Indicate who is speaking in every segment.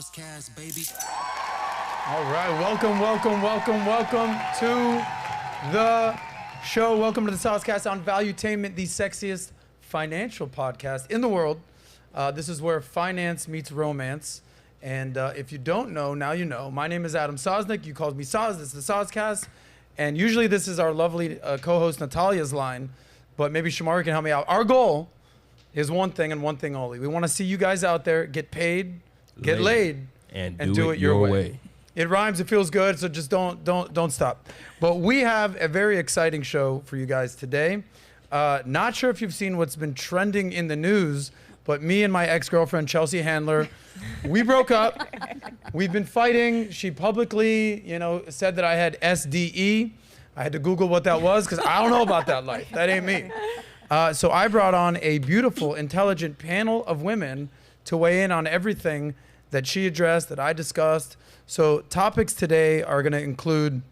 Speaker 1: SOSCAST, baby.
Speaker 2: All right, welcome to the show. Welcome to the SOSCAST on Valuetainment, the sexiest financial podcast in the world. This is where finance meets romance. And if you don't know, now you know. My name is Adam Sosnick. You called me Sos. This is the SOSCAST. And usually this is our lovely co-host Natalia's line, but maybe Shamari can help me out. Our goal is one thing and one thing only. We want to see you guys out there get paid, get laid,
Speaker 3: and
Speaker 2: do it your way. It rhymes, it feels good, so just don't stop. But we have a very exciting show for you guys today. Not sure if you've seen what's been trending in the news, but me and my ex-girlfriend, Chelsea Handler, we broke up. We've been fighting. She publicly, said that I had SDE. I had to Google what that was because I don't know about that life. That ain't me. So I brought on a beautiful, intelligent panel of women to weigh in on everything that she addressed, that I discussed. So topics today are going to include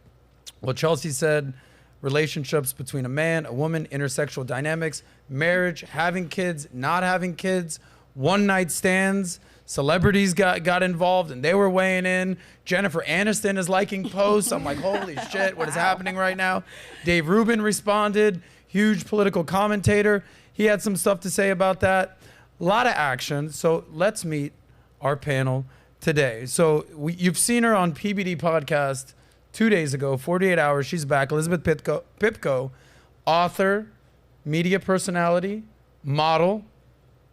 Speaker 2: what Chelsea said, relationships between a man, a woman, intersexual dynamics, marriage, having kids, not having kids, one-night stands. Celebrities got involved and they were weighing in. Jennifer Aniston is liking posts. I'm like, holy shit, what is happening right now? Dave Rubin responded, huge political commentator. He had some stuff to say about that. A lot of action. So let's meet our panel today. So you've seen her on PBD podcast 2 days ago, 48 hours. She's back. Elizabeth Pipko, author, media personality, model.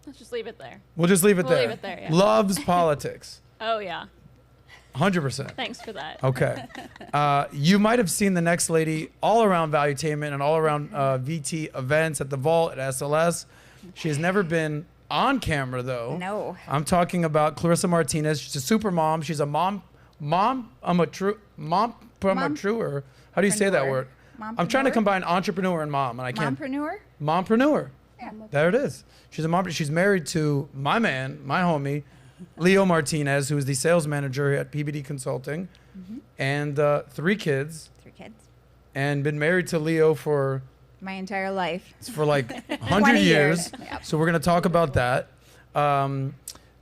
Speaker 4: Let's just leave it there.
Speaker 2: We'll just leave it there.
Speaker 4: Leave it there, yeah.
Speaker 2: Loves politics.
Speaker 4: Oh, yeah.
Speaker 2: 100%.
Speaker 4: Thanks for that.
Speaker 2: Okay. You might have seen the next lady all around Valuetainment and all around VT events at the Vault, at SLS. She has never been on camera, though.
Speaker 5: No.
Speaker 2: I'm talking about Clarissa Martinez. She's a super mom. She's a mom. How do you say that word? I'm trying to combine entrepreneur and mom, and I can't. Mompreneur.
Speaker 5: Yeah.
Speaker 2: There it is. She's a mom. She's married to my man, my homie, Leo Martinez, who is the sales manager at PBD Consulting, and 3 kids.
Speaker 5: 3 kids.
Speaker 2: And been married to Leo for
Speaker 5: my entire life.
Speaker 2: For like 100 years.
Speaker 5: Yep. So
Speaker 2: we're going to talk about that.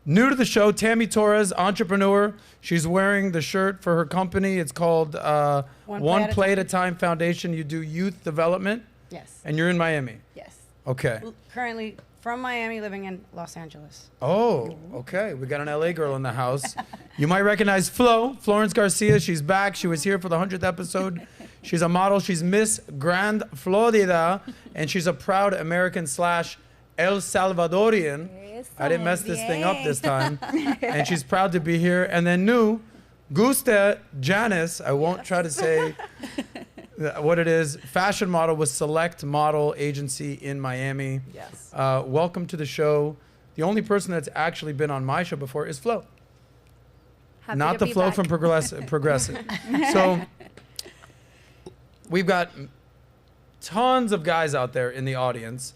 Speaker 2: New to the show, Tammy Torres, entrepreneur. She's wearing the shirt for her company. It's called One Play at a Time Foundation. You do youth development.
Speaker 6: Yes.
Speaker 2: And you're in Miami.
Speaker 6: Yes.
Speaker 2: Okay.
Speaker 6: Currently from Miami, living in Los Angeles.
Speaker 2: Oh, okay. We got an LA girl in the house. You might recognize Florence Garcia. She's back. She was here for the 100th episode. She's a model. She's Miss Grand Florida, and she's a proud American / El Salvadorian. I didn't mess this thing up this time. And she's proud to be here. And then new, Gusta Janice. I won't try to say what it is. Fashion model with Select Model Agency in Miami.
Speaker 6: Yes.
Speaker 2: Welcome to the show. The only person that's actually been on my show before is Flo.
Speaker 5: Happy
Speaker 2: Not
Speaker 5: to
Speaker 2: the
Speaker 5: be
Speaker 2: Flo
Speaker 5: back.
Speaker 2: from Progressive. So we've got tons of guys out there in the audience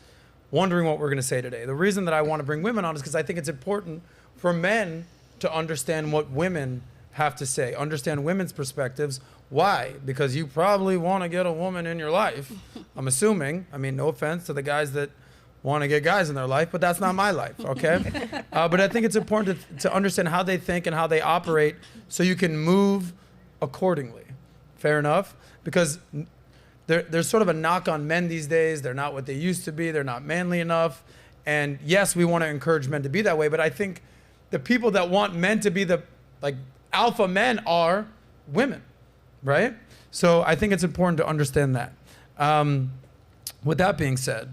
Speaker 2: wondering what we're going to say today. The reason that I want to bring women on is because I think it's important for men to understand what women have to say, understand women's perspectives. Why? Because you probably want to get a woman in your life, I'm assuming. I mean, no offense to the guys that want to get guys in their life, but that's not my life, okay? But I think it's important to understand how they think and how they operate so you can move accordingly. Fair enough? Because there's sort of a knock on men these days. They're not what they used to be. They're not manly enough. And yes, we want to encourage men to be that way, but I think the people that want men to be the alpha men are women, right? So I think it's important to understand that. With that being said,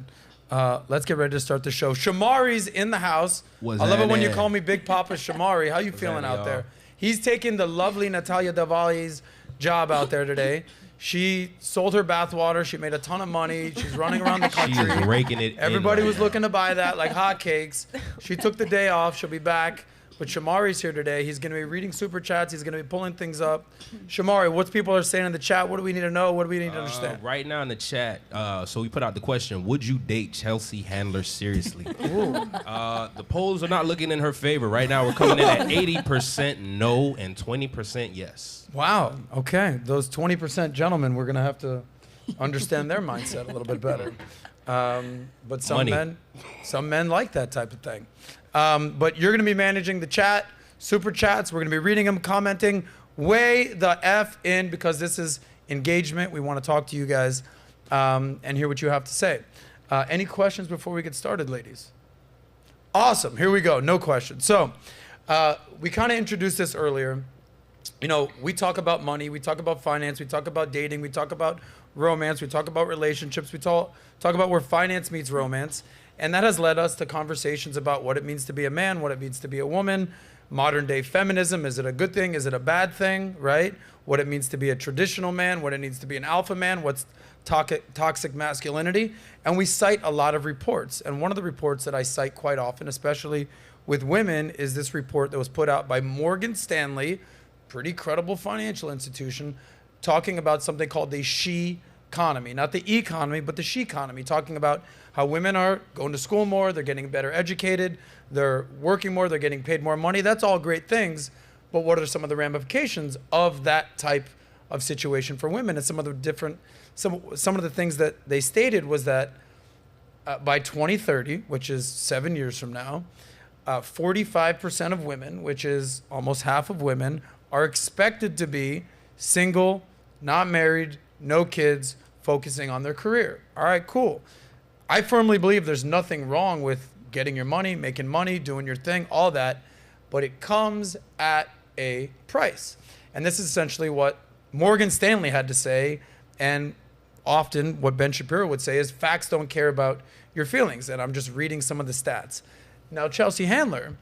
Speaker 2: let's get ready to start the show. Shamari's in the house. I love it when you call me Big Papa Shamari. How you feeling out there? He's taking the lovely Natalia Davali's job out there today. She sold her bathwater. She made a ton of money. She's running around the country.
Speaker 3: She's raking it.
Speaker 2: Everybody was looking to buy that like hotcakes. She took the day off. She'll be back. But Shamari's here today. He's going to be reading super chats. He's going to be pulling things up. Shamari, what people are saying in the chat? What do we need to know? What do we need to understand?
Speaker 3: Right now in the chat, so we put out the question, would you date Chelsea Handler seriously? The polls are not looking in her favor. Right now we're coming in at 80% no and 20% yes.
Speaker 2: Wow. Okay. Those 20% gentlemen, we're going to have to understand their mindset a little bit better. But some men like that type of thing. But you're going to be managing the chat. super chats. We're going to be reading them, commenting. Weigh the F in because this is engagement. We want to talk to you guys and hear what you have to say. Any questions before we get started, ladies? Awesome. Here we go. No questions. So we kind of introduced this earlier. You know, we talk about money. We talk about finance. We talk about dating. We talk about romance. We talk about relationships. We talk about where finance meets romance. And that has led us to conversations about what it means to be a man, what it means to be a woman, modern day feminism. Is it a good thing? Is it a bad thing? Right? What it means to be a traditional man, what it needs to be an alpha man, what's toxic masculinity. And we cite a lot of reports. And one of the reports that I cite quite often, especially with women, is this report that was put out by Morgan Stanley, pretty credible financial institution, talking about something called the she economy, not the economy, but the she economy, talking about how women are going to school more, they're getting better educated, they're working more, they're getting paid more money. That's all great things, but what are some of the ramifications of that type of situation for women? And some of the things that they stated was that by 2030, which is 7 years from now, 45% of women, which is almost half of women, are expected to be single, not married, no kids, focusing on their career. All right, cool. I firmly believe there's nothing wrong with getting your money, making money, doing your thing, all that, but it comes at a price. And this is essentially what Morgan Stanley had to say, and often what Ben Shapiro would say is facts don't care about your feelings. And I'm just reading some of the stats. Now, Chelsea Handler,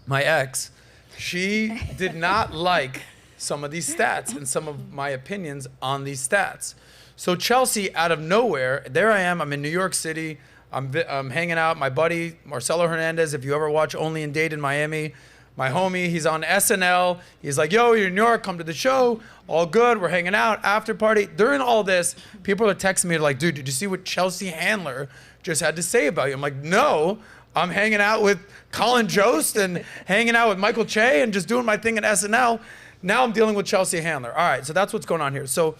Speaker 2: my ex, she did not like some of these stats and some of my opinions on these stats. So Chelsea, out of nowhere, there I am. I'm in New York City. I'm hanging out. My buddy, Marcelo Hernandez, if you ever watch Only in Dade in Miami, my homie, he's on SNL. He's like, yo, you're in New York, come to the show. All good. We're hanging out, after party. During all this, people are texting me like, dude, did you see what Chelsea Handler just had to say about you? I'm like, no, I'm hanging out with Colin Jost and hanging out with Michael Che and just doing my thing at SNL. Now I'm dealing with Chelsea Handler. All right, so that's what's going on here. So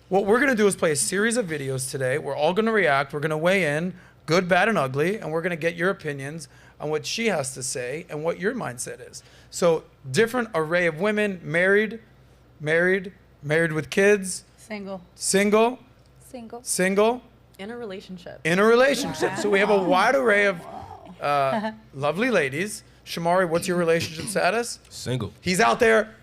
Speaker 2: what we're gonna do is play a series of videos today. We're all gonna react. We're gonna weigh in, good, bad, and ugly, and we're gonna get your opinions on what she has to say and what your mindset is. So different array of women, married with kids,
Speaker 6: Single.
Speaker 2: single,
Speaker 4: In a relationship.
Speaker 2: in a relationship. So we have a wide array of lovely ladies. Shamari, what's your relationship status?
Speaker 3: Single.
Speaker 2: He's out there,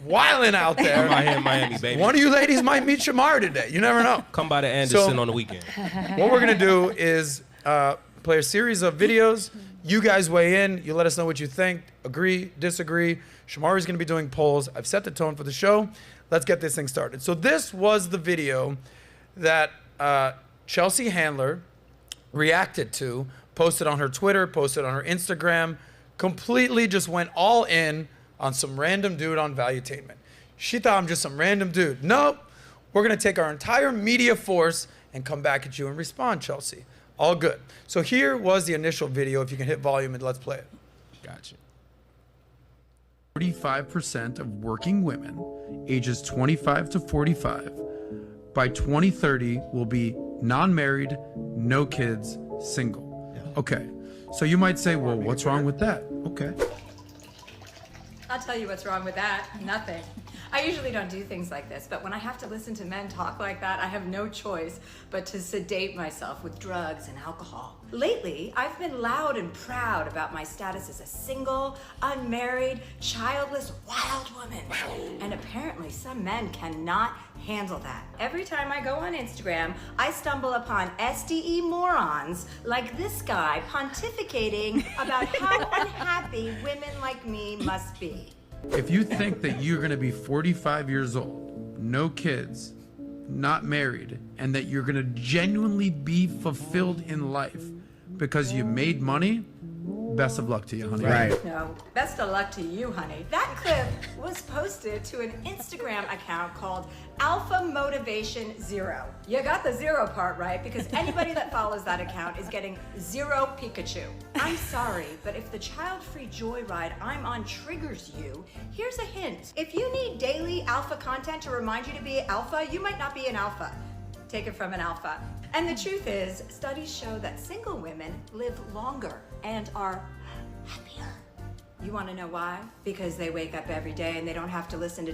Speaker 2: wilding out
Speaker 3: I'm
Speaker 2: there.
Speaker 3: out here in Miami, baby.
Speaker 2: One of you ladies might meet Shamari today. You never know.
Speaker 3: Come by the Anderson
Speaker 2: So-
Speaker 3: on the weekend.
Speaker 2: What we're gonna do is play a series of videos. You guys weigh in. You let us know what you think. Agree, disagree. Shamari's gonna be doing polls. I've set the tone for the show. Let's get this thing started. So this was the video that Chelsea Handler reacted to, posted on her Twitter, posted on her Instagram, completely just went all in on some random dude on Valuetainment. She thought I'm just some random dude. Nope. We're gonna take our entire media force and come back at you and respond, Chelsea. All good. So here was the initial video. If you can hit volume and let's play it.
Speaker 3: Gotcha.
Speaker 2: 45% of working women ages 25 to 45 by 2030 will be non-married, no kids, single. Okay. So you might say, well, what's wrong with that? Okay.
Speaker 1: I'll tell you what's wrong with that. Nothing. I usually don't do things like this, but when I have to listen to men talk like that, I have no choice but to sedate myself with drugs and alcohol. Lately, I've been loud and proud about my status as a single, unmarried, childless, wild woman. And apparently some men cannot handle that. Every time I go on Instagram, I stumble upon SDE morons like this guy pontificating about how unhappy women like me must be.
Speaker 2: If you think that you're going to be 45 years old, no kids, not married, and that you're going to genuinely be fulfilled in life because you made money, best of luck to you, honey.
Speaker 7: Right.
Speaker 1: No, best of luck to you, honey. That clip was posted to an Instagram account called Alpha Motivation Zero. You got the zero part right because anybody that follows that account is getting zero Pikachu. I'm sorry, but if the child-free joyride I'm on triggers you, here's a hint. If you need daily alpha content to remind you to be alpha, you might not be an alpha. Take it from an alpha. And the truth is, studies show that single women live longer and are happier. You want to know why? Because they wake up every day and they don't have to listen to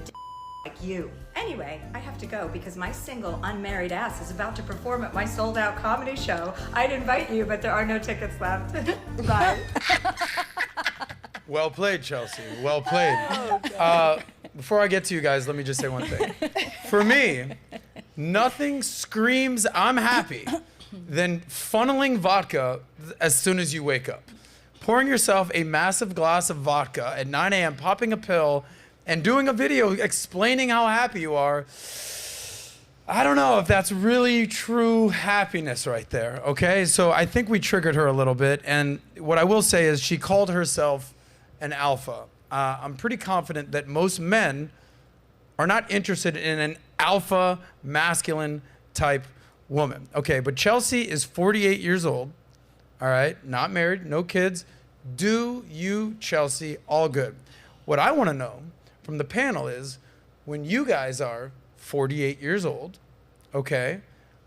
Speaker 1: like you. Anyway, I have to go because my single unmarried ass is about to perform at my sold out comedy show. I'd invite you, but there are no tickets left. Bye.
Speaker 2: Well played, Chelsea. Well played. Before I get to you guys, let me just say one thing. For me, nothing screams I'm happy than funneling vodka as soon as you wake up. Pouring yourself a massive glass of vodka at 9 a.m., popping a pill, and doing a video explaining how happy you are. I don't know if that's really true happiness right there, okay? So I think we triggered her a little bit, and what I will say is she called herself an alpha. I'm pretty confident that most men are not interested in an alpha masculine type woman. Okay, but Chelsea is 48 years old, all right? Not married, no kids. Do you, Chelsea, all good? What I want to know from the panel is when you guys are 48 years old, okay,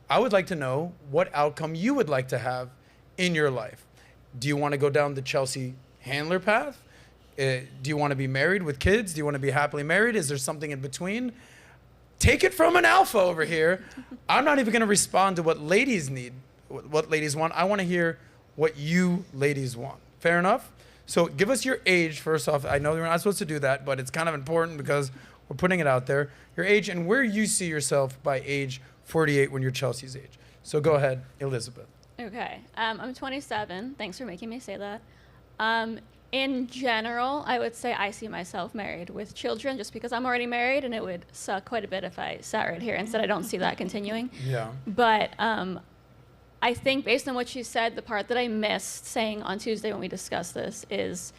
Speaker 2: I would like to know what outcome you would like to have in your life. Do you want to go down the Chelsea Handler path? Do you want to be married with kids? Do you want to be happily married? Is there something in between? Take it from an alpha over here. I'm not even going to respond to what ladies need, what ladies want. I want to hear what you ladies want. Fair enough? So give us your age first off. I know you're not supposed to do that, but it's kind of important because we're putting it out there. Your age and where you see yourself by age 48 when you're Chelsea's age. So go ahead, Elizabeth.
Speaker 7: Okay. I'm 27. Thanks for making me say that. In general, I would say I see myself married with children just because I'm already married, and it would suck quite a bit if I sat right here and said I don't see that continuing.
Speaker 2: Yeah.
Speaker 7: But I think based on what you said, the part that I missed saying on Tuesday when we discussed this is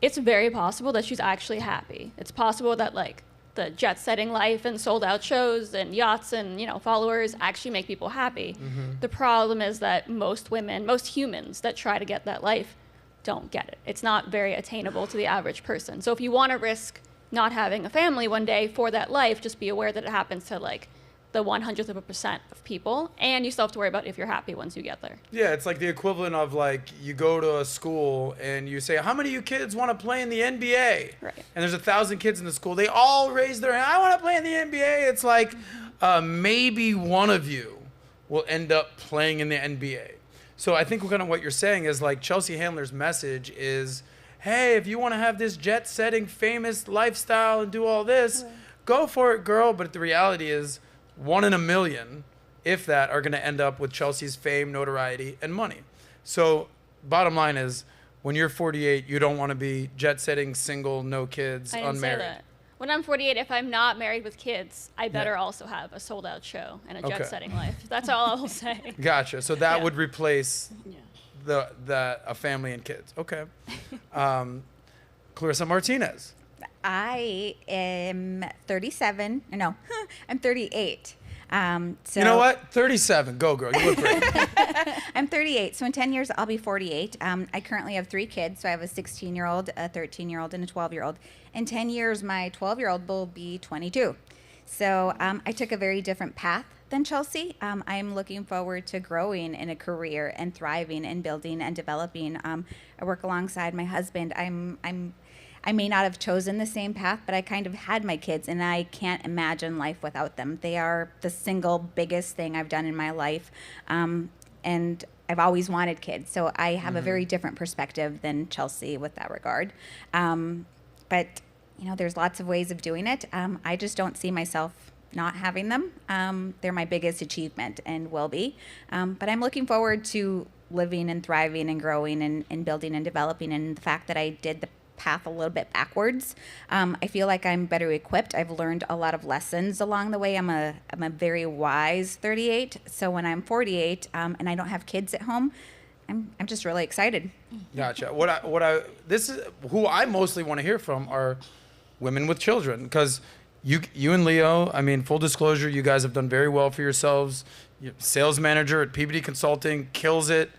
Speaker 7: it's very possible that she's actually happy. It's possible that like the jet-setting life and sold-out shows and yachts and, you know, followers actually make people happy. Mm-hmm. The problem is that most women, most humans that try to get that life don't get it. It's not very attainable to the average person. So if you want to risk not having a family one day for that life, just be aware that it happens to like the 100% of people, and you still have to worry about if you're happy once you get there.
Speaker 2: Yeah, it's like the equivalent of like you go to a school and you say, how many of you kids want to play in the NBA?
Speaker 7: Right.
Speaker 2: And there's 1,000 kids in the school. They all raise their hand, I want to play in the NBA. It's like maybe one of you will end up playing in the NBA. So I think kind of what you're saying is like Chelsea Handler's message is, hey, if you want to have this jet-setting famous lifestyle and do all this, go for it, girl. But the reality is 1 in a million, if that, are going to end up with Chelsea's fame, notoriety, and money. So bottom line is when you're 48, you don't want to be jet-setting, single, no kids,
Speaker 7: I didn't
Speaker 2: unmarried.
Speaker 7: say that. When I'm 48, if I'm not married with kids, I better also have a sold-out show and a jet-setting life. That's all I will say.
Speaker 2: Gotcha. So that would replace a family and kids. Okay. Clarissa Martinez.
Speaker 5: I am 37. No, I'm 38. So
Speaker 2: you know what? 37. Go, girl. You look great.
Speaker 5: I'm 38. So in 10 years, I'll be 48. I currently have 3 kids. So I have a 16-year-old, a 13-year-old, and a 12-year-old. In 10 years, my 12-year-old will be 22. So I took a very different path than Chelsea. I'm looking forward to growing in a career and thriving and building and developing. I work alongside my husband. I may not have chosen the same path, but I kind of had my kids, and I can't imagine life without them. They are the single biggest thing I've done in my life, and I've always wanted kids. So I have a very different perspective than Chelsea with that regard. But, you know, there's lots of ways of doing it. I just don't see myself not having them. They're my biggest achievement and will be. But I'm looking forward to living and thriving and growing and building and developing. And the fact that I did the path a little bit backwards, I feel like I'm better equipped. I've learned a lot of lessons along the way. I'm a very wise 38. So when I'm 48 and I don't have kids at home, I'm just really excited.
Speaker 2: Gotcha. This is who I mostly want to hear from are women with children, because you and Leo, I mean, full disclosure, you guys have done very well for yourselves. You're sales manager at PBD Consulting, kills it.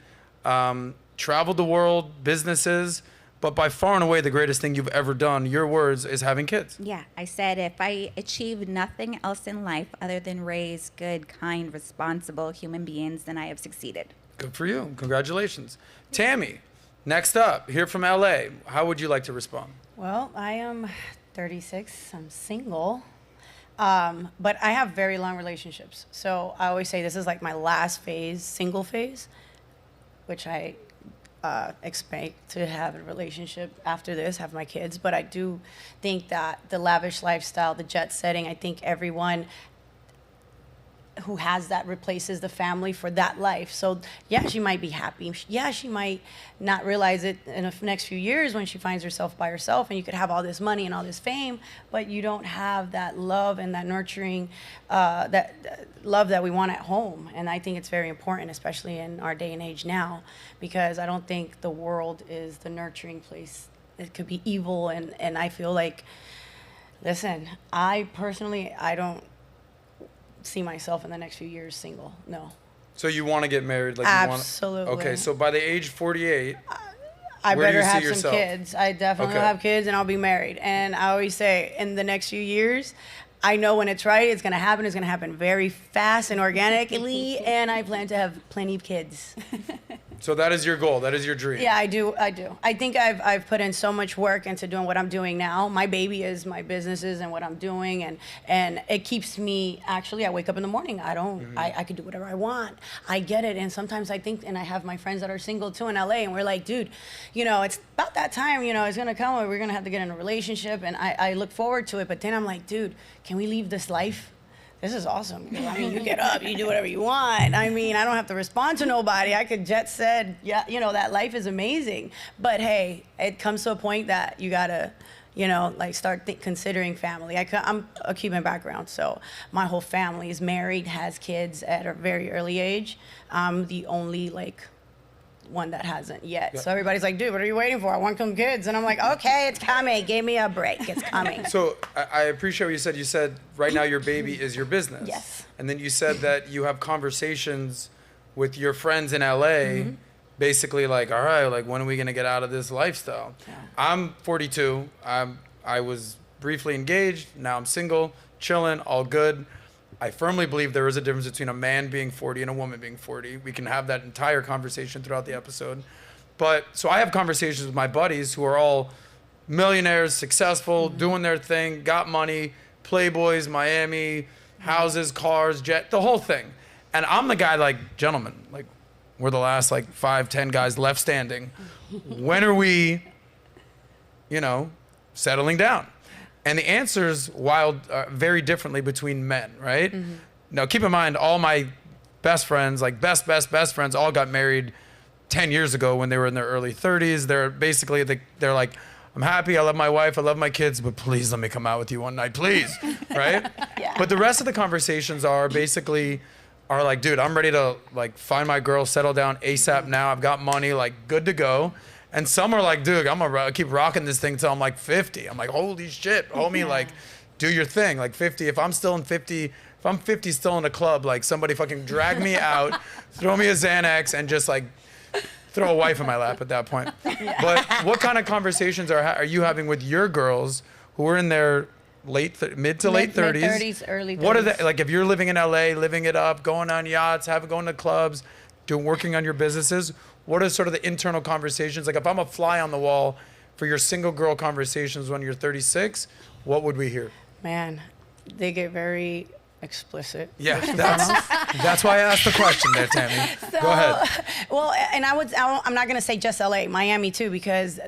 Speaker 2: Traveled the world, businesses. But by far and away, the greatest thing you've ever done, your words, is having kids.
Speaker 5: Yeah, I said if I achieve nothing else in life other than raise good, kind, responsible human beings, then I have succeeded.
Speaker 2: Good for you. Congratulations. Tammy, Next up, here from LA. How would you like to respond?
Speaker 6: Well, I am 36. I'm single. But I have very long relationships. So I always say this is like my last phase, single phase, which I expect to have a relationship after this, have my kids. But I do think that the lavish lifestyle, the jet setting, I think everyone who has that replaces the family for that life. So yeah, she might be happy. Yeah, she might not realize it in the next few years when she finds herself by herself, and you could have all this money and all this fame, but you don't have that love and that nurturing, that love that we want at home. And I think it's very important, especially in our day and age now, because I don't think the world is the nurturing place. It could be evil, and I feel like, listen, I personally, I don't see myself in the next few years single. No.
Speaker 2: So you want to get married? Like
Speaker 6: Absolutely.
Speaker 2: Okay, so by the age 48,
Speaker 6: I
Speaker 2: where do
Speaker 6: better
Speaker 2: you see
Speaker 6: have
Speaker 2: yourself?
Speaker 6: some kids. I definitely will have kids, and I'll be married. And I always say, in the next few years, I know when it's right, it's going to happen. It's going to happen very fast and organically, and I plan to have plenty of kids.
Speaker 2: So that is your goal. That is your dream.
Speaker 6: Yeah, I do. I think I've put in so much work into doing what I'm doing now. My baby is my businesses and what I'm doing, and it keeps me, actually, I wake up in the morning. I could do whatever I want. I get it. And sometimes I think, and I have my friends that are single too in LA, and we're like, dude, it's about that time, it's going to come where we're going to have to get in a relationship, and I look forward to it. But then I'm like, dude, can we leave this life? This is awesome. I mean, you get up, you do whatever you want. I mean, I don't have to respond to nobody. I could jet set. Yeah, that life is amazing. But hey, it comes to a point that you gotta, start considering family. I'm a Cuban background, so my whole family is married, has kids at a very early age. I'm the only one that hasn't yet.
Speaker 2: Yeah.
Speaker 6: So everybody's like, dude, what are you waiting for? I want some kids. And I'm like, okay, it's coming. Give me a break. It's coming.
Speaker 2: So I appreciate what you said. You said right now your baby is your business.
Speaker 6: Yes.
Speaker 2: And then you said that you have conversations with your friends in LA, basically like, all right, like when are we gonna get out of this lifestyle? Yeah. I'm 42. I was briefly engaged. Now I'm single, chilling, all good. I firmly believe there is a difference between a man being 40 and a woman being 40. We can have that entire conversation throughout the episode. But so I have conversations with my buddies who are all millionaires, successful, doing their thing, got money, Playboys, Miami, houses, cars, jet, the whole thing. And I'm the guy like, gentlemen, like we're the last 5-10 guys left standing. When are we, settling down? And the answer's very differently between men, right? Mm-hmm. Now, keep in mind, all my best friends, best friends, all got married 10 years ago when they were in their early 30s. They're basically, they're like, I'm happy, I love my wife, I love my kids, but please let me come out with you one night, please, right? Yeah. But the rest of the conversations are like, dude, I'm ready to find my girl, settle down ASAP now. I've got money, good to go. And some are like, dude, I'm gonna keep rocking this thing till I'm 50. I'm like, holy shit, homie, do your thing. 50, if I'm 50 still in a club, somebody fucking drag me out, throw me a Xanax, and just throw a wife in my lap at that point. Yeah. But what kind of conversations are you having with your girls who are in their mid to late 30s?
Speaker 6: Mid-30s, early 30s.
Speaker 2: What are they, if you're living in LA, living it up, going on yachts, going to clubs, working on your businesses, what are sort of the internal conversations? If I'm a fly on the wall for your single girl conversations when you're 36, what would we hear?
Speaker 6: Man, they get very explicit.
Speaker 2: Yeah, that's why I asked the question there, Tammy. Go ahead.
Speaker 6: Well, and I'm not going to say just LA, Miami too, because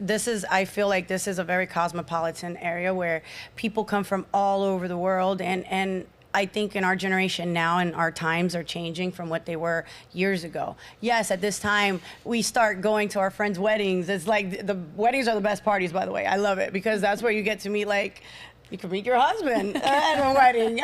Speaker 6: I feel like this is a very cosmopolitan area where people come from all over the world, and I think in our generation now and our times are changing from what they were years ago. Yes, at this time, we start going to our friends' weddings. It's the weddings are the best parties, by the way. I love it because that's where you get to meet, you can meet your husband at a wedding.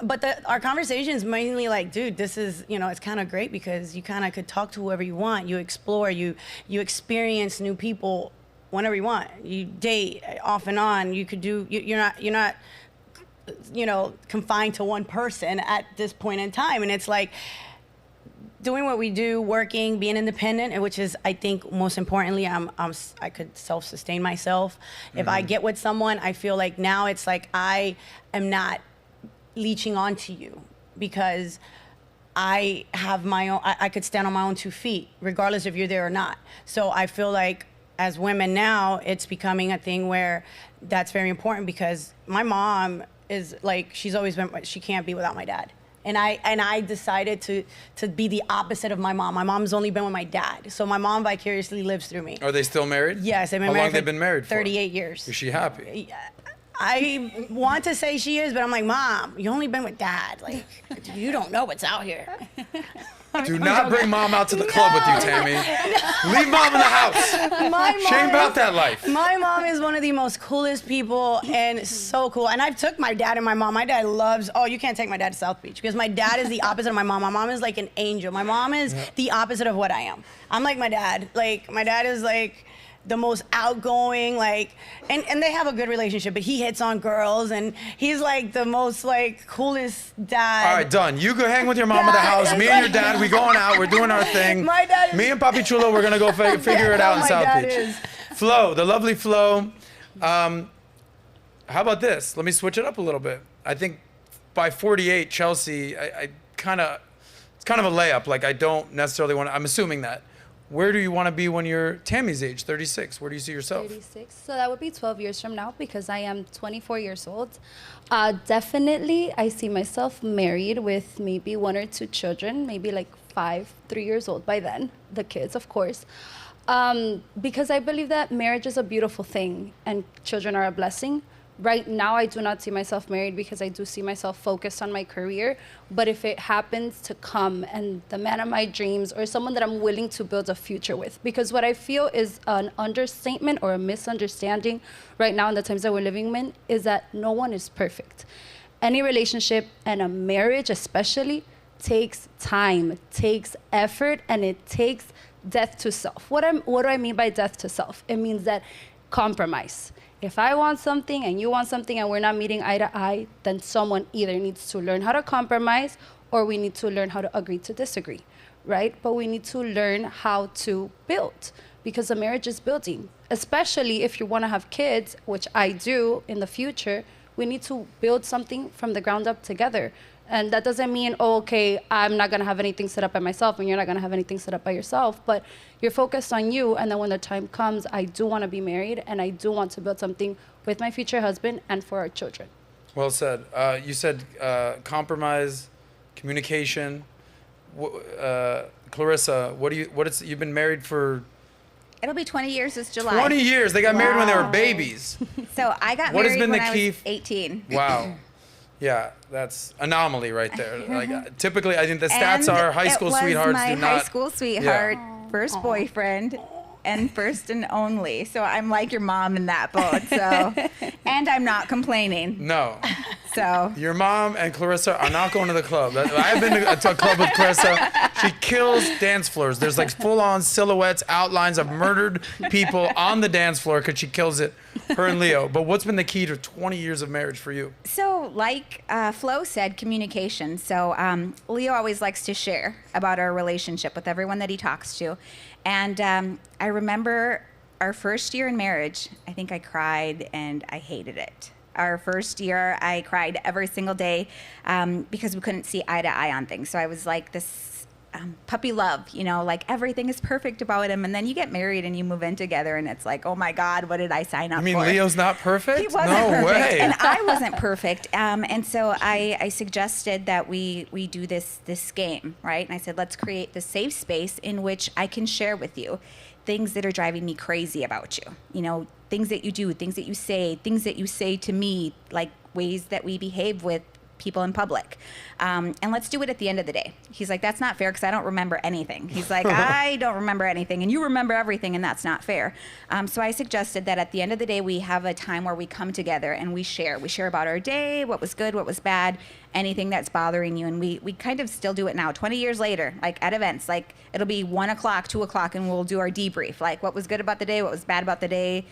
Speaker 6: But our conversations mainly dude, this is, it's kind of great because you kind of could talk to whoever you want. You explore, you experience new people whenever you want. You date off and on. You could do, you're not confined to one person at this point in time. And it's doing what we do, working, being independent, which is, I think, most importantly, I could self-sustain myself. If I get with someone, I feel now it's I am not leeching onto you because I have my own, I could stand on my own 2 feet, regardless if you're there or not. So I feel like as women now, it's becoming a thing where that's very important, because my mom is like, she's always been, she can't be without my dad. And I decided to be the opposite of my mom. My mom's only been with my dad. So my mom vicariously lives through me.
Speaker 2: Are they still married?
Speaker 6: Yes, they've been
Speaker 2: How
Speaker 6: married
Speaker 2: long they've been married for?
Speaker 6: 38 years.
Speaker 2: Is she happy?
Speaker 6: I want to say she is, but I'm like, Mom, you only been with Dad. Like, you don't know what's out here.
Speaker 2: Do not bring Mom out to the club with you, Tammy. Leave Mom in the house. Shame about that life.
Speaker 6: My mom is one of the most coolest people, and so cool. And I've took my dad and my mom. My dad loves, oh, you can't take my dad to South Beach, because my dad is the opposite of my mom. My mom is like an angel. My mom is the opposite of what I am. I'm like my dad. Like, my dad is like the most outgoing, like, and they have a good relationship, but he hits on girls, and he's like the most like coolest dad.
Speaker 2: All right, done. You go hang with your mom at the house. Me and your dad, we going out. We're doing our thing.
Speaker 6: My dad is,
Speaker 2: me and Papi Chulo, we're gonna go figure it out in South Beach. Flo, the lovely Flo. How about this? Let me switch it up a little bit. I think by 48, Chelsea, it's kind of a layup. Like, I don't necessarily want to, I'm assuming that. Where do you want to be when you're Tammy's age, 36? Where do you see yourself?
Speaker 8: 36. So that would be 12 years from now, because I am 24 years old. Definitely, I see myself married with maybe 1 or 2 children, maybe like 3 years old by then, the kids, of course. Because I believe that marriage is a beautiful thing and children are a blessing. Right now, I do not see myself married, because I do see myself focused on my career. But if it happens to come, and the man of my dreams, or someone that I'm willing to build a future with, because what I feel is an understatement or a misunderstanding right now in the times that we're living in is that no one is perfect. Any relationship, and a marriage especially, takes time, takes effort, and it takes death to self. What do I mean by death to self? It means that compromise. If I want something and you want something and we're not meeting eye to eye, then someone either needs to learn how to compromise, or we need to learn how to agree to disagree, right? But we need to learn how to build, because a marriage is building. Especially if you want to have kids, which I do in the future, we need to build something from the ground up together. And that doesn't mean, oh, okay, I'm not going to have anything set up by myself and you're not going to have anything set up by yourself. But you're focused on you. And then when the time comes, I do want to be married, and I do want to build something with my future husband and for our children.
Speaker 2: Well said. You said compromise, communication. Clarissa, you've been married for?
Speaker 5: It'll be 20 years this July.
Speaker 2: 20 years. They got married when they were babies.
Speaker 5: So I got
Speaker 2: What has
Speaker 5: married
Speaker 2: been
Speaker 5: when
Speaker 2: the
Speaker 5: I
Speaker 2: key?
Speaker 5: was 18.
Speaker 2: Wow. Yeah, that's anomaly right there. Like, typically, I think the stats are high school sweethearts do not.
Speaker 5: It was my high school sweetheart, first boyfriend, and first and only. So I'm like your mom in that boat. So, and I'm not complaining.
Speaker 2: No.
Speaker 5: So
Speaker 2: your mom and Clarissa are not going to the club. I've been to a club with Clarissa. She kills dance floors. There's like full-on silhouettes, outlines of murdered people on the dance floor because she kills it. Her and Leo. But what's been the key to 20 years of marriage for you?
Speaker 5: So, like Flo said, communication. So Leo always likes to share about our relationship with everyone that he talks to. And I remember our first year in marriage, I think I cried and I hated it. Our first year, I cried every single day because we couldn't see eye to eye on things. So I was like this puppy love, you know, like everything is perfect about him. And then you get married and you move in together and it's like, oh my God, what did I sign up for?
Speaker 2: You mean Leo's not perfect?
Speaker 5: He wasn't
Speaker 2: no
Speaker 5: perfect.
Speaker 2: way.
Speaker 5: And I wasn't perfect. And so I suggested that we do this game, right? And I said, let's create the safe space in which I can share with you things that are driving me crazy about you. You know, things that you do, things that you say to me, like ways that we behave with people in public. And let's do it at the end of the day. He's like, that's not fair because I don't remember anything. He's like, I don't remember anything and you remember everything and that's not fair. So I suggested that at the end of the day, we have a time where we come together and we share. We share about our day, what was good, what was bad, anything that's bothering you. And we kind of still do it now, 20 years later, like at events, like it'll be 1 o'clock, 2 o'clock, and we'll do our debrief, like what was good about the day, what was bad about the day.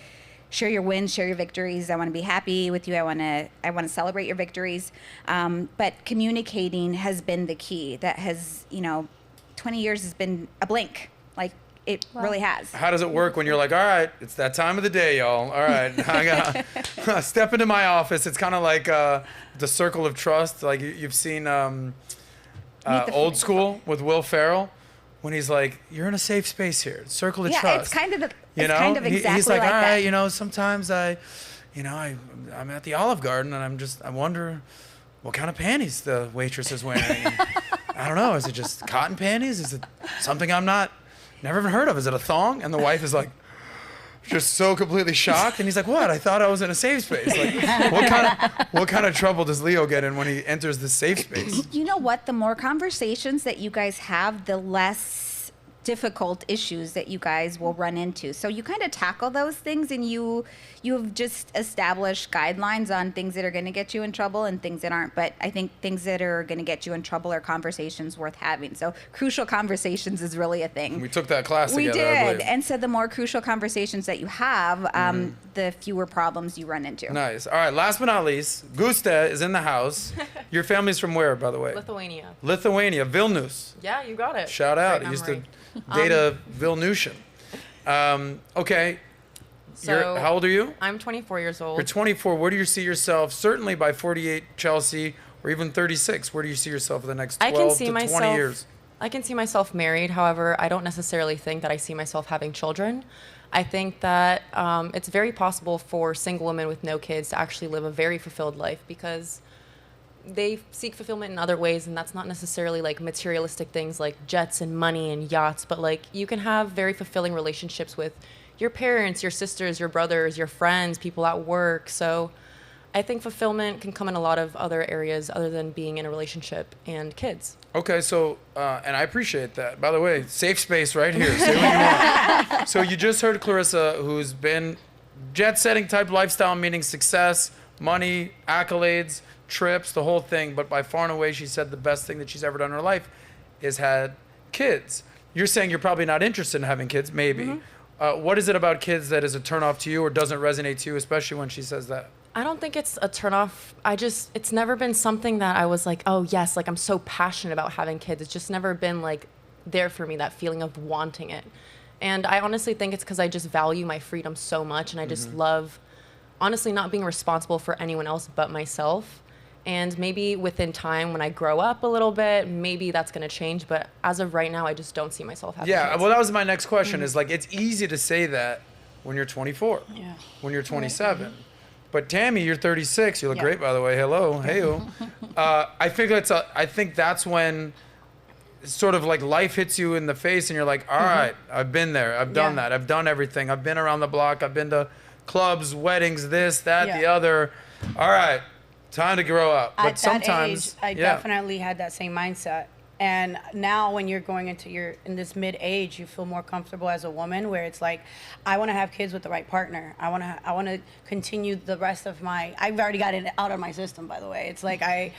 Speaker 5: Share your wins, share your victories. I want to be happy with you. I want to celebrate your victories. But communicating has been the key. That has, 20 years has been a blink. Like it really has.
Speaker 2: How does it work when you're like, all right, it's that time of the day, y'all. All right, I got step into my office. It's kind of like the circle of trust. Like you've seen Old School with Will Ferrell, when he's like, "You're in a safe space here. Circle of
Speaker 5: Yeah,
Speaker 2: trust."
Speaker 5: it's kind of
Speaker 2: He's
Speaker 5: exactly
Speaker 2: like,
Speaker 5: like
Speaker 2: "All
Speaker 5: that.
Speaker 2: right, sometimes I'm at the Olive Garden and I wonder what kind of panties the waitress is wearing. I don't know. Is it just cotton panties? Is it something never even heard of? Is it a thong?" And the wife is like, just so completely shocked, and he's like, "What? I thought I was in a safe space. Like, what kind of trouble does Leo get in when he enters the safe space?"
Speaker 5: You know what? The more conversations that you guys have, the less difficult issues that you guys will run into. So you kind of tackle those things, and you've just established guidelines on things that are going to get you in trouble and things that aren't. But I think things that are going to get you in trouble are conversations worth having. So crucial conversations is really a thing.
Speaker 2: We took that class
Speaker 5: We
Speaker 2: together. I
Speaker 5: did.
Speaker 2: believe.
Speaker 5: And so the more crucial conversations that you have, the fewer problems you run into.
Speaker 2: Nice. All right. Last but not least, Gusta is in the house. Your family's from where, by the way?
Speaker 4: Lithuania.
Speaker 2: Lithuania, Vilnius.
Speaker 4: Yeah, you got it.
Speaker 2: Shout out.
Speaker 4: Great
Speaker 2: I used to
Speaker 4: memory.
Speaker 2: date a Vilniusian. Okay.
Speaker 4: So
Speaker 2: How old are you?
Speaker 4: I'm 24 years old.
Speaker 2: You're 24. Where do you see yourself? Certainly by 48, Chelsea, or even 36. Where do you see yourself in the next 12
Speaker 4: I can see
Speaker 2: to 20
Speaker 4: myself.
Speaker 2: years?
Speaker 4: I can see myself married. However, I don't necessarily think that I see myself having children. I think that it's very possible for single women with no kids to actually live a very fulfilled life because they seek fulfillment in other ways, and that's not necessarily like materialistic things like jets and money and yachts, but like you can have very fulfilling relationships with your parents, your sisters, your brothers, your friends, people at work. So I think fulfillment can come in a lot of other areas other than being in a relationship and kids.
Speaker 2: Okay, so, and I appreciate that. By the way, safe space right here. Say what you want. So you just heard Clarissa, who's been jet-setting type lifestyle, meaning success, money, accolades, trips, the whole thing. But by far and away, she said the best thing that she's ever done in her life is had kids. You're saying you're probably not interested in having kids, maybe. Mm-hmm. What is it about kids that is a turnoff to you or doesn't resonate to you, especially when she says that?
Speaker 4: I don't think it's a turnoff. It's never been something that I was like, oh yes, like I'm so passionate about having kids. It's just never been like there for me, that feeling of wanting it. And I honestly think it's because I just value my freedom so much, and I just love, honestly, not being responsible for anyone else but myself. And maybe within time, when I grow up a little bit, maybe that's going to change. But as of right now, I just don't see myself having kids.
Speaker 2: Well, that was my next question. Is like, it's easy to say that when you're 24, when you're 27. But Tammy, you're 36. You look great, by the way. Hello, heyo. I think that's when sort of like life hits you in the face, and you're like, all right, I've been there, I've done that, I've done everything, I've been around the block, I've been to clubs, weddings, this, that, the other. All right, time to grow up. But
Speaker 6: At
Speaker 2: sometimes,
Speaker 6: that age, I definitely had that same mindset. And now when you're going into in this mid-age, you feel more comfortable as a woman, where it's like, I want to have kids with the right partner. I want to continue the rest of I've already got it out of my system, by the way. It's like I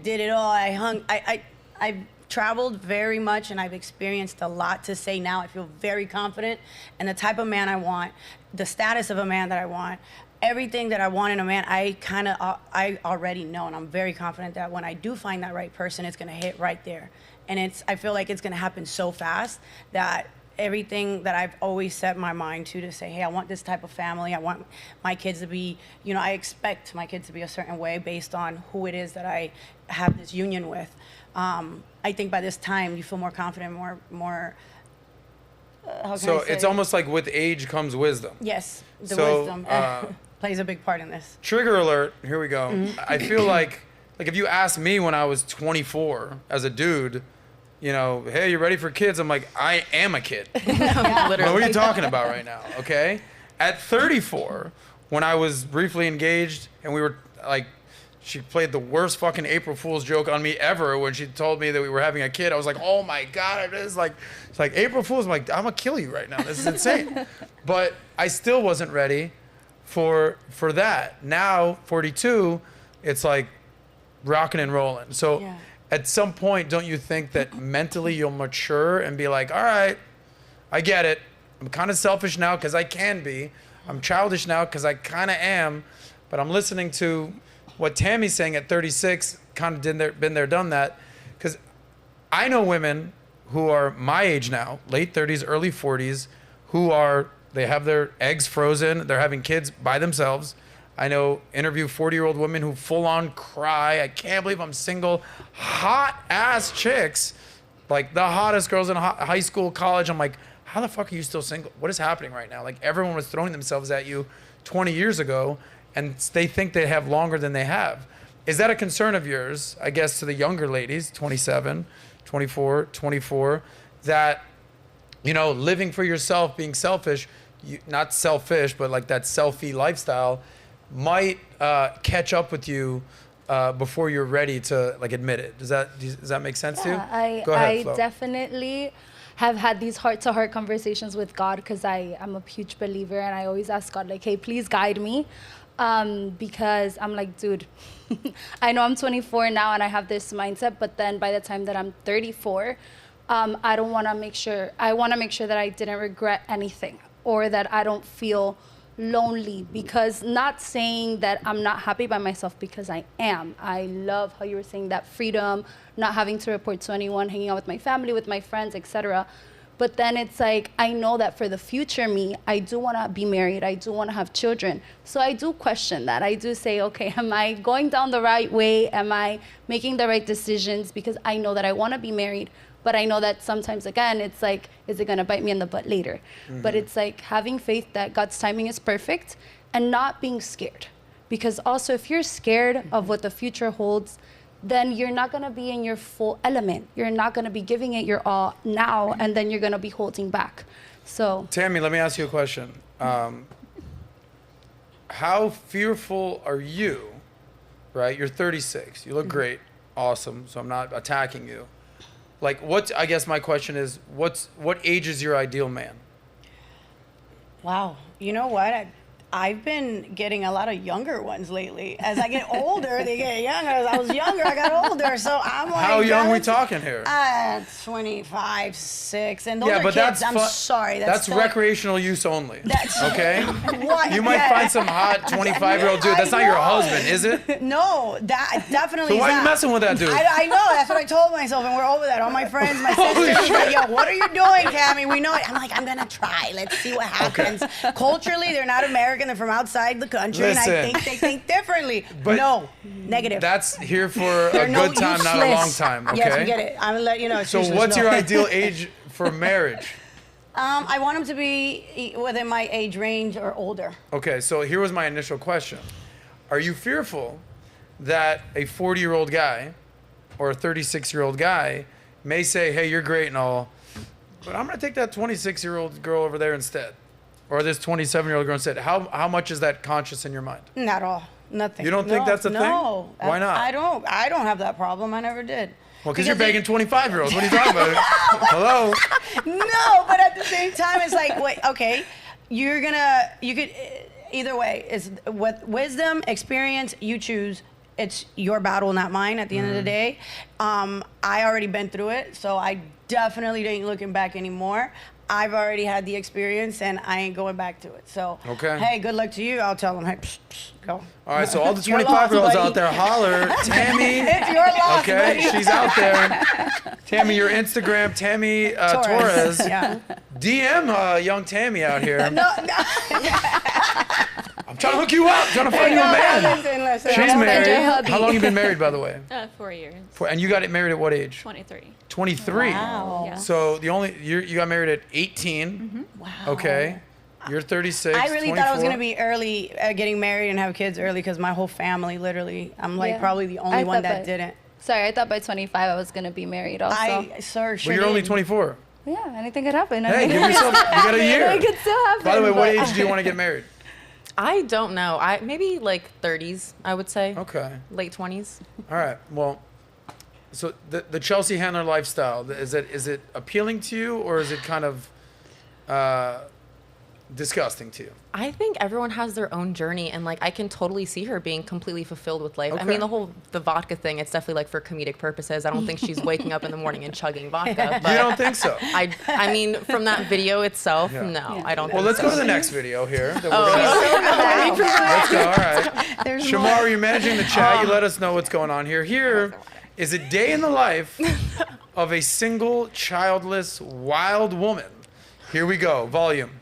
Speaker 6: did it all. I've traveled very much, and I've experienced a lot to say now. I feel very confident, and the type of man I want, the status of a man that I want, everything that I want in a man, I already know, and I'm very confident that when I do find that right person, it's gonna hit right there. And I feel like it's gonna happen so fast that everything that I've always set my mind to say, hey, I want this type of family, I want my kids to be, I expect my kids to be a certain way based on who it is that I have this union with. I think by this time you feel more confident, more
Speaker 2: so it's almost like with age comes wisdom.
Speaker 6: Yes, wisdom plays a big part in this.
Speaker 2: Trigger alert, here we go. I feel like if you asked me when I was 24 as a dude, hey, you ready for kids? I'm like, I am a kid. What are you talking about right now? Okay. At 34, when I was briefly engaged and we were like, she played the worst fucking April Fool's joke on me ever when she told me that we were having a kid. I was like, oh my God, it's like April Fool's. I'm like, I'm gonna kill you right now. This is insane. But I still wasn't ready for that. Now, 42, it's like rocking and rolling. So at some point, don't you think that mentally you'll mature and be like, all right, I get it. I'm kind of selfish now because I can be. I'm childish now because I kind of am. But I'm listening to what Tammy's saying at 36, kind of been there, done that. Because I know women who are my age now, late 30s, early 40s, they have their eggs frozen, they're having kids by themselves. I know interview 40-year-old women who full on cry. I can't believe I'm single. Hot ass chicks, like the hottest girls in high school, college. I'm like, how the fuck are you still single? What is happening right now? Like everyone was throwing themselves at you 20 years ago and they think they have longer than they have. Is that a concern of yours, I guess, to the younger ladies, 27, 24, 24, that, you know, living for yourself, being selfish, not selfish, but like that selfie lifestyle might catch up with you before you're ready to like admit it. Does that make sense to you? Go ahead,
Speaker 8: I
Speaker 2: Flo.
Speaker 8: definitely have had these heart-to-heart conversations with God because I am a huge believer and I always ask God, like, hey, please guide me. Because I'm like, dude, I know I'm 24 now and I have this mindset, but then by the time that I'm 34, I want to make sure that I didn't regret anything or that I don't feel lonely, because not saying that I'm not happy by myself, because I am. I love how you were saying that freedom, not having to report to anyone, hanging out with my family, with my friends, etc. But then it's like, I know that for the future me, I do want to be married. I do want to have children. So I do question that. I do say, okay, am I going down the right way? Am I making the right decisions? Because I know that I want to be married. But I know that sometimes, again, it's like, is it going to bite me in the butt later? Mm-hmm. But it's like having faith that God's timing is perfect and not being scared. Because also, if you're scared of what the future holds, then you're not going to be in your full element. You're not going to be giving it your all now, and then you're going to be holding back. So,
Speaker 2: Tammy, let me ask you a question. How fearful are you, right? You're 36. You look great. Awesome. So I'm not attacking you. Like, I guess my question is, what age is your ideal man?
Speaker 6: Wow. You know what? I've been getting a lot of younger ones lately. As I get older, they get younger. As I was younger, I got older. So I'm like,
Speaker 2: how young are we talking here?
Speaker 6: 25, 6, and those
Speaker 2: yeah,
Speaker 6: are
Speaker 2: but
Speaker 6: kids.
Speaker 2: I'm
Speaker 6: sorry.
Speaker 2: That's recreational use only.
Speaker 6: That's
Speaker 2: okay.
Speaker 6: What?
Speaker 2: You might find some hot 25-year-old dude. That's not your husband, is it?
Speaker 6: No, that definitely.
Speaker 2: So why
Speaker 6: is
Speaker 2: are you
Speaker 6: not.
Speaker 2: messing with that dude?
Speaker 6: I know. That's what I told myself, and we're over that. All my friends, my sisters, like, yo, what are you doing, Tammy? We know it. I'm like, I'm gonna try. Let's see what happens. Okay. Culturally, they're not American. They're from outside the country,
Speaker 2: Listen,
Speaker 6: and I think they think differently.
Speaker 2: But
Speaker 6: no, negative.
Speaker 2: That's here for a good time, not a long time. Okay.
Speaker 6: Yes, we get it. I'm gonna let you know.
Speaker 2: So, what's your ideal age for marriage?
Speaker 6: I want them to be within my age range or older.
Speaker 2: Okay, so here was my initial question. Are you fearful that a 40-year-old guy or a 36-year-old guy may say, hey, you're great and all, but I'm going to take that 26-year-old girl over there instead? Or this 27-year-old girl instead? How much is that conscious in your mind?
Speaker 6: Not all. Nothing.
Speaker 2: You don't think that's a thing?
Speaker 6: No.
Speaker 2: Why not?
Speaker 6: I don't have that problem. I never did.
Speaker 2: Well, because you're begging 25-year-olds. What are you talking about? Hello?
Speaker 6: No, but at the same time, it's like, wait, okay, you could, either way, it's with wisdom, experience, you choose. It's your battle, not mine at the end of the day. I already been through it, so I definitely ain't looking back anymore. I've already had the experience, and I ain't going back to it. So,
Speaker 2: okay.
Speaker 6: Hey, good luck to you. I'll tell them, hey, go.
Speaker 2: All right, so all the 25-year-olds out there, holler. Tammy.
Speaker 6: It's your loss,
Speaker 2: okay,
Speaker 6: buddy.
Speaker 2: she's out there. Tammy, your Instagram, Tammy Torres.
Speaker 6: Yeah.
Speaker 2: DM young Tammy out here.
Speaker 6: No.
Speaker 2: I'm trying to hook you up. I'm trying to find you a man.
Speaker 6: Listen.
Speaker 2: She's married. How long you been married, by the way?
Speaker 7: 4 years.
Speaker 2: And you got it married at what age?
Speaker 7: 23.
Speaker 2: 23.
Speaker 6: Wow.
Speaker 7: Yeah.
Speaker 2: So you got married at 18.
Speaker 7: Mm-hmm.
Speaker 6: Wow.
Speaker 2: Okay. You're 36.
Speaker 6: I really
Speaker 2: 24.
Speaker 6: thought I was gonna be early, getting married and have kids early, because my whole family, literally, I'm like probably the only one that didn't.
Speaker 8: Sorry, I thought by 25 I was going to be married also.
Speaker 6: Sure
Speaker 2: Well, you're only 24.
Speaker 8: Yeah, anything could happen.
Speaker 2: Hey, give yourself. You got a year.
Speaker 8: It could still happen.
Speaker 2: By the way, what age do you want to get married?
Speaker 4: I don't know. Maybe like 30s, I would say.
Speaker 2: Okay.
Speaker 4: Late 20s.
Speaker 2: All right. Well, so the Chelsea Handler lifestyle, is it appealing to you, or is it kind of disgusting to you?
Speaker 4: I think everyone has their own journey, and like I can totally see her being completely fulfilled with life.
Speaker 2: Okay.
Speaker 4: I mean, the vodka thing, it's definitely like for comedic purposes. I don't think she's waking up in the morning and chugging vodka. But
Speaker 2: You don't think so?
Speaker 4: I mean, from that video itself,
Speaker 2: Yeah.
Speaker 4: no, I don't
Speaker 2: Well,
Speaker 4: think
Speaker 2: let's
Speaker 4: so.
Speaker 2: go to the next video here. That
Speaker 4: Oh,
Speaker 2: we're gonna- Let's go. All right.
Speaker 6: There's
Speaker 2: Shamar, you're managing the chat. You let us know what's going on here. Here is a day in the life of a single, childless, wild woman. Here we go. Volume.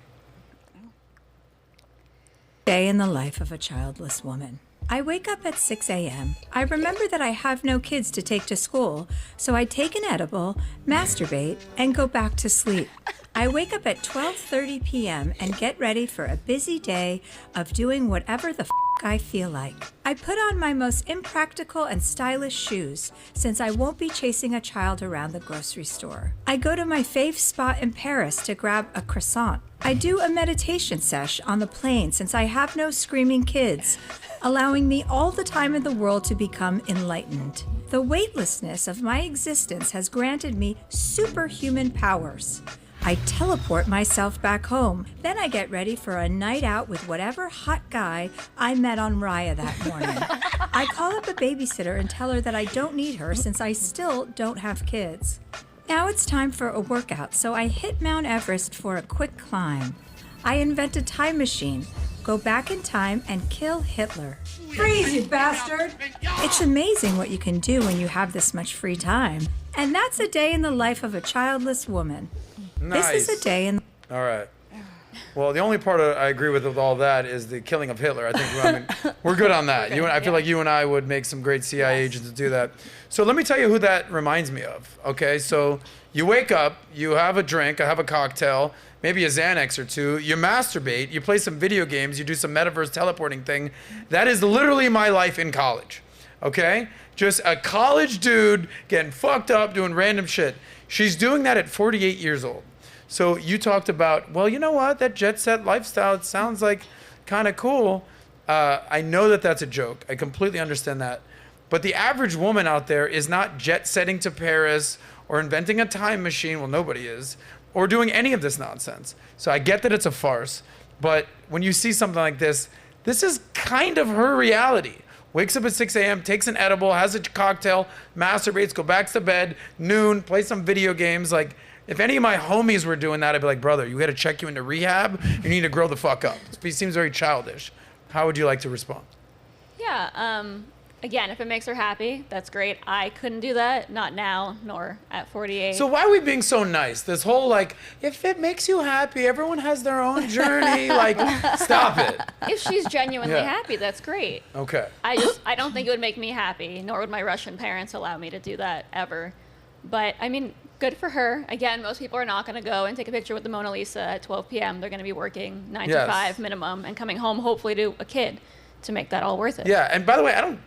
Speaker 1: Day in the life of a childless woman. I wake up at 6 a.m. I remember that I have no kids to take to school, so I take an edible, masturbate, and go back to sleep. I wake up at 12:30 p.m. and get ready for a busy day of doing whatever the I feel like. I put on my most impractical and stylish shoes since I won't be chasing a child around the grocery store. I go to my fave spot in Paris to grab a croissant. I do a meditation sesh on the plane since I have no screaming kids, allowing me all the time in the world to become enlightened. The weightlessness of my existence has granted me superhuman powers. I teleport myself back home. Then I get ready for a night out with whatever hot guy I met on Raya that morning. I call up a babysitter and tell her that I don't need her since I still don't have kids. Now it's time for a workout, so I hit Mount Everest for a quick climb. I invent a time machine, go back in time, and kill Hitler. Freeze, you bastard! It's amazing what you can do when you have this much free time. And that's a day in the life of a childless woman.
Speaker 2: Nice.
Speaker 1: This is a day in...
Speaker 2: All right. Well, the only part I agree with all that is the killing of Hitler. I think we're good on that. I feel like you and I would make some great CIA agents to do that. So let me tell you who that reminds me of. Okay, so you wake up, you have a drink, have a cocktail, maybe a Xanax or two, you masturbate, you play some video games, you do some metaverse teleporting thing. That is literally my life in college. Okay? Just a college dude getting fucked up, doing random shit. She's doing that at 48 years old. So you talked about, well, you know what? That jet set lifestyle, it sounds like kind of cool. I know that that's a joke. I completely understand that. But the average woman out there is not jet setting to Paris or inventing a time machine. Well, nobody is. Or doing any of this nonsense. So I get that it's a farce. But when you see something like this is kind of her reality. Wakes up at 6 a.m., takes an edible, has a cocktail, masturbates, go back to bed, noon, play some video games. Like, if any of my homies were doing that, I'd be like, brother, you got to check you into rehab. You need to grow the fuck up. It seems very childish. How would you like to respond?
Speaker 7: Yeah, again, if it makes her happy, that's great. I couldn't do that, not now, nor at 48.
Speaker 2: So why are we being so nice? This whole, like, if it makes you happy, everyone has their own journey. Like, stop it.
Speaker 7: If she's genuinely happy, that's great.
Speaker 2: Okay.
Speaker 7: I don't think it would make me happy, nor would my Russian parents allow me to do that ever. But, I mean, good for her. Again, most people are not going to go and take a picture with the Mona Lisa at 12 p.m. They're going to be working 9 to 5 minimum and coming home, hopefully, to a kid to make that all worth it.
Speaker 2: Yeah, and by the way, I don't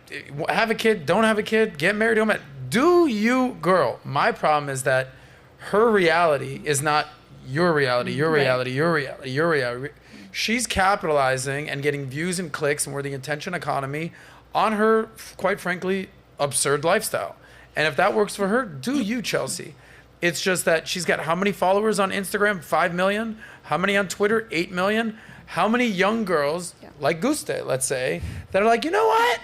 Speaker 2: have a kid, don't have a kid, get married, don't marry. Do you, girl? My problem is that her reality is not your reality, your reality, your reality, your reality. She's capitalizing and getting views and clicks, and we're the attention economy on her, quite frankly, absurd lifestyle. And if that works for her, do you, Chelsea? It's just that she's got how many followers on Instagram? 5 million. How many on Twitter? 8 million. How many young girls, like Guste, let's say, that are like, you know what?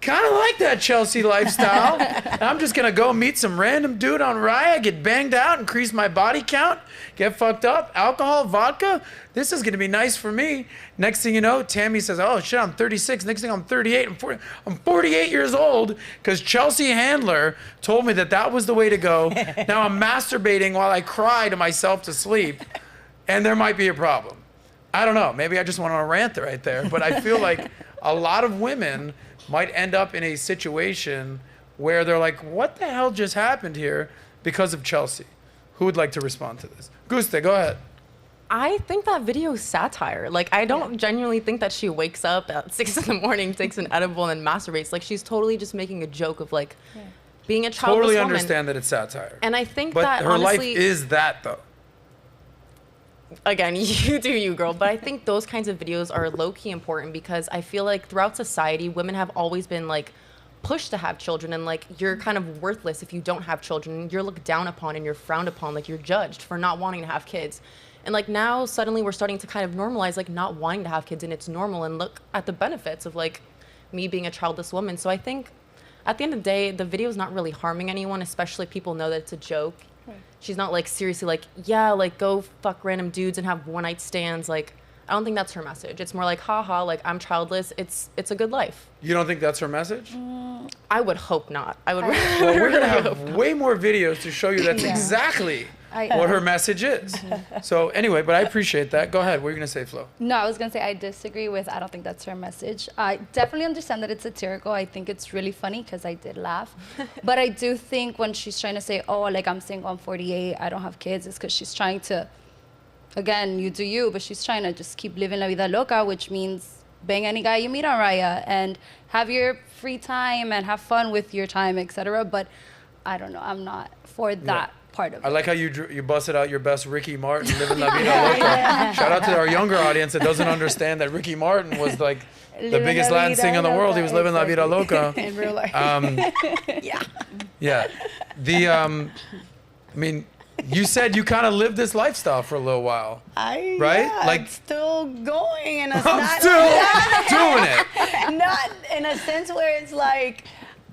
Speaker 2: Kind of like that Chelsea lifestyle. I'm just going to go meet some random dude on Raya, get banged out, increase my body count, get fucked up, alcohol, vodka. This is going to be nice for me. Next thing you know, Tammy says, oh, shit, I'm 36. Next thing I'm 38. I'm 48 years old because Chelsea Handler told me that was the way to go. Now I'm masturbating while I cry to myself to sleep, and there might be a problem. I don't know. Maybe I just went on a rant right there, but I feel like a lot of women might end up in a situation where they're like, what the hell just happened here because of Chelsea? Who would like to respond to this? Guste, go ahead.
Speaker 4: I think that video is satire. Like, I don't genuinely think that she wakes up at 6 in the morning, takes an edible, and then masturbates. Like, she's totally just making a joke of, like, being a childless
Speaker 2: Totally
Speaker 4: woman.
Speaker 2: Understand that it's satire.
Speaker 4: And I think
Speaker 2: but
Speaker 4: that,
Speaker 2: her
Speaker 4: honestly,
Speaker 2: life is that, though.
Speaker 4: Again, you do you, girl. But I think those kinds of videos are low-key important because I feel like throughout society, women have always been, like, pushed to have children, and, like, you're kind of worthless if you don't have children. You're looked down upon and you're frowned upon. Like, you're judged for not wanting to have kids. And, like, now suddenly we're starting to kind of normalize, like, not wanting to have kids, and it's normal, and look at the benefits of, like, me being a childless woman. So I think at the end of the day, the video is not really harming anyone, especially if people know that it's a joke. She's not, like, seriously, like, yeah, like, go fuck random dudes and have one-night stands. Like, I don't think that's her message. It's more like, haha, like, I'm childless. It's a good life.
Speaker 2: You don't think that's her message?
Speaker 4: I would hope not. I would.
Speaker 2: Well, we're going to have way more videos to show you that's exactly what her message is. So anyway, but I appreciate that. Go ahead. What are you going to say, Flo?
Speaker 8: No, I was going to say I disagree with, I don't think that's her message. I definitely understand that it's satirical. I think it's really funny because I did laugh. But I do think when she's trying to say, oh, like I'm single, I'm 48, I don't have kids, it's because she's trying to, again, you do you, but she's trying to just keep living la vida loca, which means bang any guy you meet on Raya and have your free time and have fun with your time, etc. But I don't know, I'm not for that part of it.
Speaker 2: I like how you busted out your best Ricky Martin, living la vida loca. Shout out to our younger audience that doesn't understand that Ricky Martin was like the biggest Latin singer in the world. He was living la vida loca.
Speaker 6: In real life.
Speaker 2: Yeah. I mean, you said you kind of lived this lifestyle for a little while. Right?
Speaker 6: Yeah,
Speaker 2: Like
Speaker 6: it's still going and it's
Speaker 2: I'm
Speaker 6: not
Speaker 2: still doing it.
Speaker 6: not in a sense where it's like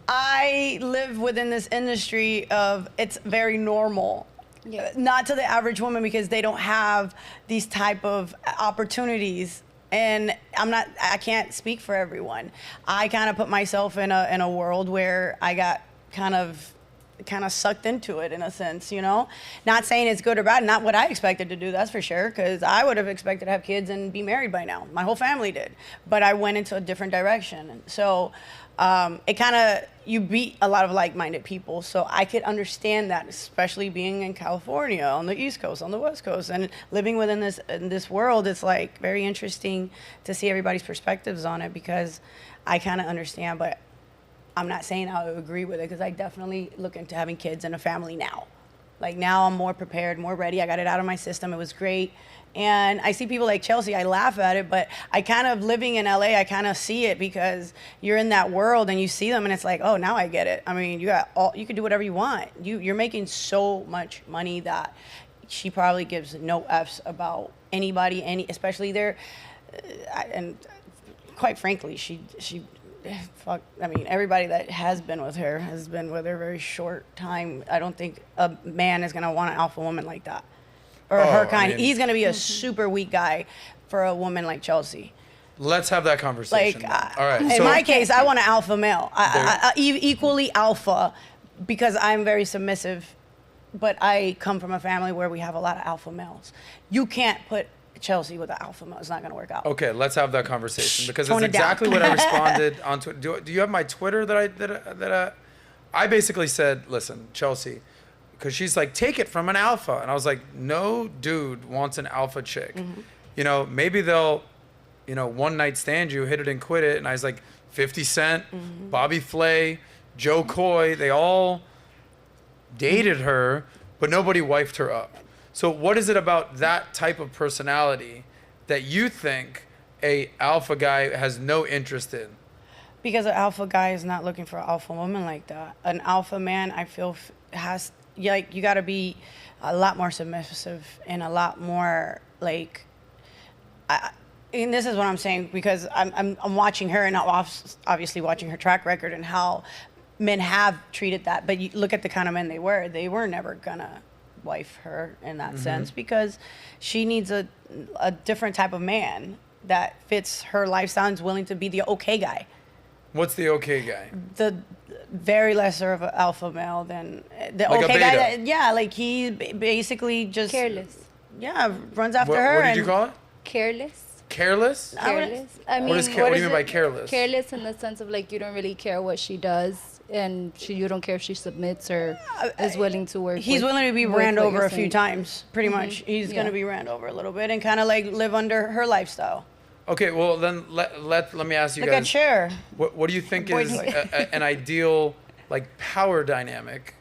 Speaker 6: I live within this industry of it's very normal.
Speaker 8: Yeah.
Speaker 6: Not to the average woman because they don't have these type of opportunities. And I can't speak for everyone. I kind of put myself in a world where I got kind of sucked into it in a sense, you know? Not saying it's good or bad, not what I expected to do, that's for sure, because I would have expected to have kids and be married by now. My whole family did. But I went into a different direction. And so it kind of, you meet a lot of like-minded people, so I could understand that, especially being in California, on the East Coast, on the West Coast, and living within this world. It's like very interesting to see everybody's perspectives on it because I kind of understand, but I'm not saying I would agree with it because I definitely look into having kids and a family now. Like now I'm more prepared, more ready. I got it out of my system. It was great. And I see people like Chelsea, I laugh at it, but I kind of living in LA, I kind of see it because you're in that world and you see them and it's like, oh, now I get it. I mean, you can do whatever you want. You're making so much money that she probably gives no F's about anybody, especially there. And quite frankly, she fuck, I mean, everybody that has been with her has been with her a very short time. I don't think a man is going to want an alpha woman like that. Or her kind.
Speaker 2: I mean,
Speaker 6: he's going to be a super weak guy for a woman like Chelsea.
Speaker 2: Let's have that conversation.
Speaker 6: Like,
Speaker 2: all right.
Speaker 6: In my case, I want an alpha male. Equally alpha because I'm very submissive. But I come from a family where we have a lot of alpha males. You can't put Chelsea with an alpha male. It's not going to work out.
Speaker 2: Okay, let's have that conversation because
Speaker 6: Tone
Speaker 2: it's
Speaker 6: it down.
Speaker 2: exactly what I responded on Twitter. Do you have my Twitter that I basically said, listen, Chelsea, because she's like, take it from an alpha. And I was like, no dude wants an alpha chick.
Speaker 6: Mm-hmm.
Speaker 2: You know, maybe they'll, one night stand you, hit it and quit it. And I was like, 50 Cent, Bobby Flay, Joe Coy, they all dated her, but nobody wifed her up. So what is it about that type of personality that you think a alpha guy has no interest in?
Speaker 6: Because an alpha guy is not looking for an alpha woman like that. An alpha man, I feel, you got to be a lot more submissive and a lot more and this is what I'm saying because I'm watching her and obviously watching her track record and how men have treated that. But you look at the kind of men they were. They were never gonna wife her in that sense because she needs a different type of man that fits her lifestyle and is willing to be the okay guy.
Speaker 2: What's the okay guy?
Speaker 6: The very lesser of an alpha male than the
Speaker 2: Like a
Speaker 6: okay guy.
Speaker 2: beta.
Speaker 6: Like he basically just
Speaker 8: Careless.
Speaker 6: Yeah, runs after
Speaker 2: What
Speaker 6: her.
Speaker 2: did you call it?
Speaker 8: Careless.
Speaker 2: Careless?
Speaker 8: Careless. I mean,
Speaker 2: What do you mean by careless?
Speaker 8: Careless in the sense of like you don't really care what she does, and you don't care if she submits or is willing to work.
Speaker 6: He's willing to be
Speaker 8: with
Speaker 6: ran
Speaker 8: what
Speaker 6: over
Speaker 8: you're
Speaker 6: a few
Speaker 8: saying.
Speaker 6: times, pretty much. He's
Speaker 8: Yeah.
Speaker 6: gonna be ran over a little bit and kind of like live under her lifestyle.
Speaker 2: Okay, well then let me ask you
Speaker 6: Look at
Speaker 2: guys.
Speaker 6: Cher.
Speaker 2: What do you think
Speaker 6: Boy,
Speaker 2: is an ideal like power dynamic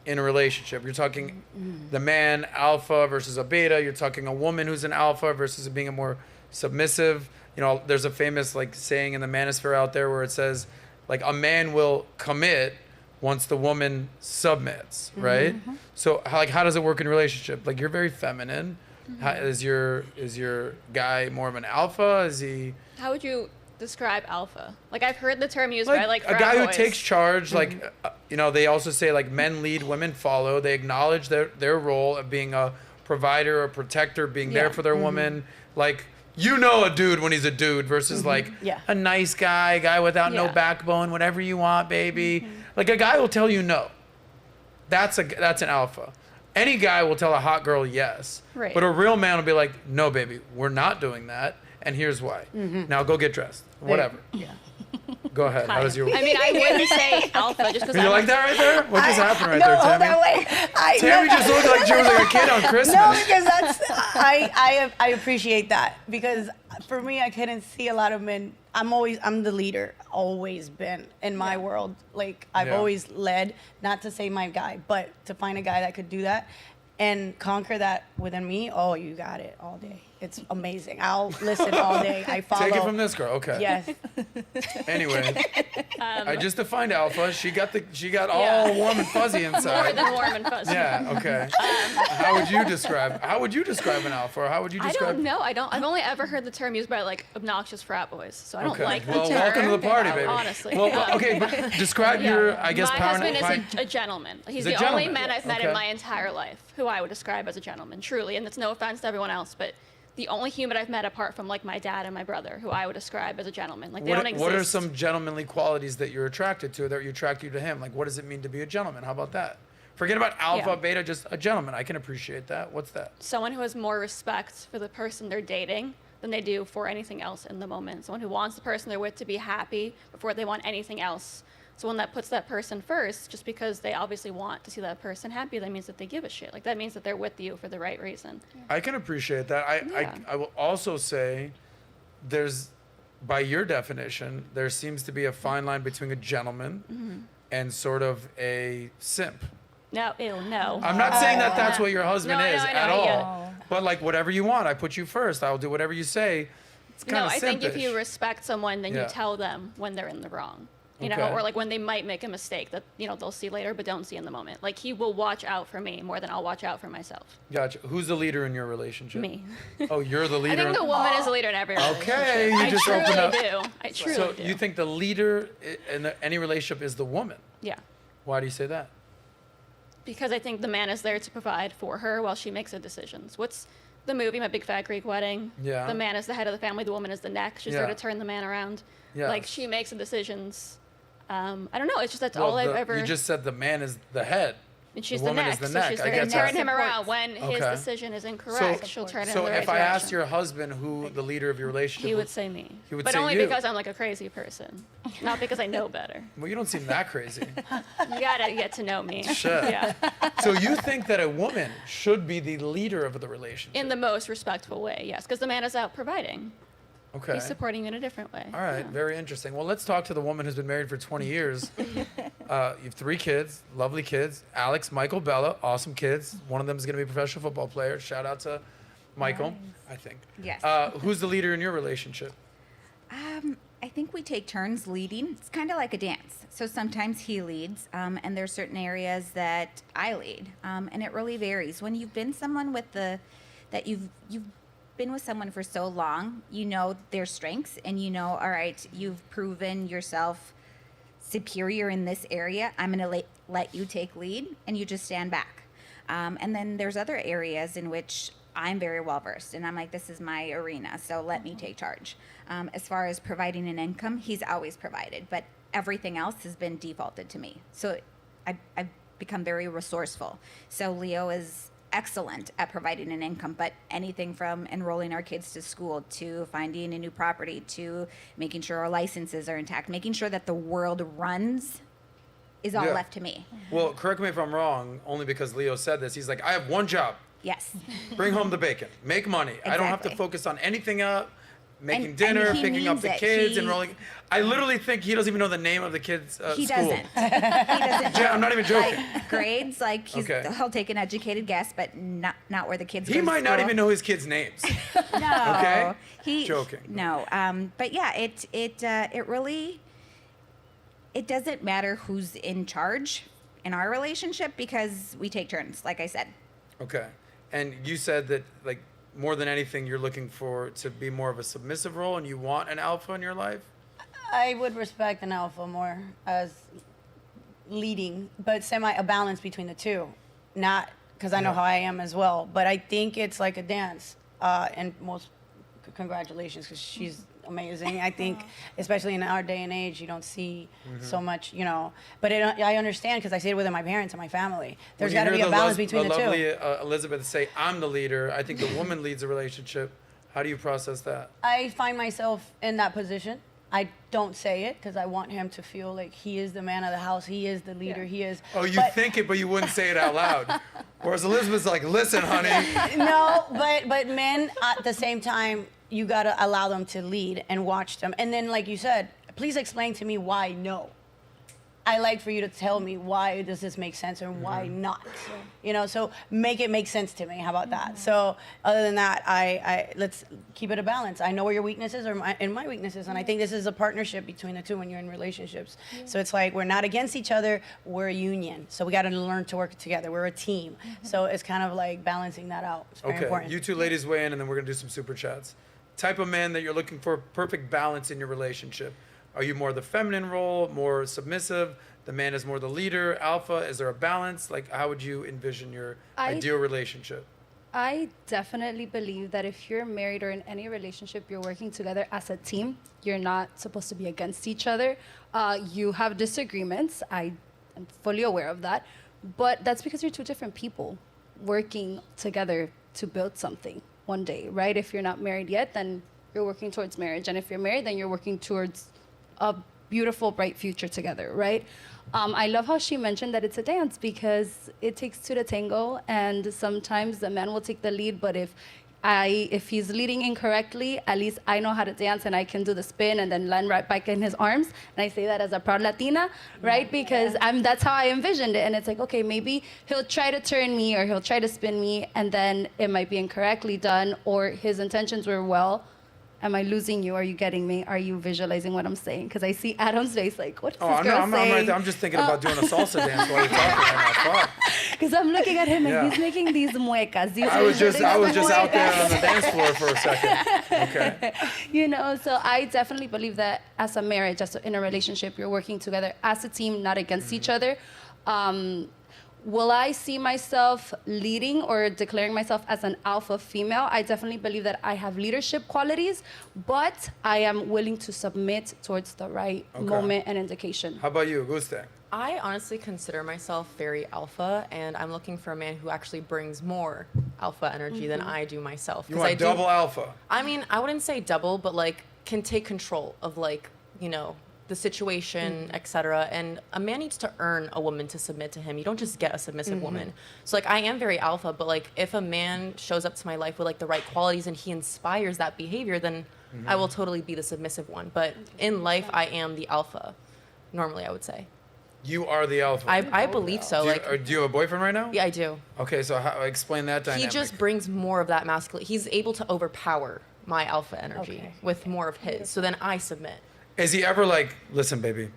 Speaker 2: in a relationship? You're talking the man alpha versus a beta. You're talking a woman who's an alpha versus being a more submissive. There's a famous like saying in the manosphere out there where it says like a man will commit once the woman submits, right? So how does it work in a relationship? Like you're very feminine. Is your guy more of an alpha? Is he?
Speaker 7: How would you describe alpha? Like I've heard the term used
Speaker 2: Like
Speaker 7: by like
Speaker 2: a
Speaker 7: frat
Speaker 2: guy who
Speaker 7: boys.
Speaker 2: takes charge, like they also say like men lead, women follow. They acknowledge their role of being a provider, a protector, being there for their woman. Like a dude when he's a dude versus like a nice guy without no
Speaker 7: Yeah.
Speaker 2: backbone, whatever you want, baby. Like a guy will tell you no. That's an alpha. any guy will tell a hot girl yes.
Speaker 7: Right.
Speaker 2: But a real man will be like, no, baby, we're not doing that. And here's why. Now go get dressed. Whatever.
Speaker 6: Yeah.
Speaker 2: Go ahead. How does your...
Speaker 7: I mean, I wouldn't say alpha just because
Speaker 2: You like that right there? What just happened right there,
Speaker 6: hold
Speaker 2: Tammy?
Speaker 6: on, wait.
Speaker 2: Tammy just looked like she was like a kid on Christmas.
Speaker 6: No, because I appreciate that, because for me, I couldn't see a lot of men. I'm the leader, always been in my world. Like I've
Speaker 2: Yeah.
Speaker 6: always led, not to say my guy, but to find a guy that could do that and conquer that within me. Oh, you got it all day. It's amazing. I'll listen all day. I follow.
Speaker 2: Take it from this girl. Okay.
Speaker 6: Yes.
Speaker 2: Anyway, I just defined alpha. She got all
Speaker 7: Yeah.
Speaker 2: warm and fuzzy
Speaker 7: more
Speaker 2: inside.
Speaker 7: than warm and fuzzy.
Speaker 2: Yeah. Okay. How would you describe an alpha? Or how would you
Speaker 7: I
Speaker 2: describe?
Speaker 7: don't know. I've only ever heard the term used by like obnoxious frat boys, so I don't
Speaker 2: Okay.
Speaker 7: like the
Speaker 2: Well,
Speaker 7: term.
Speaker 2: welcome to the party, baby.
Speaker 7: Honestly.
Speaker 2: Well, okay, but describe your, I guess,
Speaker 7: my
Speaker 2: power.
Speaker 7: husband is a gentleman. He's
Speaker 2: a
Speaker 7: the only
Speaker 2: gentleman.
Speaker 7: man I've met
Speaker 2: Okay.
Speaker 7: in my entire life who I would describe as a gentleman, truly. And it's no offense to everyone else, but the only human I've met apart from like my dad and my brother who I would describe as a gentleman. Like they don't exist.
Speaker 2: What are some gentlemanly qualities that you're attracted to, that you attract you to him? Like, what does it mean to be a gentleman? How about that? Forget about alpha,
Speaker 7: Yeah.
Speaker 2: beta, just a gentleman. I can appreciate that. What's that?
Speaker 7: Someone who has more respect for the person they're dating than they do for anything else in the moment. Someone who wants the person they're with to be happy before they want anything else. Someone that puts that person first just because they obviously want to see that person happy. That means that they give a shit. Like that means that they're with you for the right reason.
Speaker 2: I can appreciate that.
Speaker 7: Yeah.
Speaker 2: I will also say there's, by your definition, there seems to be a fine line between a gentleman and sort of a simp.
Speaker 7: No, ew, no.
Speaker 2: I'm not saying that that's what your husband
Speaker 7: No, I
Speaker 2: is
Speaker 7: know, I know,
Speaker 2: at all.
Speaker 7: yeah.
Speaker 2: But like whatever you want, I put you first. I'll do whatever you say. It's kind
Speaker 7: No,
Speaker 2: of
Speaker 7: I think if you
Speaker 2: simpish.
Speaker 7: respect someone, then
Speaker 2: Yeah.
Speaker 7: you tell them when they're in the wrong. You know,
Speaker 2: Okay.
Speaker 7: or like when they might make a mistake that, you know, they'll see later but don't see in the moment. Like he will watch out for me more than I'll watch out for myself.
Speaker 2: Gotcha. Who's the leader in your relationship?
Speaker 7: Me.
Speaker 2: Oh, you're the
Speaker 7: I
Speaker 2: leader.
Speaker 7: think the woman is a leader in every relationship.
Speaker 2: Okay, you
Speaker 7: I
Speaker 2: just
Speaker 7: truly
Speaker 2: opened up.
Speaker 7: do. I truly
Speaker 2: So
Speaker 7: do.
Speaker 2: you think the leader in any relationship is the woman?
Speaker 7: Yeah.
Speaker 2: Why do you say that?
Speaker 7: Because I think the man is there to provide for her while she makes the decisions. What's the movie, My Big Fat Greek Wedding?
Speaker 2: Yeah.
Speaker 7: The man is the head of the family, the woman is the neck. She's there
Speaker 2: Yeah.
Speaker 7: to turn the man around.
Speaker 2: Yeah.
Speaker 7: Like she makes the decisions. I don't know. It's just that's
Speaker 2: Well,
Speaker 7: all I've ever.
Speaker 2: You just said the man is the head.
Speaker 7: And she's
Speaker 2: the
Speaker 7: the
Speaker 2: woman
Speaker 7: neck,
Speaker 2: is the
Speaker 7: so
Speaker 2: neck.
Speaker 7: she's
Speaker 2: I
Speaker 7: there to
Speaker 2: get
Speaker 7: turn
Speaker 2: that.
Speaker 7: him around. When his
Speaker 2: Okay.
Speaker 7: decision is incorrect, she'll turn him
Speaker 2: So
Speaker 7: in the right
Speaker 2: if I
Speaker 7: direction.
Speaker 2: asked your husband who the leader of your relationship
Speaker 7: He would
Speaker 2: was,
Speaker 7: say me.
Speaker 2: He would
Speaker 7: but
Speaker 2: say
Speaker 7: only
Speaker 2: you.
Speaker 7: because I'm like a crazy person, not because I know better.
Speaker 2: well, you don't seem that crazy.
Speaker 7: You gotta get to know me.
Speaker 2: Shit.
Speaker 7: Yeah,
Speaker 2: So you think that a woman should be the leader of the relationship?
Speaker 7: in the most respectful way, yes, because the man is out providing.
Speaker 2: Okay.
Speaker 7: He's supporting you in a different way.
Speaker 2: All right, very interesting. Well, let's talk to the woman who's been married for 20 years. You have 3 kids, lovely kids. Alex, Michael, Bella, awesome kids. One of them is going to be a professional football player. Shout out to Michael, I think.
Speaker 5: Yes.
Speaker 2: Who's the leader in your relationship?
Speaker 5: I think we take turns leading. It's kind of like a dance. So sometimes he leads, and there's certain areas that I lead, and it really varies. When you've been someone with you've been with someone for so long, you know their strengths, and you know, all right, you've proven yourself superior in this area. I'm going to let you take lead, and you just stand back. And then there's other areas in which I'm very well versed, and I'm like, this is my arena, so let me take charge. As far as providing an income, he's always provided, but everything else has been defaulted to me. So I've become very resourceful. So Leo is excellent at providing an income, but anything from enrolling our kids to school to finding a new property to making sure our licenses are intact, making sure that the world runs is all
Speaker 2: Yeah.
Speaker 5: left to me.
Speaker 2: Well, correct me if I'm wrong, only because Leo said this. He's like, I have one job.
Speaker 5: Yes.
Speaker 2: Bring home the bacon. Make money. I don't have to
Speaker 5: Exactly.
Speaker 2: focus on anything else. Making
Speaker 5: And
Speaker 2: dinner,
Speaker 5: he
Speaker 2: picking up
Speaker 5: means
Speaker 2: the
Speaker 5: it.
Speaker 2: kids,
Speaker 5: He-
Speaker 2: enrolling. I literally think he doesn't even know the name of the kids'
Speaker 5: He
Speaker 2: school.
Speaker 5: doesn't. He doesn't.
Speaker 2: Yeah, I'm not even joking.
Speaker 5: Like grades, like
Speaker 2: Okay.
Speaker 5: he'll take an educated guess, but not where the kids.
Speaker 2: He
Speaker 5: go to
Speaker 2: might not
Speaker 5: school.
Speaker 2: even know his kids' names.
Speaker 5: No.
Speaker 2: Okay?
Speaker 5: He
Speaker 2: Joking.
Speaker 5: No. But yeah, it really. It doesn't matter who's in charge in our relationship because we take turns, like I said.
Speaker 2: Okay. And you said that, like, more than anything, you're looking for to be more of a submissive role, and you want an alpha in your life.
Speaker 6: I would respect an alpha more as leading, but a balance between the two. Not because I know
Speaker 2: Yeah.
Speaker 6: how I am as well, but I think it's like a dance. And most congratulations, because she's amazing. I think, especially in our day and age, you don't see so much, you know. But I understand because I see it within my parents and my family. There's got to be a balance between the two.
Speaker 2: Lovely Elizabeth say, I'm the leader. I think the woman leads a relationship. How do you process that?
Speaker 6: I find myself in that position. I don't say it because I want him to feel like he is the man of the house. He is the leader. He is.
Speaker 2: Oh, you think it, but you wouldn't say it out loud. Whereas Elizabeth's like, listen, honey.
Speaker 6: No, but men at the same time, you gotta allow them to lead and watch them. And then, like you said, please explain to me why no. I like for you to tell me why does this make sense and why not. You know, so make it make sense to me. How about that? So other than that, I let's keep it a balance. I know where your weaknesses are and my weaknesses, and I think this is a partnership between the two when you're in relationships. So it's like we're not against each other, we're a union. So we got to learn to work together. We're a team. So it's kind of like balancing that out. It's very important.
Speaker 2: You two ladies weigh in, and then we're gonna do some super chats. Type of man that you're looking for, perfect balance in your relationship. Are you more the feminine role, more submissive? The man is more the leader, alpha? Is there a balance? Like, how would you envision your ideal relationship?
Speaker 8: I definitely believe that if you're married or in any relationship, you're working together as a team. You're not supposed to be against each other. You have disagreements. I am fully aware of that. But that's because you're two different people working together to build something one day, right? If you're not married yet, then you're working towards marriage. And if you're married, then you're working towards a beautiful, bright future together, right? I love how she mentioned that it's a dance because it takes two to tango, and sometimes the man will take the lead, but if he's leading incorrectly, at least I know how to dance and I can do the spin and then land right back in his arms. And I say that as a proud Latina, right? Because that's how I envisioned it. And it's like, okay, maybe he'll try to turn me or he'll try to spin me, and then it might be incorrectly done, or his intentions were well. Am I losing you? Are you getting me? Are you visualizing what I'm saying? Because I see Adam's face like, what is this girl saying?
Speaker 2: I'm right there. I'm just thinking about doing a salsa dance while you're talking right now.
Speaker 8: Because I'm looking at him and he's making these muecas.
Speaker 2: I was just out there on the dance floor for a second. Okay.
Speaker 8: You know, so I definitely believe that as a marriage, in a relationship, you're working together as a team, not against each other. Will I see myself leading or declaring myself as an alpha female? I definitely believe that I have leadership qualities, but I am willing to submit towards the right moment and indication.
Speaker 2: How about you, Guste?
Speaker 4: I honestly consider myself very alpha, and I'm looking for a man who actually brings more alpha energy than I do myself.
Speaker 2: You want double alpha?
Speaker 4: I mean, I wouldn't say double, but like can take control of like, you know, the situation, etc. And a man needs to earn a woman to submit to him. You don't just get a submissive woman. So like I am very alpha, but like if a man shows up to my life with like the right qualities and he inspires that behavior, then I will totally be the submissive one. But in life, I am the alpha. Normally, I would say.
Speaker 2: You are the alpha.
Speaker 4: I believe so.
Speaker 2: Do you have a boyfriend right now?
Speaker 4: Yeah, I do.
Speaker 2: Okay, so explain that dynamic.
Speaker 4: He just brings more of that masculine. He's able to overpower my alpha energy with more of his. So then I submit.
Speaker 2: Is he ever like, listen, baby,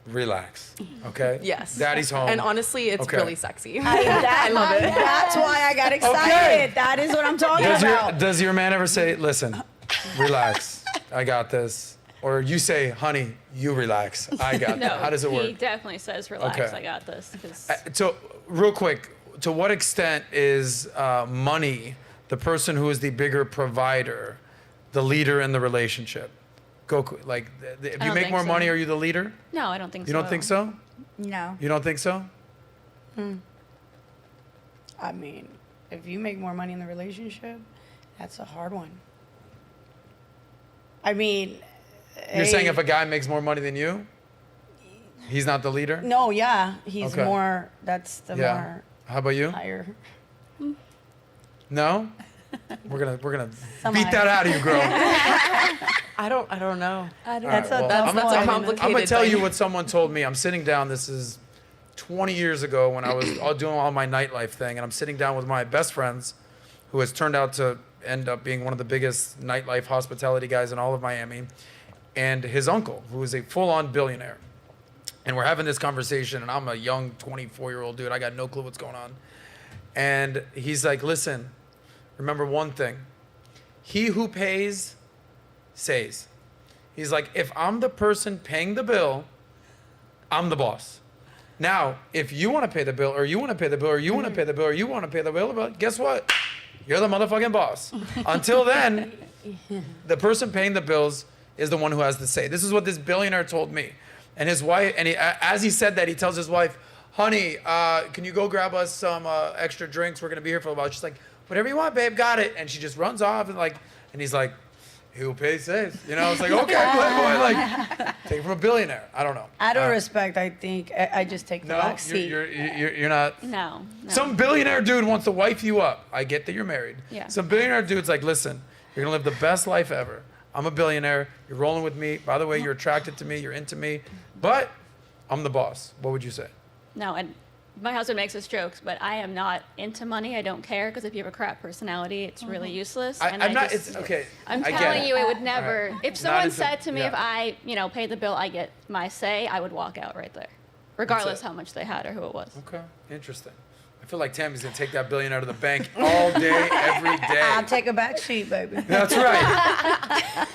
Speaker 2: relax, okay?
Speaker 4: Yes.
Speaker 2: Daddy's home.
Speaker 4: And honestly, it's really sexy.
Speaker 6: I love it. That's why I got excited.
Speaker 2: Okay.
Speaker 6: That is what I'm talking about.
Speaker 2: Does your man ever say, listen, relax, I got this? Or you say, honey, you relax, I got that. How does it work?
Speaker 7: He definitely says, relax, I got this.
Speaker 2: So real quick, to what extent is money the person who is the bigger provider, the leader in the relationship? Like, if you make more money, are you the leader?
Speaker 7: No, I don't think so.
Speaker 2: You don't think so?
Speaker 5: No.
Speaker 2: You don't think so?
Speaker 6: I mean, if you make more money in the relationship, that's a hard one. I mean,
Speaker 2: you're saying if a guy makes more money than you, he's not the leader?
Speaker 6: No, yeah, he's more. That's the more.
Speaker 2: How about you?
Speaker 6: Higher.
Speaker 2: No. We're gonna beat that out of you, girl.
Speaker 4: I don't know.
Speaker 6: That's a
Speaker 4: complicated
Speaker 2: I'm gonna tell
Speaker 4: thing.
Speaker 2: you what someone told me. I'm sitting down. This is 20 years ago when I was doing all my nightlife thing, and I'm sitting down with my best friends, who has turned out to end up being one of the biggest nightlife hospitality guys in all of Miami, and his uncle, who is a full-on billionaire. And we're having this conversation, and I'm a young 24-year-old dude. I got no clue what's going on. And he's like, listen, remember one thing. He who pays, says. He's like, if I'm the person paying the bill, I'm the boss. Now, if you want to pay the bill, or you want to pay the bill, or you want to pay the bill, or you want to pay the bill, guess what? You're the motherfucking boss. Until then, the person paying the bills is the one who has to say. This is what this billionaire told me. And his wife, and as he said that, he tells his wife, honey, can you go grab us some extra drinks? We're going to be here for a while. She's like, whatever you want, babe, got it. And she just runs off and he's like, who pays saves? You know, it's like, okay, playboy, like, take it from a billionaire. I don't know.
Speaker 6: Out of respect, I think I just take the back seat.
Speaker 2: You're not.
Speaker 7: No.
Speaker 2: Some billionaire dude wants to wife you up. I get that you're married.
Speaker 7: Yeah.
Speaker 2: Some billionaire dude's like, listen, you're going to live the best life ever. I'm a billionaire. You're rolling with me. By the way, you're attracted to me. You're into me. But I'm the boss. What would you say?
Speaker 7: No, and my husband makes us jokes, but I am not into money. I don't care, because if you have a crap personality, it's really useless.
Speaker 2: I'm
Speaker 7: telling you, it would never.
Speaker 2: Right.
Speaker 7: If someone
Speaker 2: into-
Speaker 7: said to me,
Speaker 2: yeah.
Speaker 7: if I, pay the bill, I get my say, I would walk out right there, regardless how much they had or who it was.
Speaker 2: Okay, interesting. I feel like Tammy's gonna take that billion out of the bank all day, every day.
Speaker 6: I'll take a back seat, baby.
Speaker 2: That's right.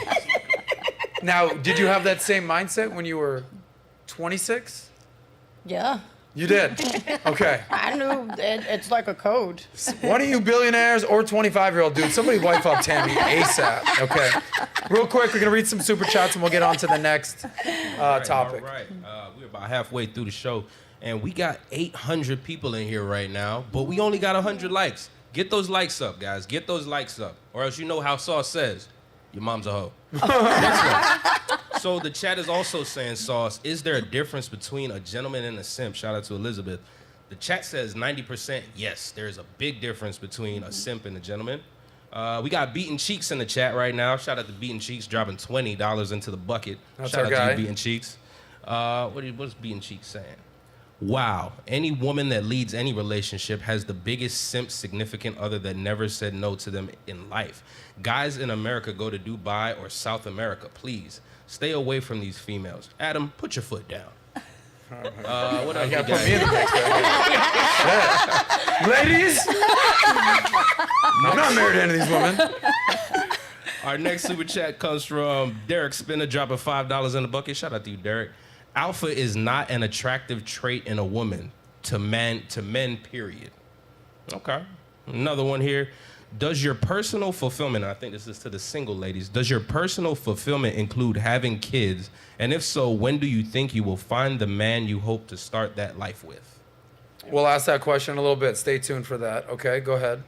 Speaker 2: Now, did you have that same mindset when you were 26?
Speaker 6: Yeah.
Speaker 2: You did? Okay.
Speaker 6: I knew it's like a code.
Speaker 2: One of you billionaires or 25-year-old dude, somebody wipe up Tammy ASAP. Okay. Real quick, we're going to read some super chats and we'll get on to the next topic.
Speaker 3: All right. We're about halfway through the show, and we got 800 people in here right now, but we only got 100 likes. Get those likes up, guys. Get those likes up, or else you know how Sauce says, your mom's a hoe. Next one. So the chat is also saying, Sauce, is there a difference between a gentleman and a simp? Shout out to Elizabeth. The chat says 90% yes. There's a big difference between a simp and a gentleman. We got Beaten Cheeks in the chat right now. Shout out to Beaten Cheeks, dropping $20 into the bucket.
Speaker 2: That's
Speaker 3: Shout
Speaker 2: our
Speaker 3: out
Speaker 2: guy.
Speaker 3: to you, Beaten Cheeks. What's Beaten Cheeks saying? Wow, any woman that leads any relationship has the biggest simp significant other that never said no to them in life. Guys in America go to Dubai or South America, please. Stay away from these females. Adam, put your foot down. What else you got?
Speaker 2: Put me in the mix, right? Ladies, I'm not married to any of these women.
Speaker 3: Our next super chat comes from Derek Spinner, dropping $5 in the bucket. Shout out to you, Derek. Alpha is not an attractive trait in a woman to men, period. Okay. Another one here. Does your personal fulfillment, I think this is to the single ladies, does your personal fulfillment include having kids? And if so, when do you think you will find the man you hope to start that life with?
Speaker 2: We'll ask that question in a little bit. Stay tuned for that. Okay, go ahead.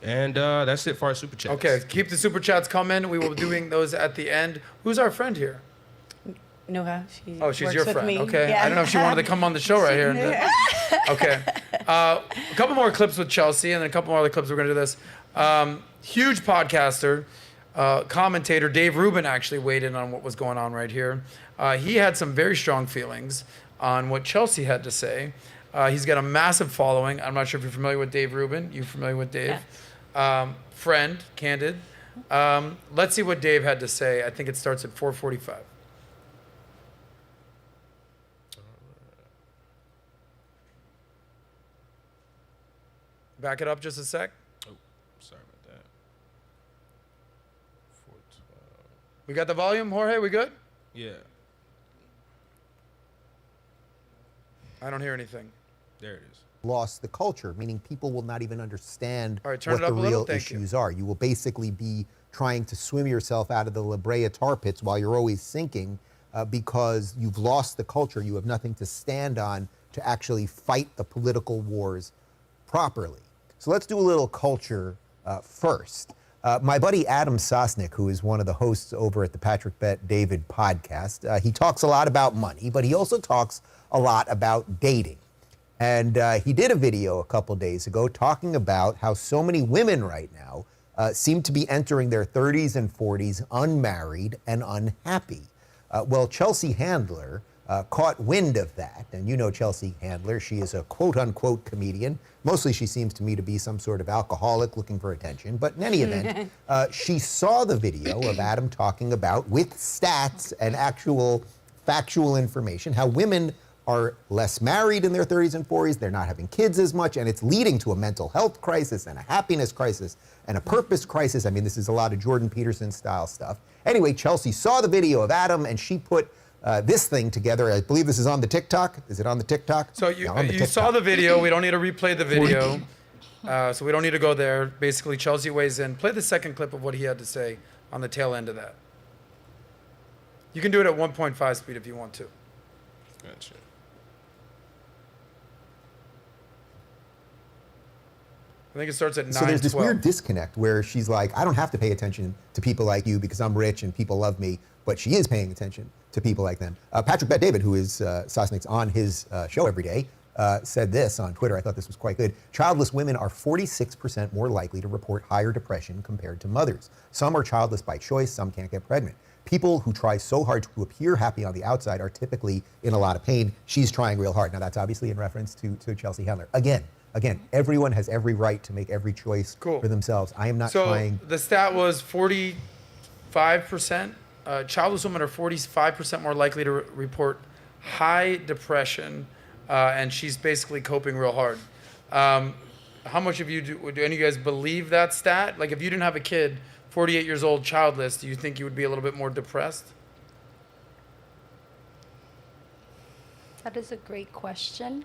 Speaker 3: And that's it for our super chats.
Speaker 2: Okay, keep the super chats coming. We will be doing those at the end. Who's our friend here?
Speaker 6: Nuha,
Speaker 2: She's
Speaker 6: works
Speaker 2: your
Speaker 6: with
Speaker 2: friend.
Speaker 6: me.
Speaker 2: Okay.
Speaker 6: Yeah.
Speaker 2: I don't know if she wanted to come on the show right here. Okay. A couple more clips with Chelsea, and then a couple more other clips. We're going to do this. Huge podcaster, commentator, Dave Rubin actually weighed in on what was going on right here. He had some very strong feelings on what Chelsea had to say. He's got a massive following. I'm not sure if you're familiar with Dave Rubin. You familiar with Dave?
Speaker 7: Yeah.
Speaker 2: Friend, candid. Let's see what Dave had to say. I think it starts at 4:45. Back it up just a sec.
Speaker 3: Oh, sorry about that. 412.
Speaker 2: We got the volume, Jorge? We good?
Speaker 3: Yeah,
Speaker 2: I don't hear anything.
Speaker 3: there it is.
Speaker 9: Lost the culture, meaning people will not even understand
Speaker 2: All right, turn
Speaker 9: what
Speaker 2: it up
Speaker 9: the
Speaker 2: a little.
Speaker 9: real
Speaker 2: Thank you.
Speaker 9: issues are. You will basically be trying to swim yourself out of the La Brea tar pits while you're always sinking because you've lost the culture. You have nothing to stand on to actually fight the political wars properly. So let's do a little culture first. My buddy Adam Sosnick, who is one of the hosts over at the Patrick Bet David podcast, he talks a lot about money, but he also talks a lot about dating. And he did a video a couple days ago talking about how so many women right now seem to be entering their 30s and 40s unmarried and unhappy. Well, Chelsea Handler caught wind of that. And you know Chelsea Handler. She is a quote-unquote comedian. Mostly she seems to me to be some sort of alcoholic looking for attention. But in any event, she saw the video of Adam talking about, with stats and actual factual information, how women are less married in their 30s and 40s. They're not having kids as much, and it's leading to a mental health crisis and a happiness crisis and a purpose crisis. I mean, this is a lot of Jordan Peterson style stuff. Anyway, Chelsea saw the video of Adam, and she put this thing together. I believe this is on the TikTok. Is it on the TikTok?
Speaker 2: So you saw the video. We don't need to replay the video. So we don't need to go there. Basically, Chelsea weighs in. Play the second clip of what he had to say on the tail end of that. You can do it at 1.5 speed if you want to.
Speaker 3: Gotcha.
Speaker 2: I think it starts at 9:12.
Speaker 9: So there's this weird disconnect where she's like, I don't have to pay attention to people like you because I'm rich and people love me, but she is paying attention to people like them. Patrick Bet-David, who is Sosnick's on his show every day, said this on Twitter. I thought this was quite good. Childless women are 46% more likely to report higher depression compared to mothers. Some are childless by choice, some can't get pregnant. People who try so hard to appear happy on the outside are typically in a lot of pain. She's trying real hard. Now, that's obviously in reference to Chelsea Handler. Again, everyone has every right to make every choice for themselves. I am not trying.
Speaker 2: So the stat was 45%. Childless women are 45% more likely to report high depression, and she's basically coping real hard. How much of you do any of you guys believe that stat? Like, if you didn't have a kid, 48 years old, childless, do you think you would be a little bit more depressed?
Speaker 8: That is a great question.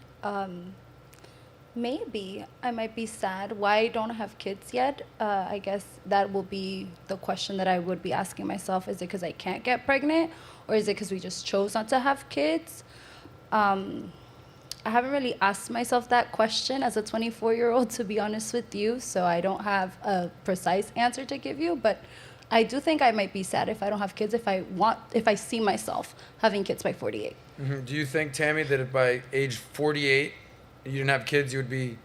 Speaker 8: Maybe I might be sad. Why don't I have kids yet? I guess that will be the question that I would be asking myself. Is it because I can't get pregnant? Or is it because we just chose not to have kids? I haven't really asked myself that question as a 24-year-old, to be honest with you. So I don't have a precise answer to give you. But I do think I might be sad if I don't have kids, if I see myself having kids by 48.
Speaker 2: Mm-hmm. Do you think, Tammy, that if by age 48, you didn't have kids, you would be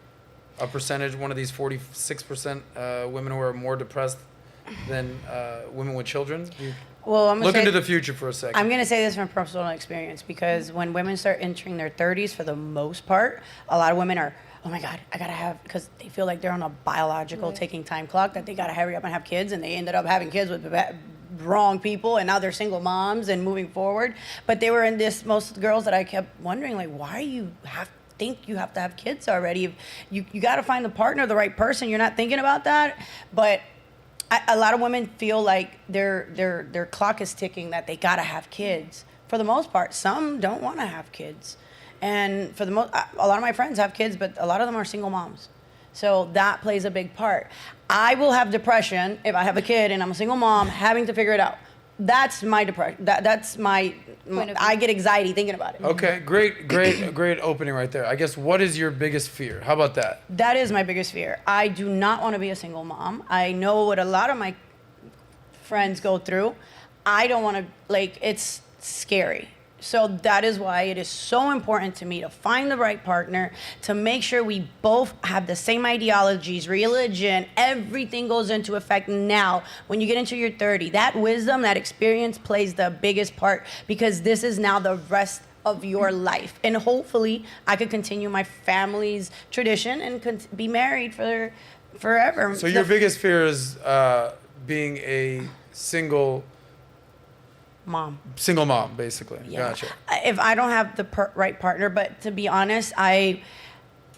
Speaker 2: a percentage, one of these 46% women who are more depressed than women with children?
Speaker 6: Well, I'm
Speaker 2: look into the future for a second.
Speaker 6: I'm going to say this from personal experience, because when women start entering their 30s, for the most part, a lot of women are, oh my God, I got to have, because they feel like they're on a biological ticking time clock, that they got to hurry up and have kids, and they ended up having kids with wrong people, and now they're single moms and moving forward. But they were in this, most girls that I kept wondering, like, why you think you have to have kids already? You got to find the partner, the right person. You're not thinking about that. But a lot of women feel like their clock is ticking, that they got to have kids. For the most part, some don't want to have kids. And for a lot of my friends have kids, but a lot of them are single moms. So that plays a big part. I will have depression if I have a kid and I'm a single mom having to figure it out. That's my depression. That's my I get anxiety thinking about it.
Speaker 2: Okay, great opening right there. I guess, what is your biggest fear? How about that?
Speaker 6: That is my biggest fear. I do not want to be a single mom. I know what a lot of my friends go through. I don't want to, it's scary. So that is why it is so important to me to find the right partner, to make sure we both have the same ideologies, religion, everything goes into effect now. When you get into your 30, that wisdom, that experience plays the biggest part, because this is now the rest of your life. And hopefully I could continue my family's tradition and be married for forever.
Speaker 2: So your biggest fear is being a single mom, basically.
Speaker 6: Yeah.
Speaker 2: Gotcha.
Speaker 6: If I don't have the right partner, but to be honest, I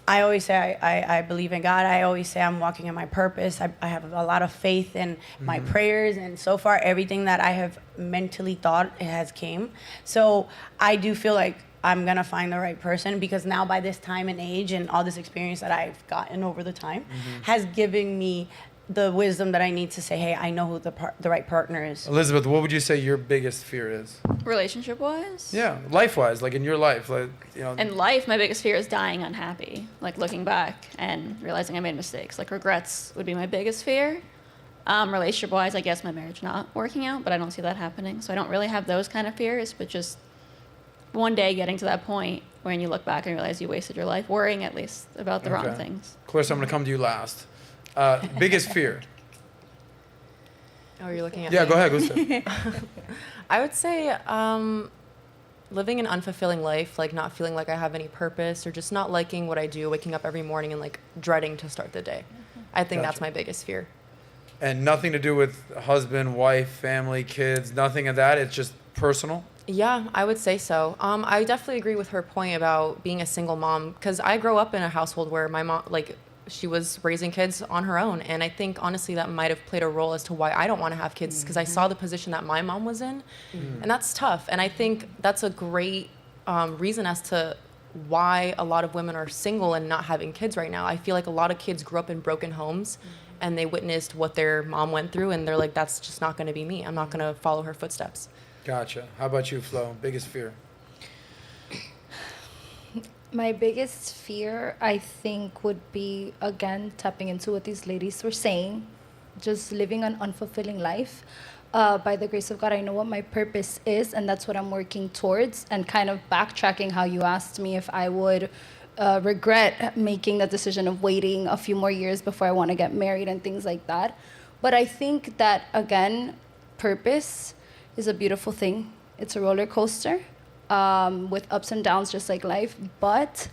Speaker 6: always say I believe in God. I always say I'm walking in my purpose. I have a lot of faith in my prayers, and so far everything that I have mentally thought has came. So I do feel like I'm gonna find the right person, because now by this time and age and all this experience that I've gotten over the time has given me the wisdom that I need to say, hey, I know who the right partner is.
Speaker 2: Elizabeth, what would you say your biggest fear is?
Speaker 7: Relationship-wise?
Speaker 2: Yeah, life-wise, like in your life,
Speaker 7: In life, my biggest fear is dying unhappy, like looking back and realizing I made mistakes. Like regrets would be my biggest fear. Relationship-wise, I guess my marriage not working out, but I don't see that happening. So I don't really have those kind of fears, but just one day getting to that point when you look back and realize you wasted your life worrying at least about the wrong things.
Speaker 2: Clarissa, I'm gonna come to you last. Biggest fear?
Speaker 4: Oh, you're looking at
Speaker 2: me? Go ahead.
Speaker 4: I would say living an unfulfilling life, like not feeling like I have any purpose, or just not liking what I do, waking up every morning and like dreading to start the day. I think that's my biggest fear.
Speaker 2: And nothing to do with husband, wife, family, kids, nothing of that? It's just personal?
Speaker 4: Yeah, I would say so. I definitely agree with her point about being a single mom, because I grew up in a household where my mom, she was raising kids on her own. And I think, honestly, that might have played a role as to why I don't want to have kids, because I saw the position that my mom was in. And that's tough. And I think that's a great reason as to why a lot of women are single and not having kids right now. I feel like a lot of kids grew up in broken homes, and they witnessed what their mom went through, and they're like, that's just not going to be me. I'm not going to follow her footsteps.
Speaker 2: Gotcha. How about you, Flo? Biggest fear?
Speaker 8: My biggest fear, I think, would be, again, tapping into what these ladies were saying, just living an unfulfilling life. By the grace of God, I know what my purpose is, and that's what I'm working towards. And kind of backtracking how you asked me if I would regret making the decision of waiting a few more years before I want to get married and things like that. But I think that, again, purpose is a beautiful thing. It's a roller coaster with ups and downs, just like life. But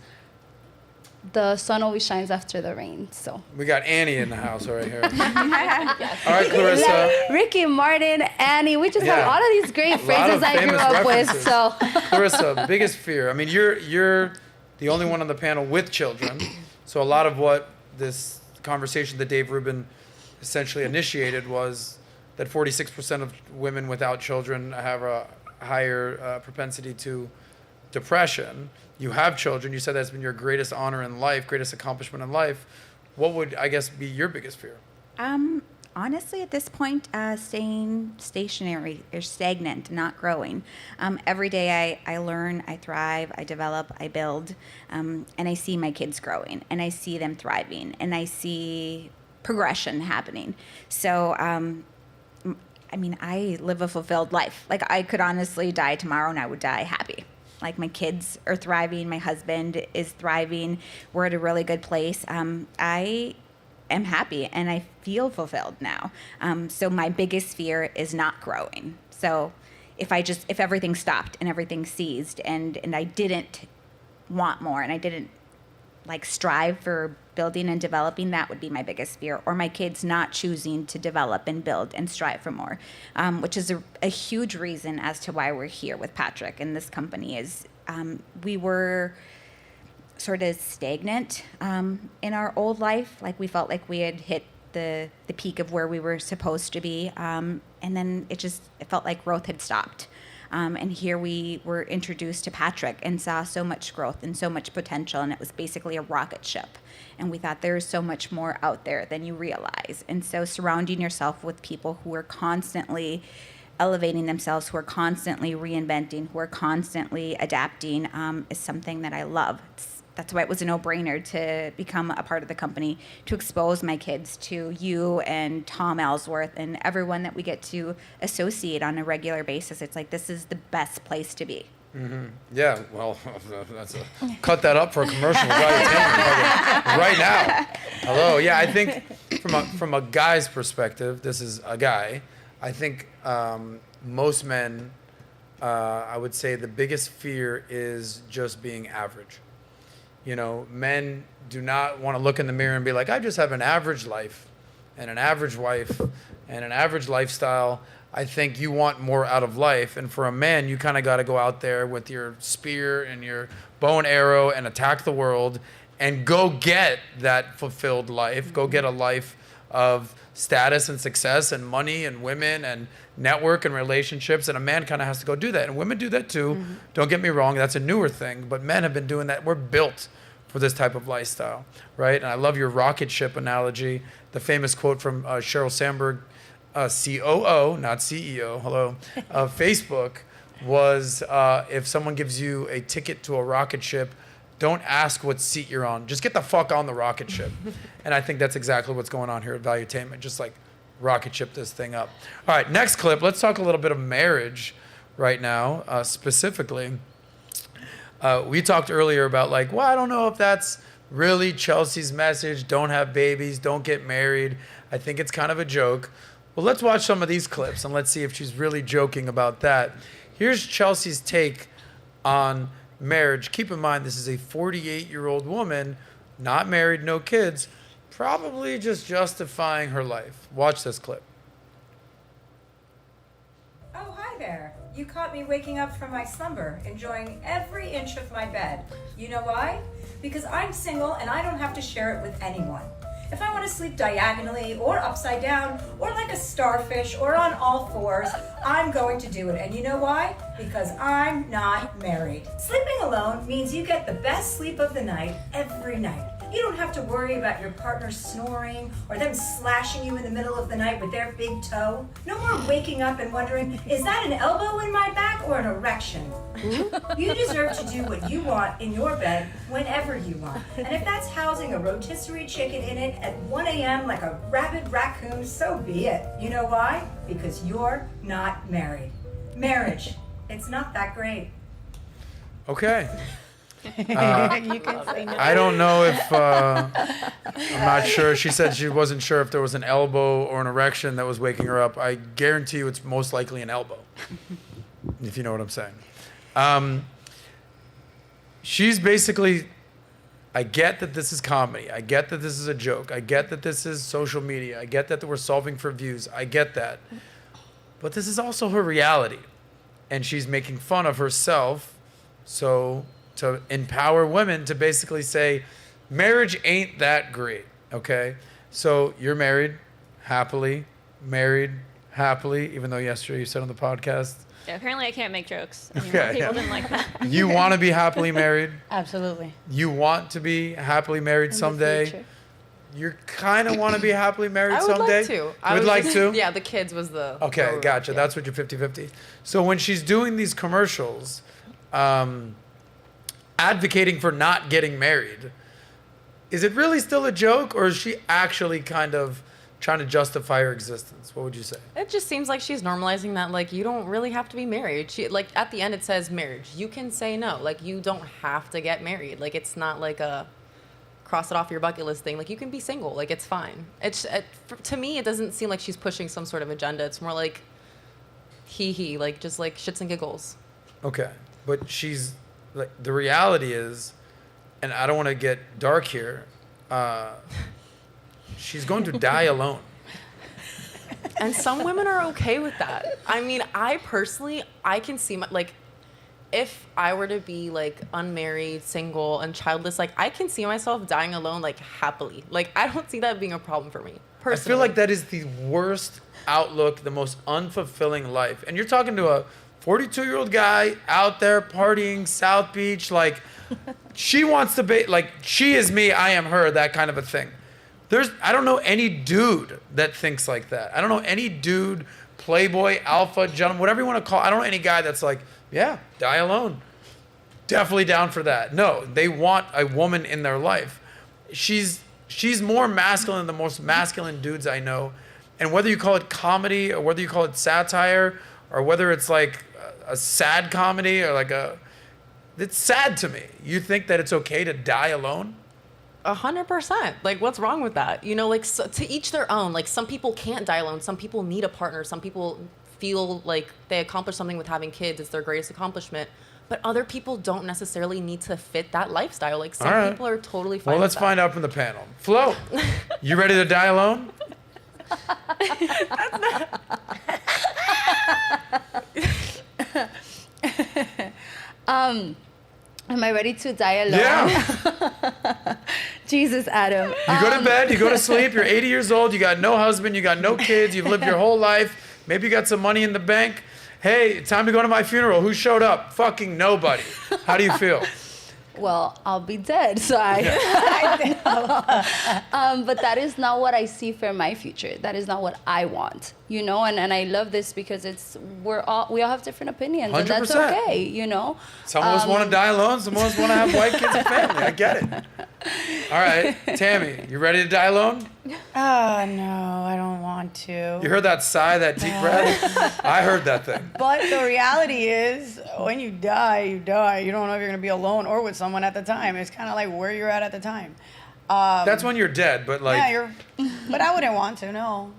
Speaker 8: the sun always shines after the rain. So
Speaker 2: We got Annie in the house right here. All right, Clarissa.
Speaker 8: Ricky Martin, Annie, we just have
Speaker 2: Yeah.
Speaker 8: all of these great phrases I grew
Speaker 2: famous
Speaker 8: up with.
Speaker 2: references.
Speaker 8: So
Speaker 2: Clarissa, biggest fear. I mean, you're the only one on the panel with children. So a lot of what this conversation that Dave Rubin essentially initiated was that 46% of women without children have a higher propensity to depression. You have children. You said that's been your greatest honor in life, greatest accomplishment in life. What would, I guess, be your biggest fear?
Speaker 5: Honestly, at this point, staying stationary or stagnant, not growing. Every day I learn, I thrive, I develop, I build, and I see my kids growing, and I see them thriving, and I see progression happening. So, I mean, I live a fulfilled life. Like, I could honestly die tomorrow and I would die happy. Like, my kids are thriving, my husband is thriving, we're at a really good place. I am happy and I feel fulfilled now. So my biggest fear is not growing. So if everything stopped and everything ceased and I didn't want more and I didn't strive for building and developing, that would be my biggest fear. Or my kids not choosing to develop and build and strive for more, which is a huge reason as to why we're here with Patrick and this company is we were sort of stagnant in our old life. Like, we felt like we had hit the peak of where we were supposed to be. And then it felt like growth had stopped. And here we were introduced to Patrick and saw so much growth and so much potential. And it was basically a rocket ship. And we thought there's so much more out there than you realize. And so surrounding yourself with people who are constantly elevating themselves, who are constantly reinventing, who are constantly adapting is something that I love. That's why it was a no-brainer to become a part of the company, to expose my kids to you and Tom Ellsworth and everyone that we get to associate on a regular basis. It's like, this is the best place to be.
Speaker 2: Mm-hmm. Yeah, well, cut that up for a commercial right now. Hello. Yeah, I think from a guy's perspective, this is a guy. I think most men, I would say the biggest fear is just being average. You know, men do not want to look in the mirror and be like, I just have an average life and an average wife and an average lifestyle. I think you want more out of life. And for a man, you kind of got to go out there with your spear and your bow and arrow and attack the world and go get that fulfilled life. Go get a life of status and success and money and women and network and relationships. And a man kind of has to go do that. And women do that too. Mm-hmm. Don't get me wrong. That's a newer thing. But men have been doing that. We're built for this type of lifestyle, right? And I love your rocket ship analogy. The famous quote from Sheryl Sandberg, COO, not CEO, hello, of Facebook was, if someone gives you a ticket to a rocket ship, don't ask what seat you're on. Just get the fuck on the rocket ship. And I think that's exactly what's going on here at Valuetainment. Just like rocket ship this thing up. All right, next clip. Let's talk a little bit of marriage right now, specifically. We talked earlier about like, well, I don't know if that's really Chelsea's message. Don't have babies. Don't get married. I think it's kind of a joke. Well, let's watch some of these clips and let's see if she's really joking about that. Here's Chelsea's take on marriage. Keep in mind, this is a 48-year-old woman, not married, no kids, probably just justifying her life. Watch this clip.
Speaker 1: Oh, hi there. You caught me waking up from my slumber, enjoying every inch of my bed. You know why? Because I'm single and I don't have to share it with anyone. If I want to sleep diagonally or upside down or like a starfish or on all fours, I'm going to do it. And you know why? Because I'm not married. Sleeping alone means you get the best sleep of the night every night. You don't have to worry about your partner snoring or them slashing you in the middle of the night with their big toe. No more waking up and wondering, is that an elbow in my back or an erection? You deserve to do what you want in your bed whenever you want. And if that's housing a rotisserie chicken in it at 1 a.m. like a rabid raccoon, so be it. You know why? Because you're not married. Marriage, it's not that great.
Speaker 2: Okay.
Speaker 6: You can say no.
Speaker 2: I don't know if I'm not sure. She said she wasn't sure if there was an elbow or an erection that was waking her up. I guarantee you it's most likely an elbow, if you know what I'm saying. She's basically, I get that this is comedy. I get that this is a joke. I get that this is social media. I get that we're solving for views. I get that. But this is also her reality. And she's making fun of herself. So to empower women to basically say, marriage ain't that great, okay? So you're married happily, even though yesterday you said on the podcast.
Speaker 7: Yeah, apparently I can't make jokes anymore.
Speaker 2: Okay,
Speaker 7: People
Speaker 2: yeah.
Speaker 7: didn't like that.
Speaker 2: You want to be happily married.
Speaker 6: Absolutely.
Speaker 2: You want to be happily married
Speaker 8: In the
Speaker 2: someday.
Speaker 8: future.
Speaker 2: You kind of want to be happily married
Speaker 4: I would
Speaker 2: someday.
Speaker 4: like to.
Speaker 2: You
Speaker 4: I
Speaker 2: would
Speaker 4: was
Speaker 2: like
Speaker 4: just-
Speaker 2: to?
Speaker 4: Yeah, the kids was the.
Speaker 2: Okay,
Speaker 4: the-
Speaker 2: gotcha.
Speaker 4: yeah.
Speaker 2: That's what you're 50-50. So when she's doing these commercials, advocating for not getting married, is it really still a joke, or is she actually kind of trying to justify her existence? What would you say?
Speaker 4: It just seems like she's normalizing that, like, you don't really have to be married. She, like, at the end it says marriage. You can say no. Like, you don't have to get married. Like, it's not like a cross it off your bucket list thing. Like, you can be single. Like, it's fine. To me, it doesn't seem like she's pushing some sort of agenda. It's more like like, just like shits and giggles.
Speaker 2: Okay, but she's like, the reality is, and I don't want to get dark here, she's going to die alone.
Speaker 4: And some women are okay with that. I mean, I personally, I can see like, if I were to be like unmarried, single, and childless, like, I can see myself dying alone, like, happily. Like, I don't see that being a problem for me personally.
Speaker 2: I feel like that is the worst outlook, the most unfulfilling life. And you're talking to a 42-year-old guy out there partying, South Beach, like, she wants to be, like, she is me, I am her, that kind of a thing. I don't know any dude that thinks like that. I don't know any dude, playboy, alpha, gentleman, whatever you want to call it. I don't know any guy that's like, yeah, die alone. Definitely down for that. No, they want a woman in their life. She's more masculine than the most masculine dudes I know. And whether you call it comedy or whether you call it satire or whether it's like a sad comedy or like it's sad to me. You think that it's okay to die alone?
Speaker 4: 100%. Like, what's wrong with that? You know, like, so, to each their own. Like, some people can't die alone. Some people need a partner. Some people feel like they accomplish something with having kids. It's their greatest accomplishment. But other people don't necessarily need to fit that lifestyle. Like, some
Speaker 2: right.
Speaker 4: people are totally fine
Speaker 2: Well, let's
Speaker 4: with
Speaker 2: find out from the panel. Flo, you ready to die alone?
Speaker 8: Am I ready to die alone?
Speaker 2: Yeah.
Speaker 8: Jesus, Adam.
Speaker 2: You go to bed, you go to sleep, you're 80 years old, you got no husband, you got no kids, you've lived your whole life, maybe you got some money in the bank. Hey, it's time to go to my funeral. Who showed up? Fucking nobody. How do you feel?
Speaker 8: Well, I'll be dead, so but that is not what I see for my future. That is not what I want, you know. And I love this because we all have different opinions, 100%. And that's okay, you know.
Speaker 2: Some of us want to die alone. Some of us want to have white kids and family. I get it. All right, Tammy, you ready to die alone?
Speaker 6: Oh, no, I don't want to.
Speaker 2: You heard that sigh, that deep breath? I heard that thing.
Speaker 6: But the reality is, when you die, you die. You don't know if you're going to be alone or with someone at the time. It's kind of like where you're at the time.
Speaker 2: That's when you're dead, but like...
Speaker 6: Yeah, but I wouldn't want to, no.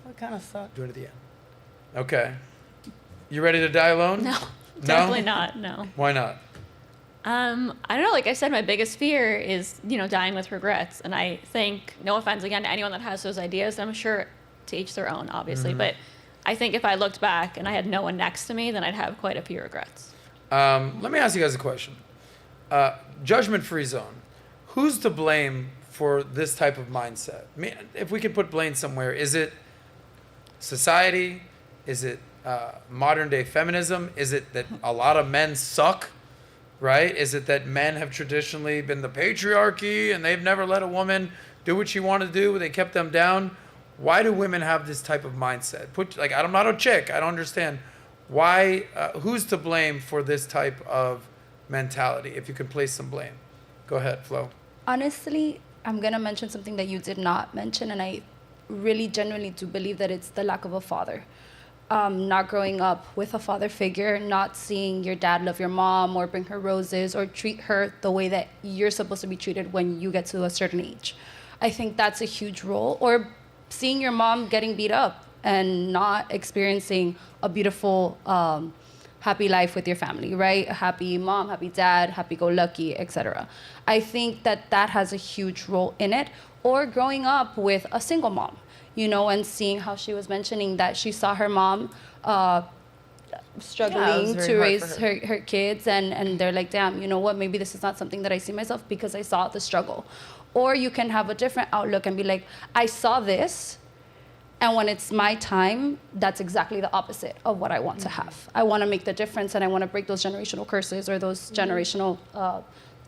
Speaker 6: That would kind of suck.
Speaker 2: Do it at the end. Okay. You ready to die alone?
Speaker 7: No, definitely not. No.
Speaker 2: Why not?
Speaker 7: I don't know. Like I said, my biggest fear is, dying with regrets. And I think, no offense again to anyone that has those ideas, I'm sure to each their own, obviously.
Speaker 2: Mm-hmm.
Speaker 7: But I think if I looked back and I had no one next to me, then I'd have quite a few regrets.
Speaker 2: Let me ask you guys a question. Judgment-free zone. Who's to blame for this type of mindset? I mean, if we could put blame somewhere, is it society? Is it modern-day feminism? Is it that a lot of men suck? right? Is it that men have traditionally been the patriarchy and they've never let a woman do what she wanted to do? They kept them down. Why do women have this type of mindset? I'm not a chick. I don't understand. Why? Who's to blame for this type of mentality? If you can place some blame, go ahead, Flo.
Speaker 8: Honestly, I'm gonna mention something that you did not mention, and I really genuinely do believe that it's the lack of a father. Not growing up with a father figure, not seeing your dad love your mom or bring her roses or treat her the way that you're supposed to be treated when you get to a certain age. I think that's a huge role. Or seeing your mom getting beat up and not experiencing a beautiful, happy life with your family, right? A happy mom, happy dad, happy-go-lucky, etc. I think that that has a huge role in it. Or growing up with a single mom, and seeing how she was mentioning that she saw her mom struggling to raise her kids, and they're like, damn, you know what, maybe this is not something that I see myself because I saw the struggle. Or you can have a different outlook and be like, I saw this, and when it's my time, that's exactly the opposite of what I want to have. I want to make the difference, and I want to break those generational curses or those generational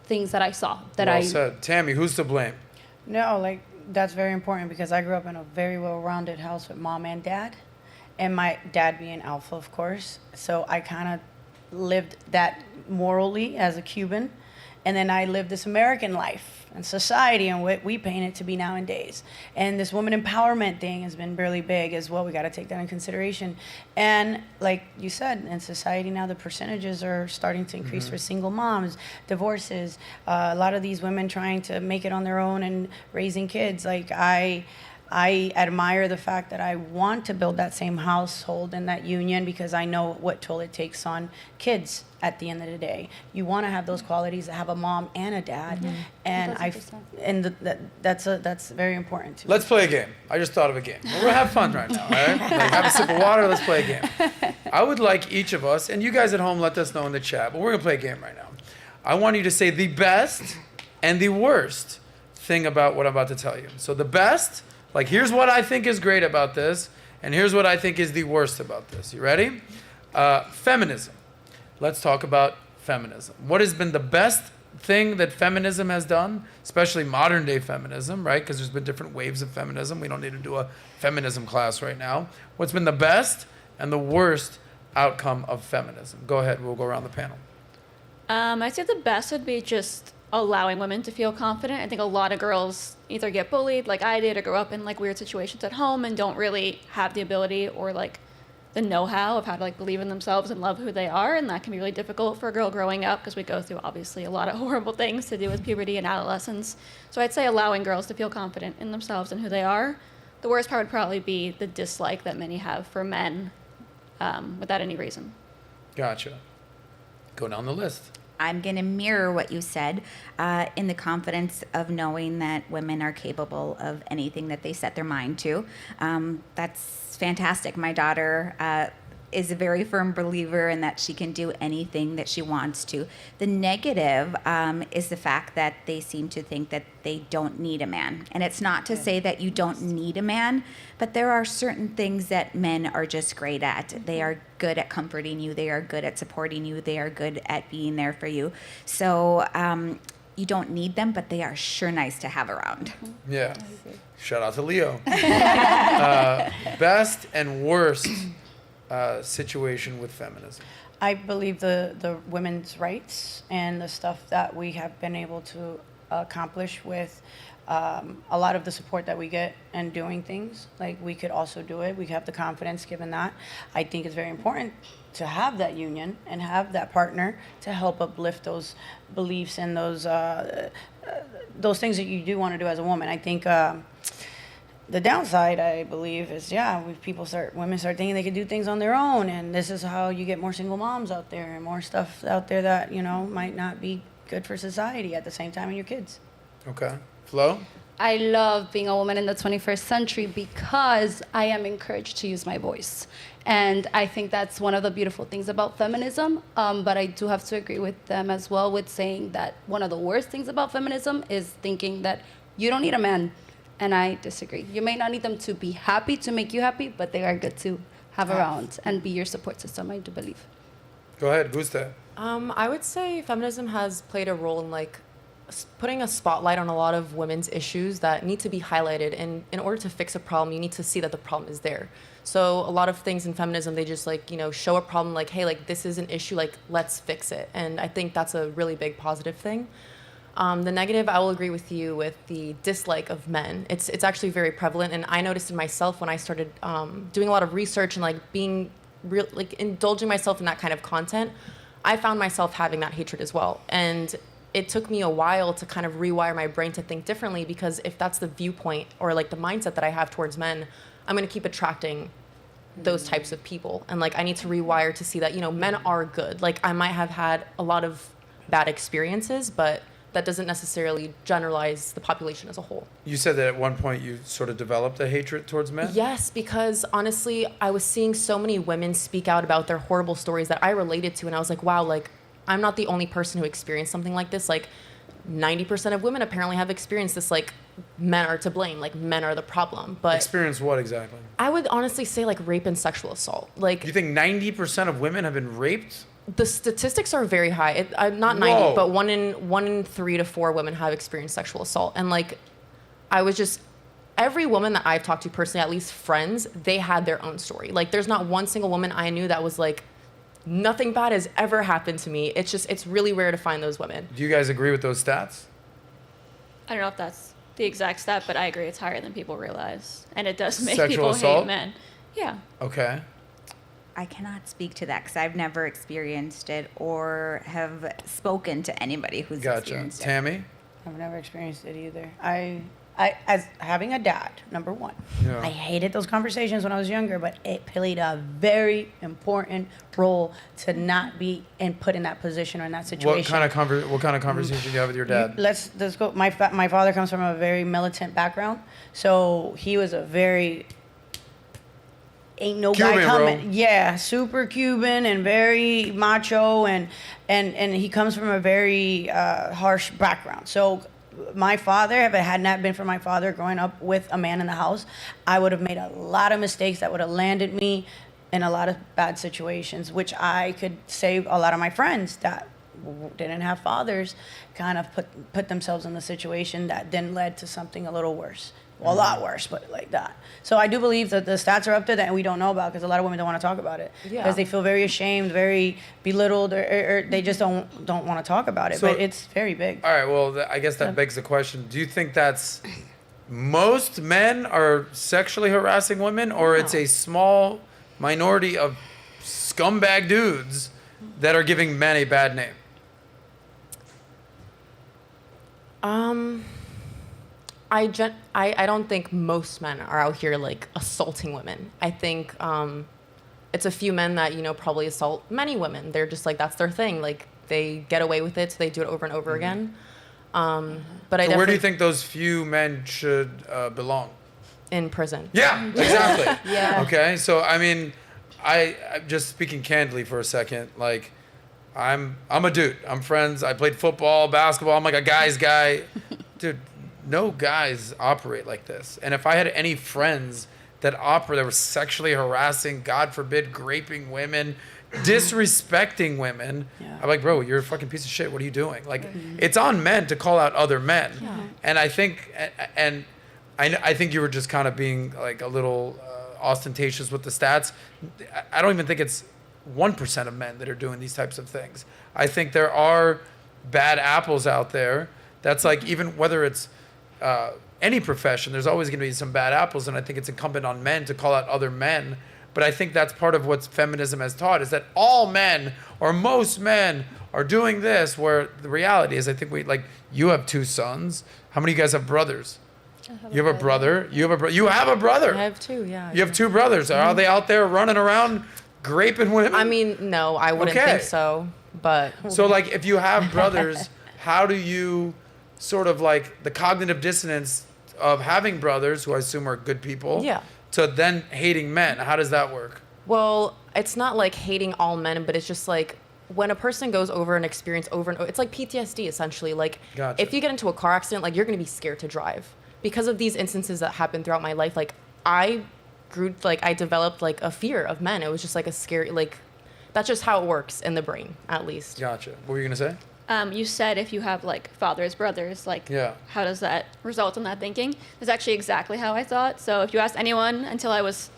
Speaker 8: things that I saw.
Speaker 2: Well said. Tammy, who's to blame?
Speaker 6: No, that's very important because I grew up in a very well-rounded house with mom and dad, and my dad being alpha, of course. So I kind of lived that morally as a Cuban, and then I lived this American life and society and what we paint it to be nowadays. And this woman empowerment thing has been really big as well. We got to take that in consideration. And like you said, in society now, the percentages are starting to increase for single moms, divorces, a lot of these women trying to make it on their own and raising kids. I admire the fact that I want to build that same household and that union because I know what toll it takes on kids at the end of the day. You want to have those qualities that have a mom and a dad, and that's very important to me.
Speaker 2: Let's play a game. I just thought of a game. We're gonna have fun right now, all right? Have a sip of water. Let's play a game. I would like each of us, and you guys at home, let us know in the chat. But we're gonna play a game right now. I want you to say the best and the worst thing about what I'm about to tell you. So the best. Here's what I think is great about this, and here's what I think is the worst about this. You ready? Feminism. Let's talk about feminism. What has been the best thing that feminism has done, especially modern day feminism, right? Because there's been different waves of feminism. We don't need to do a feminism class right now. What's been the best and the worst outcome of feminism? Go ahead. We'll go around the panel.
Speaker 7: I'd say the best would be just allowing women to feel confident. I think a lot of girls either get bullied like I did or grow up in weird situations at home and don't really have the ability or the know-how of how to believe in themselves and love who they are, and that can be really difficult for a girl growing up because we go through obviously a lot of horrible things to do with puberty and adolescence. So I'd say allowing girls to feel confident in themselves and who they are. The worst part would probably be the dislike that many have for men without any reason.
Speaker 2: Gotcha. Go down the list.
Speaker 5: I'm going to mirror what you said in the confidence of knowing that women are capable of anything that they set their mind to. That's fantastic. My daughter is a very firm believer in that she can do anything that she wants to. The negative is the fact that they seem to think that they don't need a man. And it's not to say that you don't need a man, but there are certain things that men are just great at. They are good at comforting you. They are good at supporting you. They are good at being there for you. So you don't need them, but they are sure nice to have around.
Speaker 2: Yeah. Shout out to Leo. Best and worst situation with feminism.
Speaker 6: I believe the women's rights and the stuff that we have been able to accomplish with a lot of the support that we get and doing things. We could also do it. We have the confidence given that. I think it's very important to have that union and have that partner to help uplift those beliefs and those things that you do want to do as a woman. I think the downside, I believe, is women start thinking they can do things on their own, and this is how you get more single moms out there and more stuff out there that might not be good for society at the same time and your kids.
Speaker 2: Okay, Flo.
Speaker 8: I love being a woman in the 21st century because I am encouraged to use my voice. And I think that's one of the beautiful things about feminism. But I do have to agree with them as well with saying that one of the worst things about feminism is thinking that you don't need a man. And I disagree. You may not need them to be happy, to make you happy, but they are good to have around and be your support system, I do believe.
Speaker 2: Go ahead, Gusta.
Speaker 4: I would say feminism has played a role in like putting a spotlight on a lot of women's issues that need to be highlighted. And in order to fix a problem, you need to see that the problem is there. So a lot of things in feminism, they just like, show a problem like, hey, like this is an issue, like let's fix it. And I think that's a really big positive thing. The negative, I will agree with you with the dislike of men. It's actually very prevalent. And I noticed in myself when I started doing a lot of research and like being real, like indulging myself in that kind of content, I found myself having that hatred as well. And it took me a while to kind of rewire my brain to think differently, because if that's the viewpoint or like the mindset that I have towards men, I'm going to keep attracting those types of people. And like I need to rewire to see that, men are good. Like I might have had a lot of bad experiences, but that doesn't necessarily generalize the population as a whole.
Speaker 2: You said that at one point you sort of developed a hatred towards men?
Speaker 4: Yes, because honestly, I was seeing so many women speak out about their horrible stories that I related to, and I was like, wow, like I'm not the only person who experienced something like this. Like 90% of women apparently have experienced this, like men are to blame, like men are the problem. But
Speaker 2: experience what exactly?
Speaker 4: I would honestly say like rape and sexual assault. Like,
Speaker 2: you think 90% of women have been raped?
Speaker 4: The statistics are very high. Not 90,
Speaker 2: Whoa.
Speaker 4: but one in 3 to 4 women have experienced sexual assault. And like, I was just, every woman that I've talked to personally, at least friends, they had their own story. Like there's not one single woman I knew that was like, nothing bad has ever happened to me. It's really rare to find those women.
Speaker 2: Do you guys agree with those stats?
Speaker 7: I don't know if that's the exact stat, but I agree it's higher than people realize. And it does make
Speaker 2: Sexual
Speaker 7: people
Speaker 2: assault?
Speaker 7: hate men. Yeah.
Speaker 2: Okay.
Speaker 5: I cannot speak to that because I've never experienced it or have spoken to anybody who's
Speaker 2: Gotcha.
Speaker 5: experienced it.
Speaker 2: Tammy?
Speaker 6: I've never experienced it either. I as having a dad, number one,
Speaker 2: Yeah.
Speaker 6: I hated those conversations when I was younger, but it played a very important role to not be and put in that position or in that situation.
Speaker 2: What kind of conversation do you have with your dad?
Speaker 6: Let's go. My father comes from a very militant background, so he was a very ain't no
Speaker 2: Cuban,
Speaker 6: guy coming.
Speaker 2: bro.
Speaker 6: Yeah, super Cuban and very macho, and he comes from a very harsh background. So my father, if it had not been for my father growing up with a man in the house, I would have made a lot of mistakes that would have landed me in a lot of bad situations, which I could save a lot of my friends that didn't have fathers kind of put themselves in the situation that then led to something a little worse. Well, a lot worse, but like that. So I do believe that the stats are up there that we don't know about because a lot of women don't want to talk about it because they feel very ashamed, very belittled, or they just don't want to talk about it.
Speaker 2: So-
Speaker 6: But it's very big.
Speaker 2: All right, well, I guess that begs the question. Do you think that's most men are sexually harassing women, or it's a small minority of scumbag dudes that are giving men a bad name?
Speaker 4: I don't think most men are out here like assaulting women. I think it's a few men that probably assault many women. They're just like that's their thing. Like they get away with it, so they do it over and over again. But
Speaker 2: So where do you think those few men should belong?
Speaker 4: In prison.
Speaker 2: Yeah, exactly.
Speaker 4: Yeah.
Speaker 2: Okay, so I mean, I'm just speaking candidly for a second. Like, I'm a dude. I'm friends. I played football, basketball. I'm like a guy's guy, dude. No guys operate like this. And if I had any friends that were sexually harassing, God forbid, raping women, disrespecting women, I'm like, bro, you're a fucking piece of shit. What are you doing? Like, it's on men to call out other men. Yeah. And I think, I think you were just kind of being like a little ostentatious with the stats. I don't even think it's 1% of men that are doing these types of things. I think there are bad apples out there. That's like, even whether it's any profession, there's always going to be some bad apples, and I think it's incumbent on men to call out other men. But I think that's part of what feminism has taught, is that all men or most men are doing this, where the reality is, I think you have 2 sons. How many of you guys have brothers? You have a brother. You have a brother.
Speaker 4: I have 2, yeah.
Speaker 2: You have 2 brothers. Are they out there running around raping women?
Speaker 4: I mean, no, I wouldn't think so. But
Speaker 2: so, like, if you have brothers, how do you sort of like the cognitive dissonance of having brothers, who I assume are good people, to then hating men? How does that work?
Speaker 4: Well, it's not like hating all men, but it's just like when a person goes over an experience over and over, it's like PTSD essentially. Like if you get into a car accident, like you're going to be scared to drive because of these instances that happened throughout my life. Like I developed like a fear of men. It was just like a scary, like that's just how it works in the brain, at least.
Speaker 2: Gotcha. What were you gonna say?
Speaker 7: You said if you have like fathers, brothers, like
Speaker 2: Yeah.
Speaker 7: how does that result in that thinking? That's actually exactly how I thought. So if you ask anyone until I was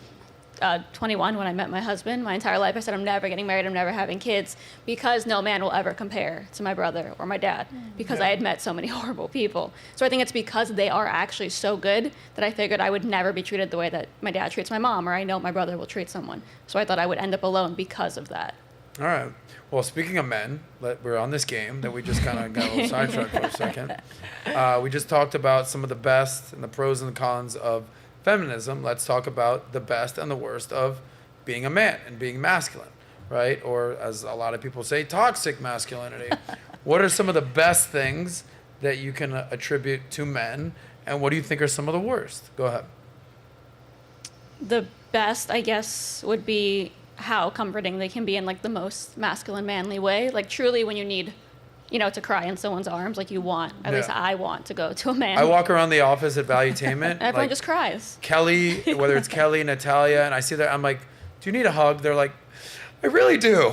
Speaker 7: 21 when I met my husband, my entire life I said I'm never getting married, I'm never having kids, because no man will ever compare to my brother or my dad, because I had met so many horrible people. So I think it's because they are actually so good that I figured I would never be treated the way that my dad treats my mom, or I know my brother will treat someone. So I thought I would end up alone because of that.
Speaker 2: All right. Well, speaking of men, we're on this game that we just kind of got a little sidetracked for a second. We just talked about some of the best and the pros and the cons of feminism. Let's talk about the best and the worst of being a man and being masculine, right? Or as a lot of people say, toxic masculinity. What are some of the best things that you can attribute to men, and what do you think are some of the worst? Go ahead.
Speaker 7: The best, I guess, would be how comforting they can be in like the most masculine, manly way. Like truly when you need, to cry in someone's arms, like you want, at least I want to go to a man.
Speaker 2: I walk around the office at Valuetainment.
Speaker 7: Everyone just cries.
Speaker 2: Kelly, whether it's Kelly, Natalia, and I see that, I'm like, do you need a hug? They're like, I really do.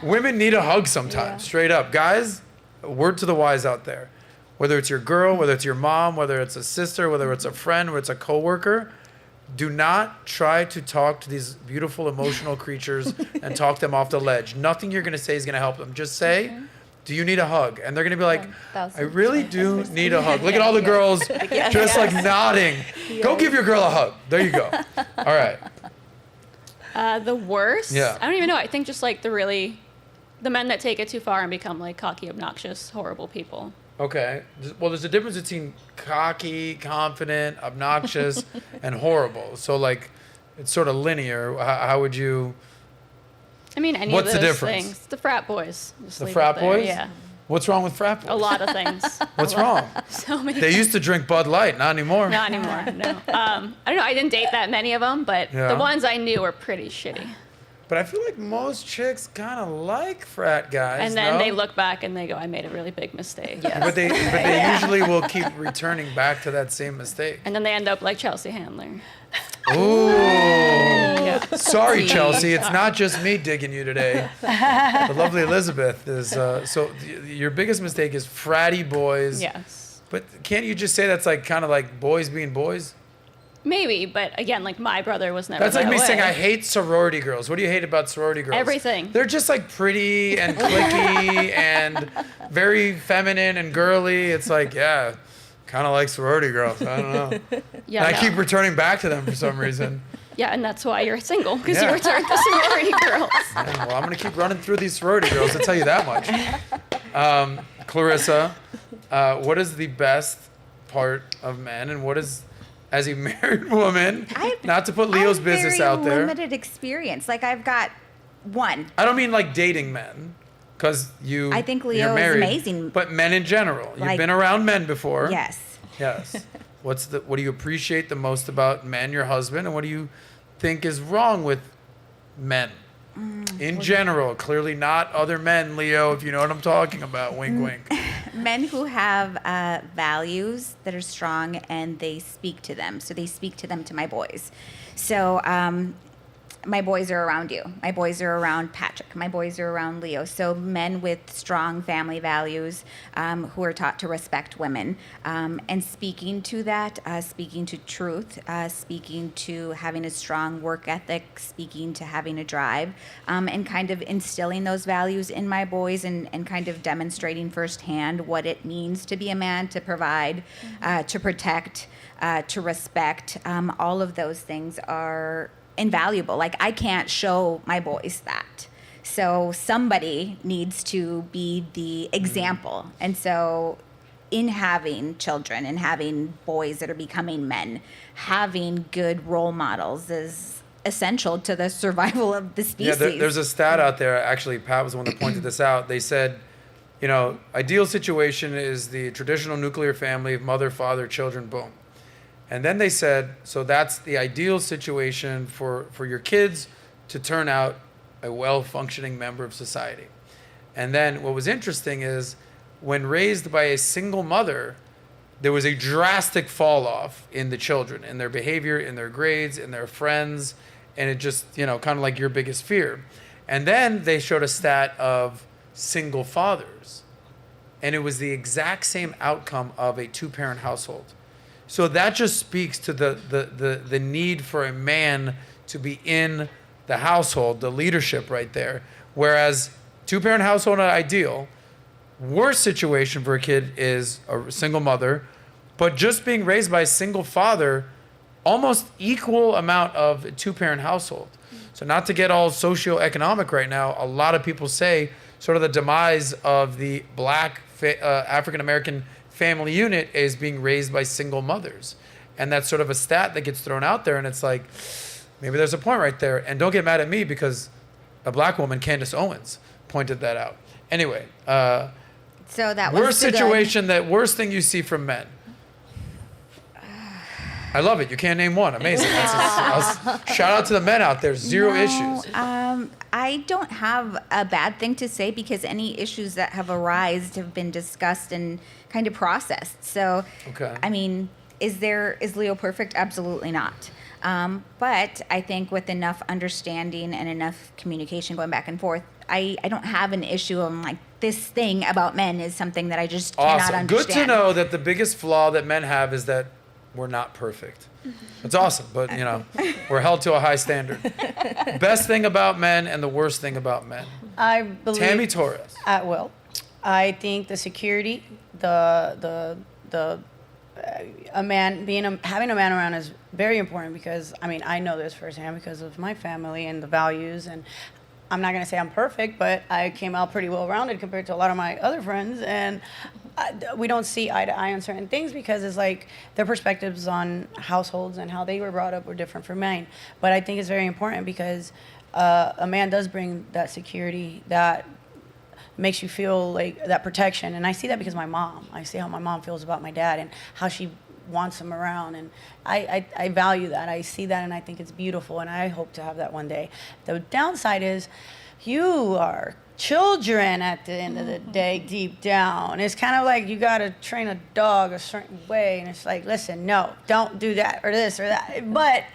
Speaker 2: Women need a hug sometimes, straight up. Guys, word to the wise out there. Whether it's your girl, whether it's your mom, whether it's a sister, whether it's a friend, whether it's a coworker, do not try to talk to these beautiful emotional creatures and talk them off the ledge. Nothing you're going to say is going to help them. Just say, do you need a hug? And they're going to be like, I really do need a hug. Look at all the girls just like nodding. Go give your girl a hug. There you go. All right.
Speaker 7: The worst?
Speaker 2: Yeah.
Speaker 7: I don't even know. I think just like the men that take it too far and become like cocky, obnoxious, horrible people.
Speaker 2: Okay. Well, there's a difference between cocky, confident, obnoxious, and horrible. So, like, it's sort of linear. How would you...
Speaker 7: I mean, any
Speaker 2: What's
Speaker 7: of
Speaker 2: the
Speaker 7: those
Speaker 2: difference?
Speaker 7: things. The frat boys. Just
Speaker 2: The
Speaker 7: leave
Speaker 2: frat
Speaker 7: it there.
Speaker 2: boys?
Speaker 7: Yeah.
Speaker 2: What's wrong with frat boys?
Speaker 7: A lot of things.
Speaker 2: What's wrong?
Speaker 7: So many
Speaker 2: They used to drink Bud Light, not anymore.
Speaker 7: Not anymore, no. I don't know. I didn't date that many of them, but
Speaker 2: Yeah.
Speaker 7: the ones I knew were pretty shitty.
Speaker 2: But I feel like most chicks kind of like frat guys.
Speaker 7: And then
Speaker 2: no?
Speaker 7: they look back and they go, I made a really big mistake.
Speaker 2: But they usually will keep returning back to that same mistake.
Speaker 7: And then they end up like Chelsea Handler.
Speaker 2: Ooh.
Speaker 7: Yeah.
Speaker 2: Sorry, Chelsea. It's not just me digging you today. The lovely Elizabeth is. So your biggest mistake is fratty boys.
Speaker 7: Yes.
Speaker 2: But can't you just say that's like kind of like boys being boys?
Speaker 7: Maybe, but again, like my brother was never
Speaker 2: That's like
Speaker 7: that
Speaker 2: me
Speaker 7: way.
Speaker 2: saying I hate sorority girls. What do you hate about sorority girls?
Speaker 7: Everything.
Speaker 2: They're just like pretty and cliquey and very feminine and girly. It's like, yeah, kind of like sorority girls. I don't know.
Speaker 7: Yeah,
Speaker 2: and I
Speaker 7: no.
Speaker 2: keep returning back to them for some reason.
Speaker 7: Yeah, and that's why you're single, because
Speaker 2: Yeah.
Speaker 7: you returned to sorority girls.
Speaker 2: Man, well, I'm going to keep running through these sorority girls, I'll tell you that much. Clarissa, what is the best part of men, and what is, as a married woman, not to put Leo's business out there.
Speaker 5: Limited experience. Like I've got one.
Speaker 2: I don't mean like dating men, because
Speaker 5: I think Leo
Speaker 2: you're
Speaker 5: is
Speaker 2: married,
Speaker 5: amazing.
Speaker 2: but men in general. You've
Speaker 5: Like-
Speaker 2: been around men before.
Speaker 5: Yes.
Speaker 2: Yes. What do you appreciate the most about men, your husband, and what do you think is wrong with men in general? Clearly not other men, Leo, if you know what I'm talking about. Wink, wink.
Speaker 5: Men who have values that are strong and they speak to them. So they speak to them to my boys. So my boys are around you. My boys are around Patrick. My boys are around Leo. So men with strong family values who are taught to respect women and speaking to that, speaking to truth, speaking to having a strong work ethic, speaking to having a drive, and kind of instilling those values in my boys and kind of demonstrating firsthand what it means to be a man, to provide, to protect, to respect. All of those things are invaluable. Like I can't show my boys that. So somebody needs to be the example. And so in having children and having boys that are becoming men, having good role models is essential to the survival of the species.
Speaker 2: Yeah, there's a stat out there. Actually, Pat was the one that pointed this out. They said, ideal situation is the traditional nuclear family of mother, father, children, boom. And then they said, so that's the ideal situation for your kids to turn out a well-functioning member of society. And then what was interesting is when raised by a single mother, there was a drastic fall off in the children, in their behavior, in their grades, in their friends, and it just, kind of like your biggest fear. And then they showed a stat of single fathers, and it was the exact same outcome of a two-parent household. So that just speaks to the need for a man to be in the household, the leadership right there. Whereas two-parent household are ideal. Worst situation for a kid is a single mother, but just being raised by a single father, almost equal amount of a two-parent household. So not to get all socioeconomic right now, a lot of people say sort of the demise of the black African-American family unit is being raised by single mothers. And that's sort of a stat that gets thrown out there, and it's like, maybe there's a point right there. And don't get mad at me because a black woman, Candace Owens, pointed that out. Anyway,
Speaker 5: So that was
Speaker 2: worst situation, that worst thing you see from men. I love it. You can't name one. Amazing. Shout out to the men out there. Zero issues.
Speaker 5: I don't have a bad thing to say because any issues that have arisen have been discussed and kind of processed. So,
Speaker 2: Okay.
Speaker 5: I mean, is Leo perfect? Absolutely not. But I think with enough understanding and enough communication going back and forth, I don't have an issue. I'm like, this thing about men is something that I just cannot
Speaker 2: Awesome.
Speaker 5: understand.
Speaker 2: Good to know that the biggest flaw that men have is that we're not perfect. It's awesome, but you know, we're held to a high standard. Best thing about men and the worst thing about men.
Speaker 6: I believe
Speaker 2: Tammy Torres.
Speaker 6: at will. I think the security, a man having a man around is very important because I mean I know this firsthand because of my family and the values, and I'm not gonna say I'm perfect, but I came out pretty well rounded compared to a lot of my other friends, and we don't see eye to eye on certain things because it's like their perspectives on households and how they were brought up were different from mine. But I think it's very important because a man does bring that security that makes you feel like that protection. And I see that because my mom. I see how my mom feels about my dad and how she wants him around. And I value that. I see that and I think it's beautiful. And I hope to have that one day. The downside is you are children at the end of the day deep down. It's kind of like you got to train a dog a certain way. And it's like, listen, no, don't do that or this or that. But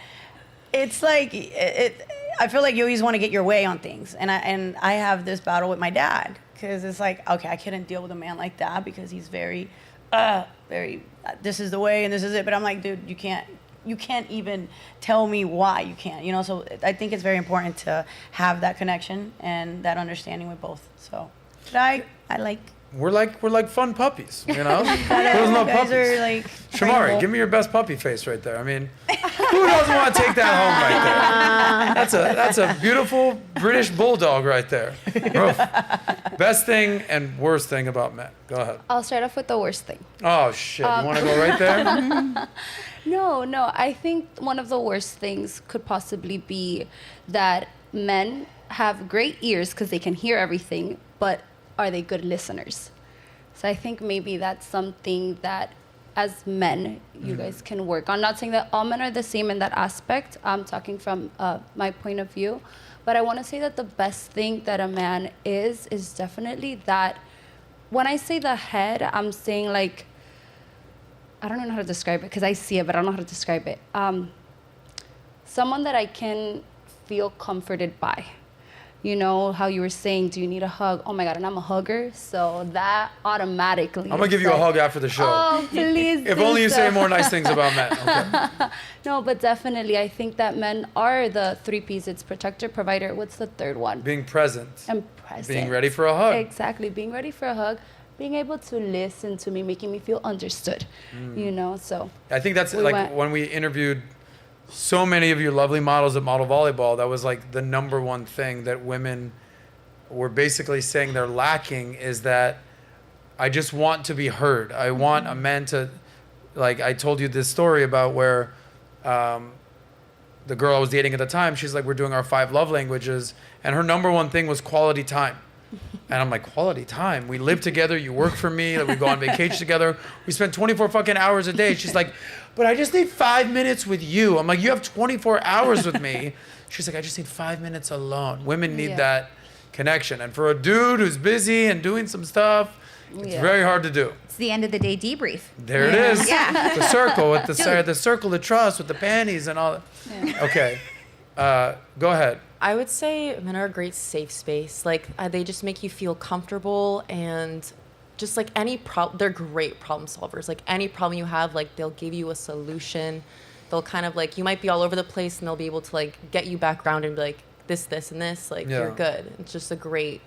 Speaker 6: it's like, I feel like you always want to get your way on things. And I have this battle with my dad. Because it's like, okay, I couldn't deal with a man like that because he's very, this is the way and this is it. But I'm like, dude, you can't even tell me why you can't, you know? So I think it's very important to have that connection and that understanding with both. So, but I like.
Speaker 2: We're like fun puppies, you know? There's no
Speaker 6: You guys
Speaker 2: puppies.
Speaker 6: are like
Speaker 2: Shamari,
Speaker 6: trainable.
Speaker 2: give me your best puppy face right there. I mean, who doesn't want to take that home right there? That's a beautiful British bulldog right there. Roof. Best thing and worst thing about men. Go ahead.
Speaker 8: I'll start off with the worst thing.
Speaker 2: Oh shit! You want to go right there?
Speaker 8: No, I think one of the worst things could possibly be that men have great ears because they can hear everything, but are they good listeners? So I think maybe that's something that as men, you guys can work on. Not saying that all men are the same in that aspect. I'm talking from my point of view. But I want to say that the best thing that a man is definitely that when I say the head, I'm saying like, I don't know how to describe it because I see it, but I don't know how to describe it. Someone that I can feel comforted by. You know, how you were saying, do you need a hug? Oh my God, and I'm a hugger, so that automatically.
Speaker 2: I'm gonna give you a hug after the show.
Speaker 8: Oh, please.
Speaker 2: If
Speaker 8: do
Speaker 2: only you
Speaker 8: so.
Speaker 2: say more nice things about men. Okay.
Speaker 8: No, but definitely, I think that men are the 3 Ps. It's protector, provider. What's the third one?
Speaker 2: Being present.
Speaker 8: And present.
Speaker 2: Being ready for a hug.
Speaker 8: Exactly, being ready for a hug. Being able to listen to me, making me feel understood. You know, so.
Speaker 2: I think that's
Speaker 8: We
Speaker 2: like
Speaker 8: went-
Speaker 2: when we interviewed so many of you lovely models at Model Volleyball, that was like the number one thing that women were basically saying they're lacking is that I just want to be heard. I want a man to, like I told you this story about where the girl I was dating at the time, she's like, we're doing our 5 love languages, and her number one thing was quality time. And I'm like, quality time? We live together, you work for me, like we go on vacation together, we spend 24 fucking hours a day. She's like, but I just need 5 minutes with you. I'm like, you have 24 hours with me. She's like, I just need 5 minutes alone. Women need that connection. And for a dude who's busy and doing some stuff, it's very hard to do.
Speaker 5: It's the end of the day debrief.
Speaker 2: There it is.
Speaker 5: Yeah.
Speaker 2: The circle with the circle of trust with the panties and all that. Okay. Go ahead.
Speaker 4: I would say men are a great safe space. Like they just make you feel comfortable, and just like they're great problem solvers. Like any problem you have, like they'll give you a solution. They'll kind of like, you might be all over the place and they'll be able to like get you back around and be like this, and this, like you're good. It's just a comforting.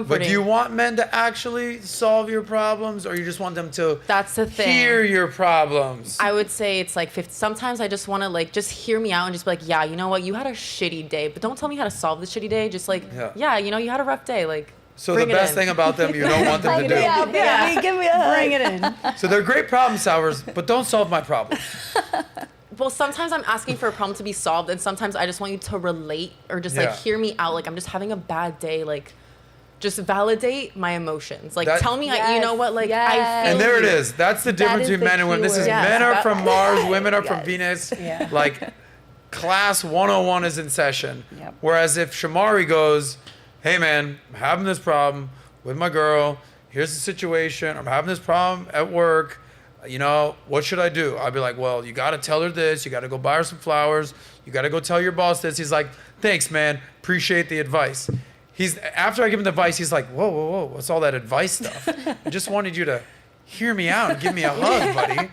Speaker 2: But do you want men to actually solve your problems, or you just want them to
Speaker 4: That's the thing.
Speaker 2: hear your problems?
Speaker 4: I would say it's like 50. Sometimes I just want to like just hear me out and just be like, yeah, you know what, you had a shitty day, but don't tell me how to solve the shitty day. Just like, yeah, you know, you had a rough day. Like,
Speaker 2: So the best thing about them, you don't want them to do.
Speaker 6: Yeah, give me a hug. Bring it in.
Speaker 2: So they're great problem solvers, but don't solve my problems.
Speaker 4: Well, sometimes I'm asking for a problem to be solved, and sometimes I just want you to relate or just like hear me out. Like I'm just having a bad day. Like, just validate my emotions. Like tell me, you know what? Like I feel.
Speaker 2: And there it
Speaker 4: you.
Speaker 2: is. That's the difference between men and women. This is men are from Mars, women are from Venus.
Speaker 6: Yeah.
Speaker 2: Like class 101 is in session.
Speaker 6: Yep.
Speaker 2: Whereas if Shamari goes, hey man, I'm having this problem with my girl. Here's the situation. I'm having this problem at work. You know, what should I do? I'd be like, well, you got to tell her this. You got to go buy her some flowers. You got to go tell your boss this. He's like, thanks, man. Appreciate the advice. After I give him the advice, he's like, whoa, what's all that advice stuff? I just wanted you to hear me out and give me a hug, buddy.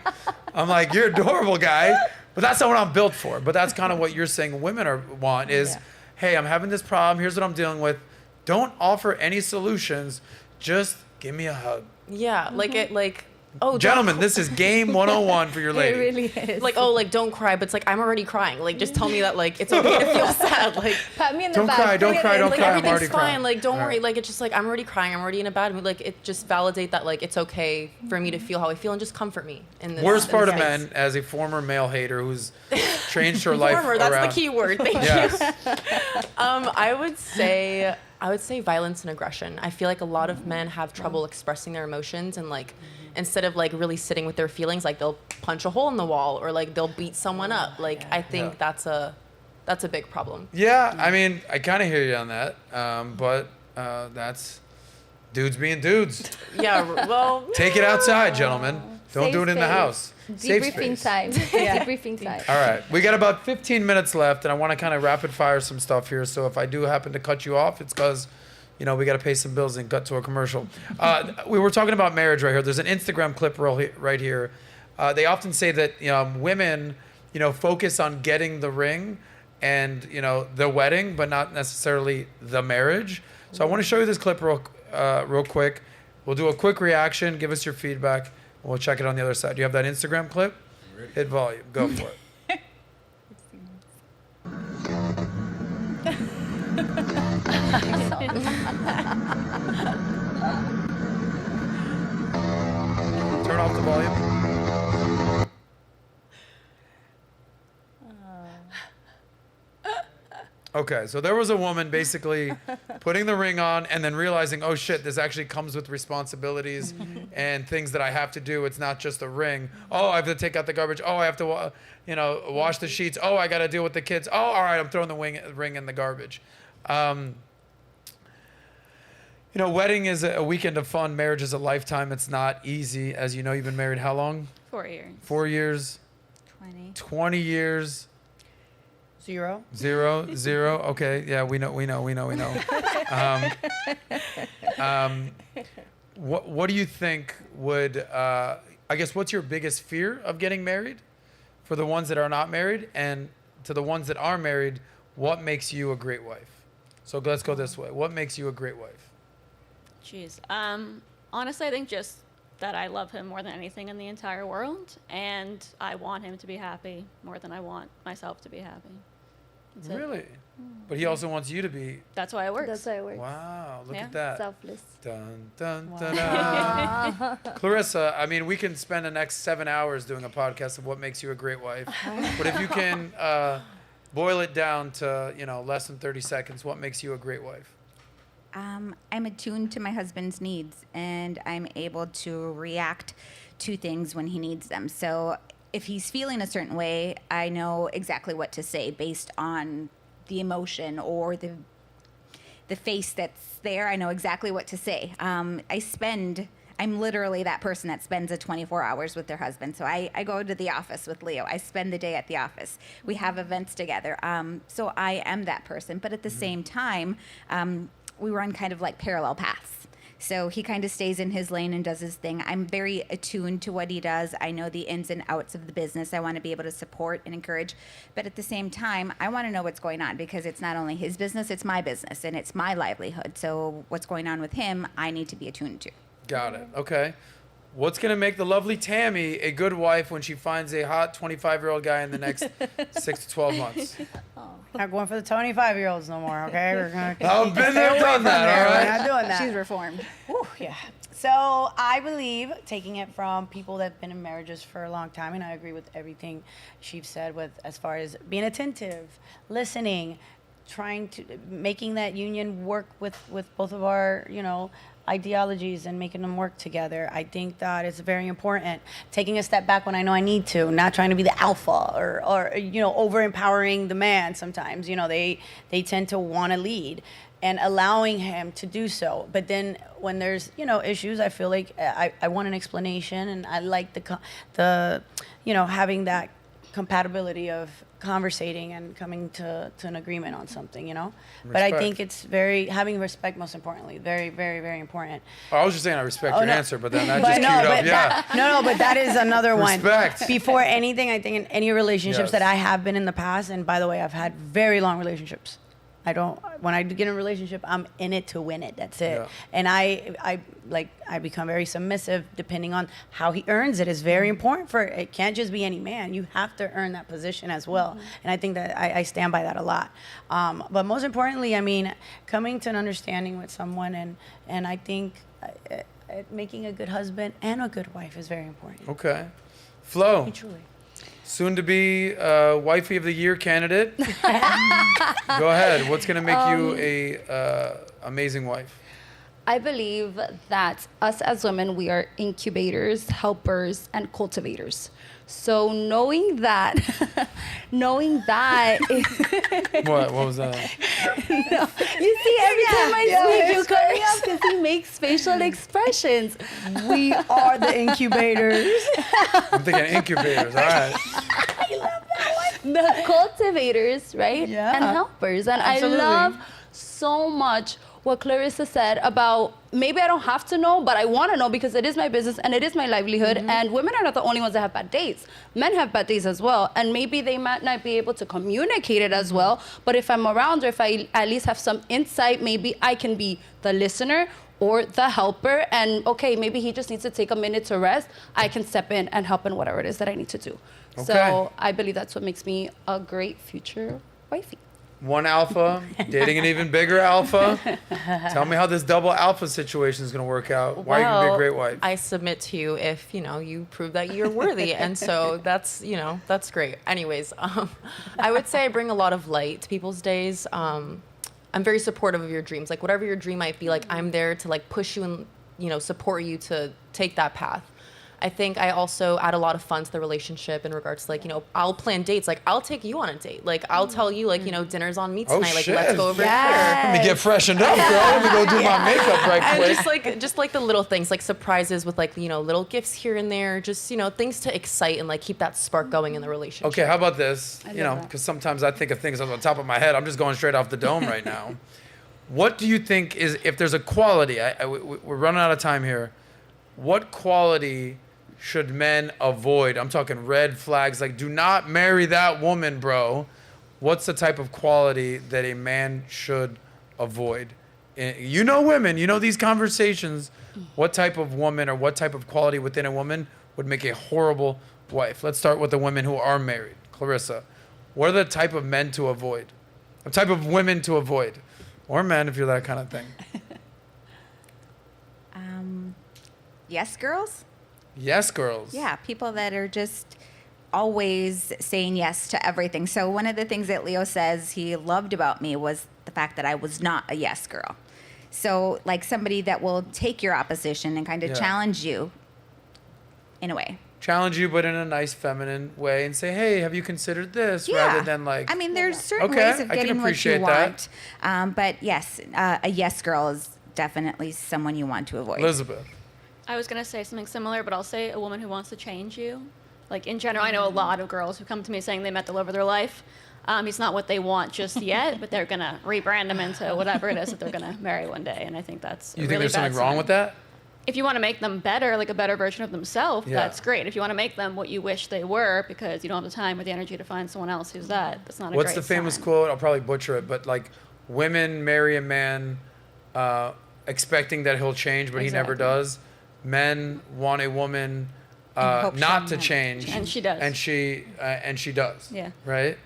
Speaker 2: I'm like, you're adorable, guy. But that's not what I'm built for. But that's kind of what you're saying women want is, hey, I'm having this problem. Here's what I'm dealing with. Don't offer any solutions. Just give me a hug.
Speaker 4: Yeah,
Speaker 2: Gentlemen, this is game 101 for your lady.
Speaker 8: It really is.
Speaker 4: Like, don't cry, but it's like, I'm already crying. Like, just tell me that, like, it's okay to feel sad. Like,
Speaker 8: pat me in the
Speaker 2: don't
Speaker 8: back.
Speaker 2: cry, don't cry, don't
Speaker 4: like,
Speaker 2: cry. I'm
Speaker 4: everything's
Speaker 2: already
Speaker 4: fine.
Speaker 2: crying.
Speaker 4: Like, don't worry.
Speaker 2: Right.
Speaker 4: Like, it's just like, I'm already crying. I'm already in a bad mood. Like, it just validate that, like, it's okay for me to feel how I feel and just comfort me in this.
Speaker 2: Worst part of
Speaker 4: space.
Speaker 2: men, as a former male hater who's changed her life
Speaker 4: Former,
Speaker 2: around.
Speaker 4: that's the key word. Thank
Speaker 2: Yes.
Speaker 4: you. I would say violence and aggression. I feel like a lot of men have trouble expressing their emotions, and like instead of like really sitting with their feelings, like they'll punch a hole in the wall or like they'll beat someone up. Like I think that's a big problem.
Speaker 2: Yeah, I mean, I kind of hear you on that, but that's dudes being dudes.
Speaker 4: Yeah, well,
Speaker 2: Take it outside, gentlemen. Don't
Speaker 8: Safe
Speaker 2: do it in the
Speaker 8: space.
Speaker 2: house. Safe
Speaker 8: Debriefing
Speaker 2: space.
Speaker 8: time. Debriefing time.
Speaker 2: All right, we got about 15 minutes left, and I want to kind of rapid fire some stuff here. So if I do happen to cut you off, it's because, you know, we got to pay some bills and cut to a commercial. We were talking about marriage right here. There's an Instagram clip right here. They often say that, you know, women, you know, focus on getting the ring and, you know, the wedding, but not necessarily the marriage. So I want to show you this clip real quick. We'll do a quick reaction. Give us your feedback. We'll check it on the other side. Do you have that Instagram clip? Hit volume. Go for it. Turn off the volume. Okay, so there was a woman basically putting the ring on and then realizing, oh shit, this actually comes with responsibilities and things that I have to do. It's not just a ring. Oh, I have to take out the garbage. Oh, I have to, wash the sheets. Oh, I got to deal with the kids. Oh, all right, I'm throwing the ring in the garbage. Wedding is a weekend of fun. Marriage is a lifetime. It's not easy. As you know, you've been married how long?
Speaker 7: 4 years.
Speaker 2: 4 years. 20 years.
Speaker 6: 0.
Speaker 2: 0. Okay, yeah, we know. What do you think would? I guess what's your biggest fear of getting married, for the ones that are not married, and to the ones that are married, what makes you a great wife? So let's go this way. What makes you a great wife?
Speaker 7: Jeez. Honestly, I think just that I love him more than anything in the entire world, and I want him to be happy more than I want myself to be happy. That's it.
Speaker 2: Really? But he also wants you to be.
Speaker 7: That's why it works.
Speaker 8: That's how it works.
Speaker 2: Wow, look
Speaker 7: Yeah.
Speaker 2: at that.
Speaker 8: Selfless.
Speaker 2: Dun, dun, dun, dun. Clarissa, I mean, we can spend the next 7 hours doing a podcast of what makes you a great wife. But if you can boil it down to, less than 30 seconds, what makes you a great wife?
Speaker 5: I'm attuned to my husband's needs, and I'm able to react to things when he needs them. So if he's feeling a certain way, I know exactly what to say based on the emotion or the face that's there. I know exactly what to say. I spend I'm literally that person that spends a 24 hours with their husband. So I go to the office with Leo. I spend the day at the office. We have events together. So I am that person. But at the same time, we run kind of like parallel paths. So he kind of stays in his lane and does his thing. I'm very attuned to what he does. I know the ins and outs of the business. I want to be able to support and encourage. But at the same time, I want to know what's going on because it's not only his business, it's my business and it's my livelihood. So what's going on with him, I need to be attuned to.
Speaker 2: Got it. Okay. What's going to make the lovely Tammy a good wife when she finds a hot 25-year-old guy in the next 6 to 12 months?
Speaker 6: Not going for the 25-year-olds no more, okay? We're gonna
Speaker 2: I've been there, done that, all
Speaker 6: We're
Speaker 2: right?
Speaker 6: not doing that.
Speaker 5: She's reformed.
Speaker 6: Whew, yeah. So I believe, taking it from people that have been in marriages for a long time, and I agree with everything she's said with as far as being attentive, listening, making that union work with both of our, ideologies and making them work together. I think that is very important. Taking a step back when I know I need to, not trying to be the alpha or over empowering the man sometimes. They tend to want to lead and allowing him to do so. But then when there's, issues, I feel like I want an explanation, and I like the having that compatibility of conversating and coming to an agreement on something, But I think it's having respect, most importantly, very, very, very important.
Speaker 2: I was just saying I respect your answer, but then that
Speaker 6: But
Speaker 2: just
Speaker 6: no,
Speaker 2: queued up.
Speaker 6: but
Speaker 2: Yeah.
Speaker 6: but that is another one.
Speaker 2: Respect.
Speaker 6: Before anything, I think in any relationships
Speaker 2: Yes.
Speaker 6: that I have been in the past, and by the way, I've had very long relationships. When I get in a relationship, I'm in it to win it. That's it.
Speaker 2: Yeah.
Speaker 6: And I become very submissive depending on how he earns it. Is very important it can't just be any man. You have to earn that position as well. And I think that I stand by that a lot. But most importantly, coming to an understanding with someone, and I think making a good husband and a good wife is very important.
Speaker 2: Okay. Flo,
Speaker 6: Truly.
Speaker 2: soon to be Wifey of the Year candidate. Go ahead. What's going to make you a amazing wife?
Speaker 8: I believe that us as women, we are incubators, helpers, and cultivators. So knowing that,
Speaker 2: What was that?
Speaker 8: you see, every time I speak, you cut me off because he makes facial expressions.
Speaker 6: We are the incubators.
Speaker 2: I'm thinking incubators. All right.
Speaker 8: The cultivators, right?
Speaker 6: Yeah.
Speaker 8: And helpers. And
Speaker 6: Absolutely.
Speaker 8: I love so much what Clarissa said about maybe I don't have to know, but I want to know because it is my business and it is my livelihood. And women are not the only ones that have bad days. Men have bad days as well. And maybe they might not be able to communicate it as well. But if I'm around or if I at least have some insight, maybe I can be the listener or the helper. And okay, maybe he just needs to take a minute to rest. I can step in and help in whatever it is that I need to do.
Speaker 2: Okay.
Speaker 8: So I believe that's what makes me a great future wifey.
Speaker 2: One alpha, dating an even bigger alpha. Tell me how this double alpha situation is going to work out. Why you can be a great wife?
Speaker 4: I submit to you if, you prove that you're worthy. And so that's great. Anyways, I would say I bring a lot of light to people's days. I'm very supportive of your dreams. Like whatever your dream might be, like I'm there to like push you and, support you to take that path. I think I also add a lot of fun to the relationship in regards to like, I'll plan dates. Like I'll take you on a date. Like I'll tell you like, dinner's on me tonight. Like
Speaker 2: shit.
Speaker 4: let's go over here.
Speaker 2: Let me get freshened up, girl. Let me go do my makeup right
Speaker 4: And
Speaker 2: quick.
Speaker 4: just like the little things, like surprises with like, little gifts here and there, just, things to excite and like keep that spark going in the relationship.
Speaker 2: Okay, how about this?
Speaker 8: I love that.
Speaker 2: Because sometimes I think of things on the top of my head. I'm just going straight off the dome right now. What do you think is, if there's a quality, we're running out of time here, what quality should men avoid? I'm talking red flags, like do not marry that woman, bro. What's the type of quality that a man should avoid? Women, these conversations. What type of woman or what type of quality within a woman would make a horrible wife? Let's start with the women who are married. Clarissa, what are the type of men to avoid? The type of women to avoid? Or men, if you're that kind of thing.
Speaker 5: Yes, girls?
Speaker 2: Yes, girls.
Speaker 5: Yeah, people that are just always saying yes to everything. So one of the things that Leo says he loved about me was the fact that I was not a yes girl. So like somebody that will take your opposition and kind of challenge you in a way.
Speaker 2: Challenge you, but in a nice feminine way, and say, hey, have you considered this?
Speaker 5: Yeah.
Speaker 2: Rather than like...
Speaker 5: there's certain
Speaker 2: Okay,
Speaker 5: ways of
Speaker 2: I can
Speaker 5: getting what you
Speaker 2: appreciate
Speaker 5: want. But yes, a yes girl is definitely someone you want to avoid.
Speaker 2: Elizabeth.
Speaker 7: I was going to say something similar, but I'll say a woman who wants to change you. Like, in general, I know a lot of girls who come to me saying they met the love of their life. He's not what they want just yet, but they're going to rebrand him into whatever it is that they're going to marry one day. And I think that's
Speaker 2: You
Speaker 7: a
Speaker 2: think
Speaker 7: really
Speaker 2: there's
Speaker 7: bad
Speaker 2: something wrong
Speaker 7: sign.
Speaker 2: with that?
Speaker 7: If you want to make them better, like a better version of themselves,
Speaker 2: Yeah.
Speaker 7: that's great. If you want to make them what you wish they were because you don't have the time or the energy to find someone else who's that's not a
Speaker 2: What's
Speaker 7: great
Speaker 2: the famous
Speaker 7: sign.
Speaker 2: quote? I'll probably butcher it, but like, women marry a man expecting that he'll change, but he never
Speaker 7: Exactly.
Speaker 2: does. Men want a woman
Speaker 5: hope
Speaker 2: not
Speaker 5: she
Speaker 2: to change,
Speaker 7: And she does.
Speaker 2: and she does.
Speaker 7: Yeah.
Speaker 2: Right.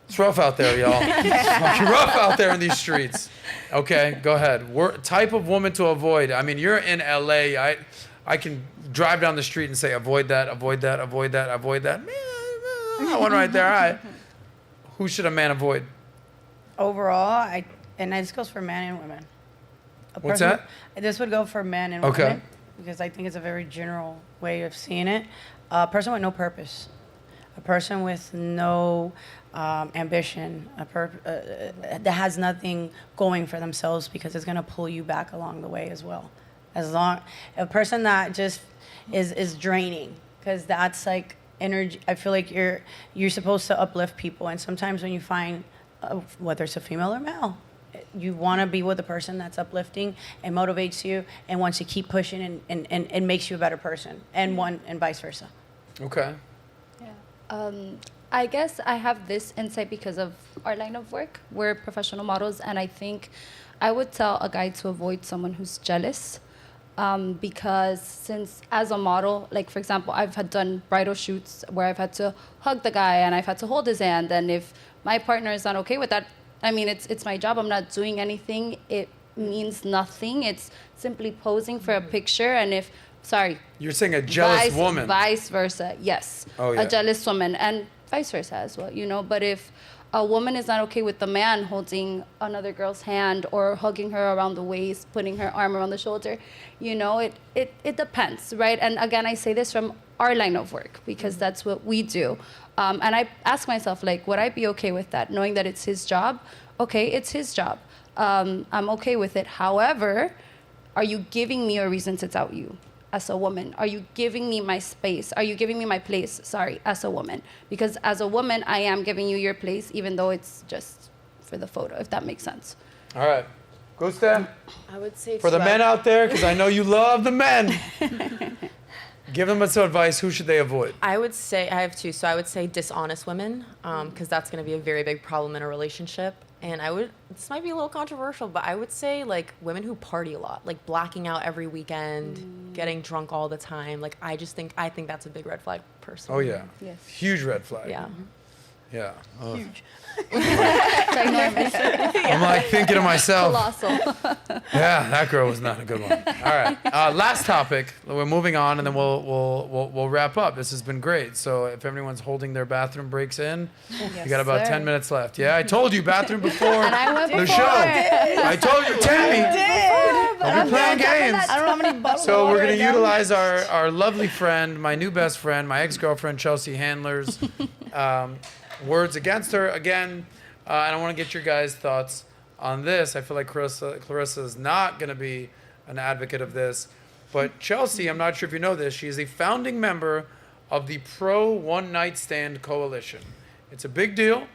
Speaker 2: It's rough out there, y'all. It's fucking rough out there in these streets. Okay, go ahead. Type of woman to avoid. I mean, you're in LA. I can drive down the street and say, avoid that, avoid that, avoid that, avoid that. That one right there. All right. Who should a man avoid?
Speaker 6: Overall, and this goes for men and women.
Speaker 2: What's that?
Speaker 6: This would go for men and
Speaker 2: Okay.
Speaker 6: women because I think it's a very general way of seeing it. A person with no purpose, a person with no ambition, that has nothing going for themselves because it's going to pull you back along the way as well. A person that just is draining, because that's like energy. I feel like you're supposed to uplift people, and sometimes when you find whether it's a female or male, you want to be with a person that's uplifting and motivates you and wants to keep pushing and makes you a better person, and vice versa.
Speaker 2: Okay.
Speaker 8: I guess I have this insight because of our line of work. We're professional models, and I think I would tell a guy to avoid someone who's jealous. Because since as a model, like for example, I've had done bridal shoots where I've had to hug the guy and I've had to hold his hand, and if my partner is not okay with that, I mean, it's my job. I'm not doing anything. It means nothing. It's simply posing for a picture, and if
Speaker 2: You're saying a jealous woman.
Speaker 8: Vice versa, yes.
Speaker 2: Oh, yeah.
Speaker 8: A jealous woman, and vice versa as well, But if a woman is not okay with the man holding another girl's hand or hugging her around the waist, putting her arm around the shoulder, it depends, right? And again, I say this from our line of work because that's what we do. And I ask myself, like, would I be okay with that, knowing that it's his job? Okay, it's his job. I'm okay with it. However, are you giving me a reason to doubt you as a woman? Are you giving me my space? Are you giving me my place? Sorry, as a woman. Because as a woman, I am giving you your place, even though it's just for the photo, if that makes sense.
Speaker 2: All right. Gusta,
Speaker 4: I would say
Speaker 2: for the men out there, because I know you love the men, give them some advice. Who should they avoid?
Speaker 4: I would say, I have two. So I would say dishonest women, because that's going to be a very big problem in a relationship. And this might be a little controversial, but I would say like women who party a lot, like blacking out every weekend, getting drunk all the time. Like I think that's a big red flag personally.
Speaker 2: Oh yeah.
Speaker 8: Yes.
Speaker 2: Huge red flag.
Speaker 4: Yeah.
Speaker 2: Yeah. Oh.
Speaker 6: Huge.
Speaker 2: I'm like thinking to myself,
Speaker 8: Colossal.
Speaker 2: yeah, that girl was not a good one. All right. Last topic. We're moving on, and then we'll wrap up. This has been great. So if everyone's holding their bathroom breaks in, you got about 10 minutes left. Yeah, I told you bathroom before
Speaker 8: I went
Speaker 2: the
Speaker 8: before.
Speaker 2: show. I told you, Tammy. Don't be playing games.
Speaker 6: I don't know how many bottles
Speaker 2: So
Speaker 6: of
Speaker 2: we're
Speaker 6: water
Speaker 2: going to
Speaker 6: down.
Speaker 2: utilize our lovely friend, my new best friend, my ex-girlfriend, Chelsea Handler's words against her again. And I want to get your guys' thoughts on this. I feel like Clarissa is not going to be an advocate of this. But Chelsea, I'm not sure if you know this, she is a founding member of the Pro One Night Stand Coalition. It's a big deal.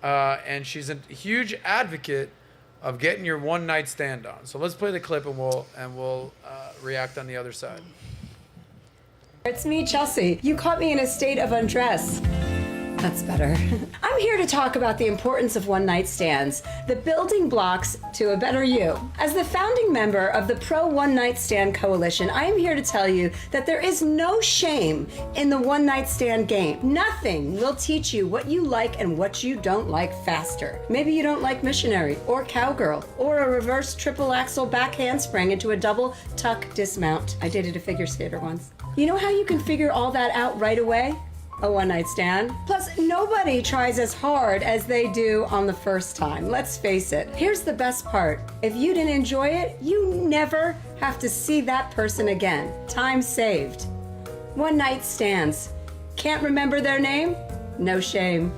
Speaker 2: And she's a huge advocate of getting your one night stand on. So let's play the clip and we'll react on the other side.
Speaker 10: It's me, Chelsea. You caught me in a state of undress. That's better. I'm here to talk about the importance of one-night stands, the building blocks to a better you. As the founding member of the Pro One Night Stand Coalition, I am here to tell you that there is no shame in the one-night stand game. Nothing will teach you what you like and what you don't like faster. Maybe you don't like missionary or cowgirl or a reverse triple axel back handspring into a double tuck dismount. I dated a figure skater once. You know how you can figure all that out right away? A one-night stand. Plus, nobody tries as hard as they do on the first time. Let's face it. Here's the best part. If you didn't enjoy it, you never have to see that person again. Time saved. One-night stands. Can't remember their name? No shame.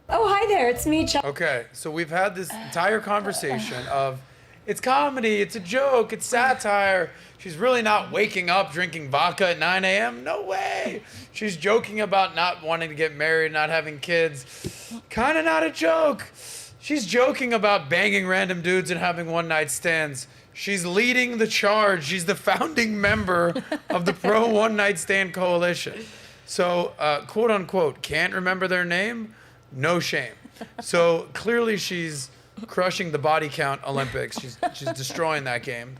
Speaker 10: Oh, hi there. It's me,
Speaker 2: Okay, so we've had this entire conversation of It's comedy. It's a joke. It's satire. She's really not waking up drinking vodka at 9 a.m. No way. She's joking about not wanting to get married, not having kids. Kind of not a joke. She's joking about banging random dudes and having one-night stands. She's leading the charge. She's the founding member of the Pro One Night Stand Coalition. So, quote unquote, can't remember their name? No shame. So clearly she's crushing the body count Olympics. She's destroying that game.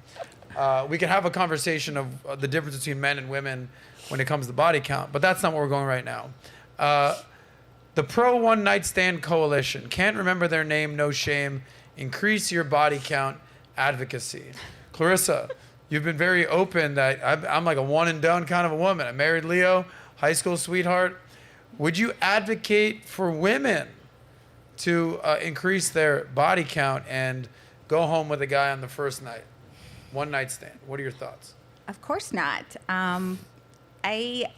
Speaker 2: We can have a conversation of the difference between men and women when it comes to body count, but that's not where we're going right now. The Pro One Night Stand Coalition. Can't remember their name, no shame. Increase your body count advocacy. Clarissa, you've been very open that I'm like a one and done kind of a woman. I married Leo, high school sweetheart. Would you advocate for women to increase their body count and go home with a guy on the first night? One night stand. What are your thoughts?
Speaker 5: Of course not. I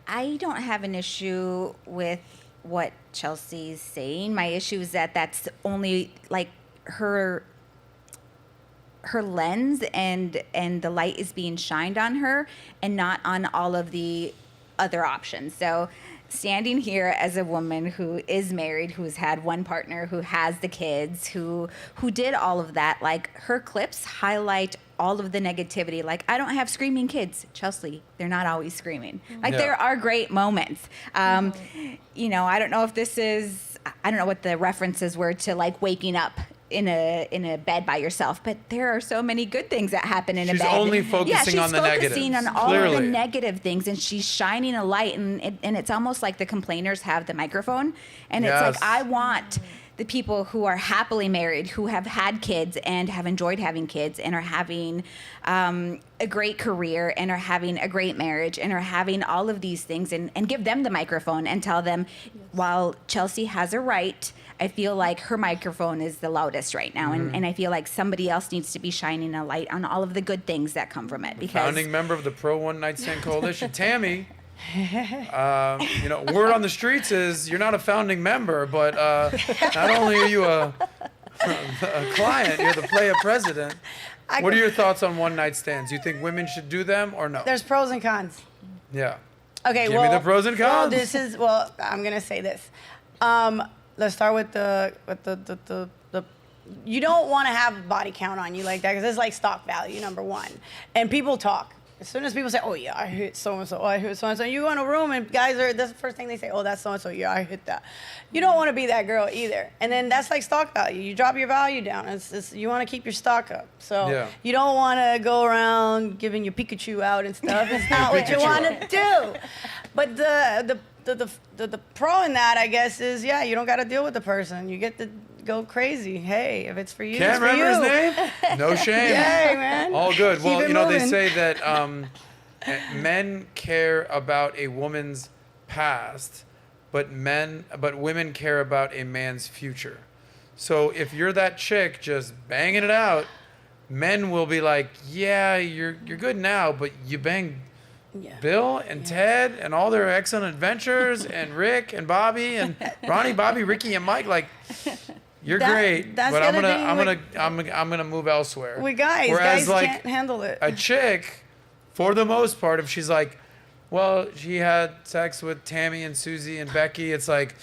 Speaker 5: don't have an issue with what Chelsea's saying. My issue is that that's only like her lens, and the light is being shined on her and not on all of the other options. So standing here as a woman who is married, who's had one partner, who has the kids, who did all of that, like her clips highlight all of the negativity. Like, I don't have screaming kids. Chelsea, they're not always screaming. Like, there are great moments. You know, I don't know if this is, I don't know what the references were to like waking up in a bed by yourself, but there are so many good things that happen in a bed.
Speaker 2: She's only focusing on the negatives.
Speaker 5: She's focusing on all
Speaker 2: Clearly.
Speaker 5: of the negative things, and she's shining a light, and it's almost like the complainers have the microphone, and it's like, I want the people who are happily married, who have had kids and have enjoyed having kids and are having a great career and are having a great marriage and are having all of these things, and give them the microphone and tell them, while Chelsea has a right, I feel like her microphone is the loudest right now, and I feel like somebody else needs to be shining a light on all of the good things that come from it. Because
Speaker 2: Founding member of the Pro One Night Stand Coalition, Tammy. You know, word on the streets is you're not a founding member, but not only are you a client, you're the player president. What are your thoughts on one night stands? Do you think women should do them or no?
Speaker 6: There's pros and cons.
Speaker 2: Yeah.
Speaker 6: Okay,
Speaker 2: Give me the pros and cons.
Speaker 6: I'm gonna say this. Let's start with the you don't want to have body count on you like that, because it's like stock value, number one. And people talk. As soon as people say, oh yeah, I hit so-and-so, oh, I hit so-and-so, you go in a room and guys that's the first thing they say, oh, that's so-and-so, yeah, I hit that. You don't want to be that girl either. And then that's like stock value. You drop your value down. It's you want to keep your stock up. So you don't want to go around giving your Pikachu out and stuff. It's not what you want to do. But the pro in that, I guess, is, you don't got to deal with the person. You get to go crazy. Hey, if it's for you,
Speaker 2: Can't
Speaker 6: it's for
Speaker 2: remember
Speaker 6: you.
Speaker 2: his name? No shame.
Speaker 6: Yay, man.
Speaker 2: All good. Well,
Speaker 6: Keep it
Speaker 2: you know, they
Speaker 6: moving.
Speaker 2: say that men care about a woman's past, but women care about a man's future. So if you're that chick just banging it out, men will be like, yeah, you're good now, but you banged Bill and Ted and all their excellent adventures and Rick and Bobby and Ronnie, Bobby, Ricky, and Mike. Like, you're great, but I'm gonna move elsewhere.
Speaker 6: With guys,
Speaker 2: Whereas,
Speaker 6: guys can't handle it.
Speaker 2: A chick, for the most part, if she's like, well, she had sex with Tammy and Susie and Becky, it's like,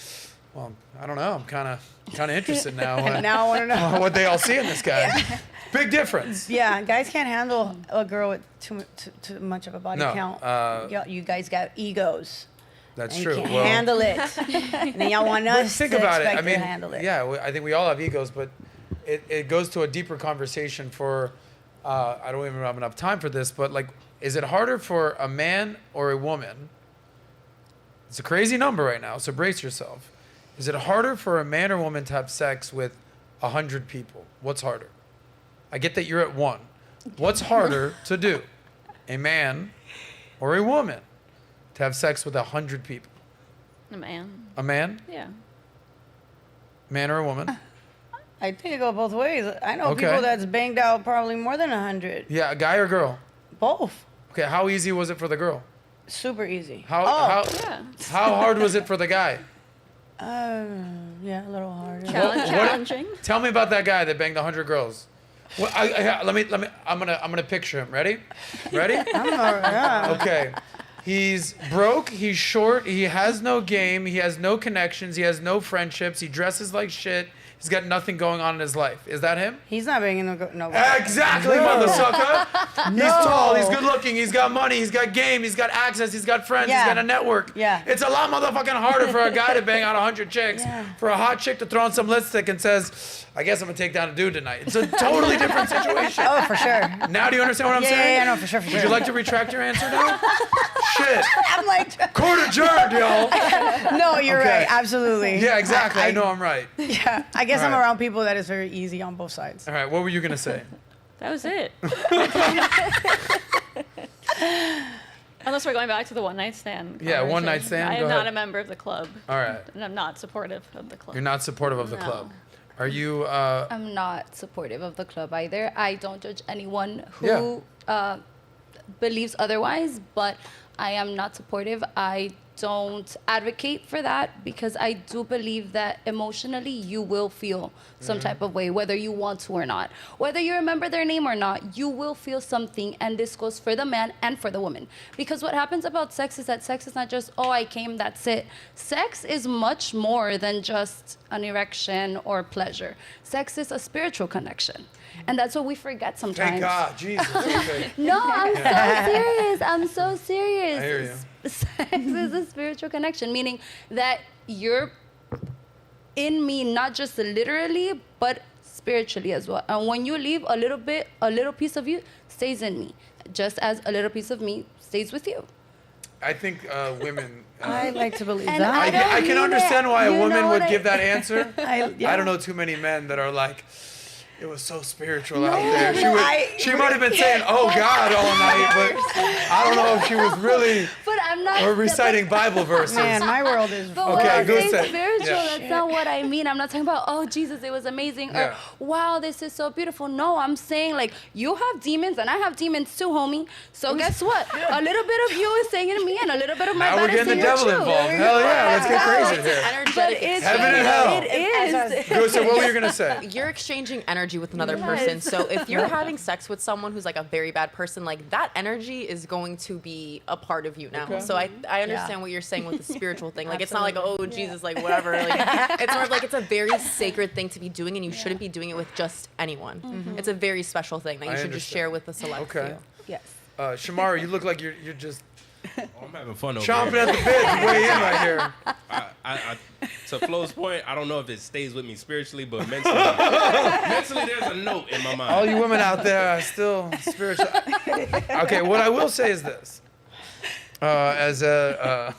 Speaker 2: well, I don't know. I'm kind of interested now.
Speaker 6: Now I want to know
Speaker 2: what they all see in this guy. Big difference.
Speaker 6: Yeah, guys can't handle a girl with too much of a body count. You guys got egos.
Speaker 2: That's
Speaker 6: and
Speaker 2: true.
Speaker 6: You can't handle it. And then y'all want us
Speaker 2: think
Speaker 6: to
Speaker 2: about it.
Speaker 6: expect
Speaker 2: I mean,
Speaker 6: you to handle it.
Speaker 2: yeah, I think we all have egos, but it goes to a deeper conversation for, I don't even have enough time for this, but like, is it harder for a man or a woman? It's a crazy number right now, so brace yourself. Is it harder for a man or woman to have sex with 100 people? What's harder? I get that you're at one. What's harder to do? A man or a woman to have sex with 100 people?
Speaker 7: A man.
Speaker 2: A man?
Speaker 7: Yeah.
Speaker 2: Man or a woman?
Speaker 6: I think it goes both ways. I know people that's banged out probably more than 100.
Speaker 2: Yeah, a guy or girl?
Speaker 6: Both.
Speaker 2: Okay, how easy was it for the girl?
Speaker 6: Super easy.
Speaker 2: How hard was it for the guy?
Speaker 6: Yeah, a little harder.
Speaker 7: Challenging.
Speaker 2: Tell me about that guy that banged 100 girls. Well, let me. I'm gonna picture him. Ready?
Speaker 6: Yeah.
Speaker 2: Okay. He's broke. He's short. He has no game. He has no connections. He has no friendships. He dresses like shit. He's got nothing going on in his life. Is that him?
Speaker 6: He's not being no.
Speaker 2: Exactly, mother sucker. He's tall. He's good looking. He's got money. He's got game. He's got access. He's got friends.
Speaker 6: Yeah.
Speaker 2: He's got a network.
Speaker 6: Yeah.
Speaker 2: It's a lot motherfucking harder for a guy to bang out 100 chicks, for a hot chick to throw on some lipstick and says, I guess I'm gonna take down a dude tonight. It's a totally different situation.
Speaker 6: Oh, for sure.
Speaker 2: Now do you understand what I'm saying?
Speaker 6: Yeah, no, for sure.
Speaker 2: Would you like to retract your answer now? Shit.
Speaker 6: I'm like,
Speaker 2: Court adjourned, y'all.
Speaker 6: no, you're
Speaker 2: Okay.
Speaker 6: right. Absolutely.
Speaker 2: Yeah, exactly. I know I'm right.
Speaker 6: Yeah. I guess
Speaker 2: All
Speaker 6: I'm
Speaker 2: right.
Speaker 6: around people that is very easy on both sides.
Speaker 2: All right, what were you gonna say?
Speaker 7: That was it. Unless we're going back to the one night stand.
Speaker 2: Yeah, one night
Speaker 7: conversation.
Speaker 2: stand,
Speaker 7: I
Speaker 2: go
Speaker 7: am not
Speaker 2: ahead.
Speaker 7: a member of the club.
Speaker 2: All right.
Speaker 7: And I'm not supportive of the club.
Speaker 2: You're not supportive of the
Speaker 7: No.
Speaker 2: club. Are you?
Speaker 8: I'm not supportive of the club either. I don't judge anyone who believes otherwise, but I am not supportive. I don't advocate for that because I do believe that emotionally you will feel some type of way, whether you want to or not. Whether you remember their name or not, you will feel something, and this goes for the man and for the woman. Because what happens about sex is that sex is not just, oh, I came, that's it. Sex is much more than just an erection or pleasure. Sex is a spiritual connection. And that's what we forget sometimes.
Speaker 2: Thank God, Jesus. Okay.
Speaker 8: No, I'm so serious. I'm so serious.
Speaker 2: I hear you.
Speaker 8: Sex is a spiritual connection, meaning that you're in me, not just literally, but spiritually as well. And when you leave, a little piece of you stays in me, just as a little piece of me stays with you.
Speaker 2: I think women.
Speaker 6: I like to believe
Speaker 8: And
Speaker 6: that.
Speaker 2: I can understand why a
Speaker 8: You
Speaker 2: woman
Speaker 8: know
Speaker 2: would
Speaker 8: what
Speaker 2: give that answer.
Speaker 6: I
Speaker 2: don't know too many men that are like, it was so spiritual out
Speaker 8: No,
Speaker 2: there. She
Speaker 6: I-
Speaker 2: might have been saying, "Oh God," all night, but I don't know if she was really
Speaker 8: But I'm not.
Speaker 2: or reciting Bible verses.
Speaker 6: Man, my world is.
Speaker 8: But
Speaker 2: Okay,
Speaker 8: when I
Speaker 2: good
Speaker 8: say
Speaker 2: set.
Speaker 8: spiritual,
Speaker 2: Yeah.
Speaker 8: that's not what I mean. I'm not talking about, oh, Jesus, it was amazing, or,
Speaker 2: Yeah.
Speaker 8: wow, this is so beautiful. No, I'm saying, like, you have demons, and I have demons too, homie. So guess what? A little bit of you is singing me, and a little bit of my
Speaker 2: Now
Speaker 8: God
Speaker 2: we're
Speaker 8: is
Speaker 2: getting the
Speaker 8: singing
Speaker 2: devil
Speaker 8: you.
Speaker 2: involved. Hell yeah, let's get crazy
Speaker 4: It's
Speaker 2: here.
Speaker 4: an energetic
Speaker 8: But it's,
Speaker 2: Heaven and hell.
Speaker 8: it is.
Speaker 2: Go, so what were you gonna say?
Speaker 4: You're exchanging energy with another
Speaker 8: Yes.
Speaker 4: person. So if you're having sex with someone who's like a very bad person, like that energy is going to be a part of you now.
Speaker 2: Okay.
Speaker 4: So I understand what you're saying with the spiritual thing. Like it's not like, oh Jesus, like whatever. Like it's more of like it's a very sacred thing to be doing, and you shouldn't be doing it with just anyone. It's a very special thing that you
Speaker 2: I
Speaker 4: should just
Speaker 2: understand.
Speaker 4: share with a select
Speaker 2: Okay.
Speaker 4: few.
Speaker 8: Yes.
Speaker 2: Shamara, you look like you're just
Speaker 3: Oh, I'm having fun over
Speaker 2: chomping
Speaker 3: here.
Speaker 2: at the bit to weigh in right here.
Speaker 3: I, to Flo's point, I don't know if it stays with me spiritually, but mentally there's a note in my mind.
Speaker 2: All you women out there are still spiritual. Okay, what I will say is this. As a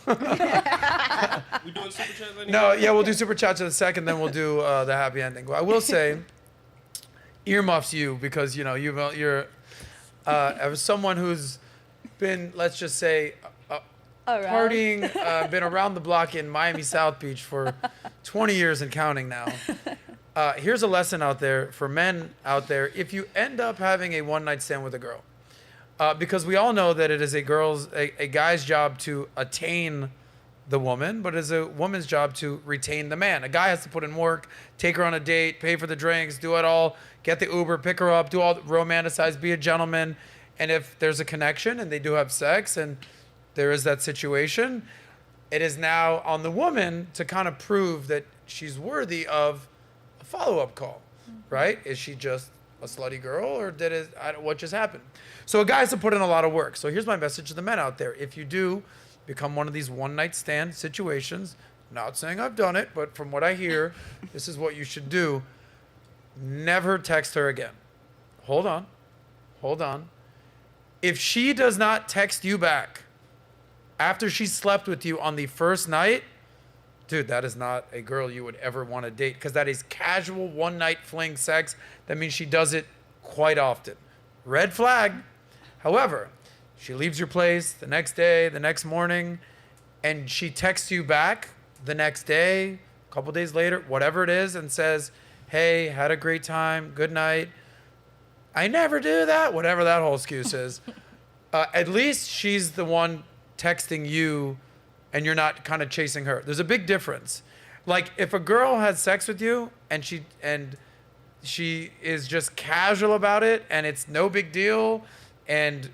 Speaker 3: We doing super chats anymore?
Speaker 2: no, yeah, we'll do super chats in a second, then we'll do the happy ending. I will say, earmuffs you because you're as someone who's been, let's just say,
Speaker 8: Around.
Speaker 2: partying, been around the block in Miami South Beach for 20 years and counting now. Here's a lesson out there for men out there. If you end up having a one-night stand with a girl, because we all know that it is a guy's job to attain the woman, but it's a woman's job to retain the man. A guy has to put in work, take her on a date, pay for the drinks, do it all, get the Uber, pick her up, do all romanticize, be a gentleman. And if there's a connection and they do have sex and there is that situation, it is now on the woman to kind of prove that she's worthy of a follow-up call, right? Is she just a slutty girl, or what just happened? So a guy has to put in a lot of work. So here's my message to the men out there. If you do become one of these one-night stand situations, not saying I've done it, but from what I hear, this is what you should do. Never text her again. Hold on. If she does not text you back after she slept with you on the first night, dude, that is not a girl you would ever want to date, because that is casual one-night fling sex. That means she does it quite often. Red flag. However, she leaves your place the next day, the next morning, and she texts you back the next day, a couple days later, whatever it is, and says, hey, had a great time, good night. I never do that, whatever that whole excuse is. At least she's the one texting you and you're not kind of chasing her. There's a big difference. Like if a girl has sex with you and she is just casual about it, and it's no big deal, and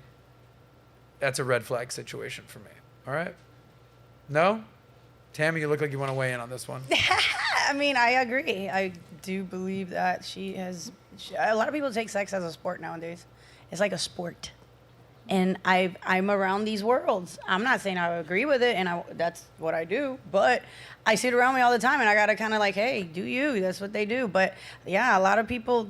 Speaker 2: that's a red flag situation for me. All right? No? Tammy, you look like you want to weigh in on this one.
Speaker 6: I mean, I agree. I do believe that a lot of people take sex as a sport nowadays. It's like a sport. And I'm around these worlds. I'm not saying I agree with it, and that's what I do, but I see it around me all the time, and I got to kind of like, hey, do you? That's what they do. But yeah, a lot of people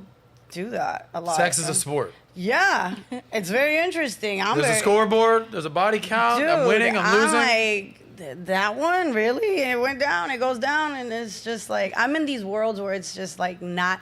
Speaker 6: do that a lot.
Speaker 2: Sex is a sport.
Speaker 6: Yeah, it's very interesting.
Speaker 2: There's a scoreboard. There's a body count.
Speaker 6: Dude,
Speaker 2: I'm winning. I'm losing.
Speaker 6: Like, that one, really? It went down. It goes down. And it's just like, I'm in these worlds where it's just like not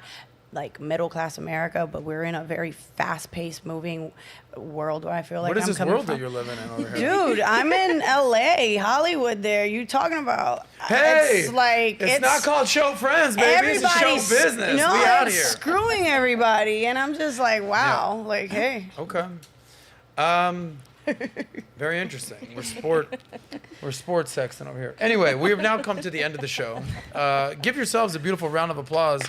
Speaker 6: like middle class America, but we're in a very fast paced moving world where I feel like
Speaker 2: what is
Speaker 6: I'm
Speaker 2: this
Speaker 6: coming
Speaker 2: world
Speaker 6: from.
Speaker 2: that you're living in over here?
Speaker 6: Dude, I'm in LA, Hollywood there. You talking about?
Speaker 2: Hey,
Speaker 6: it's like
Speaker 2: it's not called show friends, baby. It's a show
Speaker 6: everybody's-
Speaker 2: business.
Speaker 6: No,
Speaker 2: we out
Speaker 6: it's
Speaker 2: here.
Speaker 6: screwing everybody, and I'm just like, wow, like, hey.
Speaker 2: Okay. Very interesting. We're sports sexing over here. Anyway, we have now come to the end of the show. Give yourselves a beautiful round of applause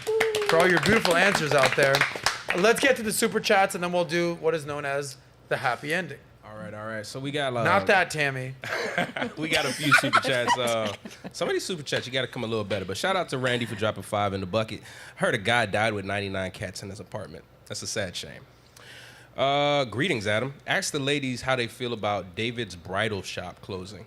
Speaker 2: for all your beautiful answers out there. Let's get to the super chats, and then we'll do what is known as the happy ending.
Speaker 3: All right. So we got
Speaker 2: Not that, Tammy.
Speaker 3: we got a few super chats. Some of these super chats, you got to come a little better. But shout out to Randy for dropping 5 in the bucket. Heard a guy died with 99 cats in his apartment. That's a sad shame. Greetings, Adam. Ask the ladies how they feel about David's bridal shop closing.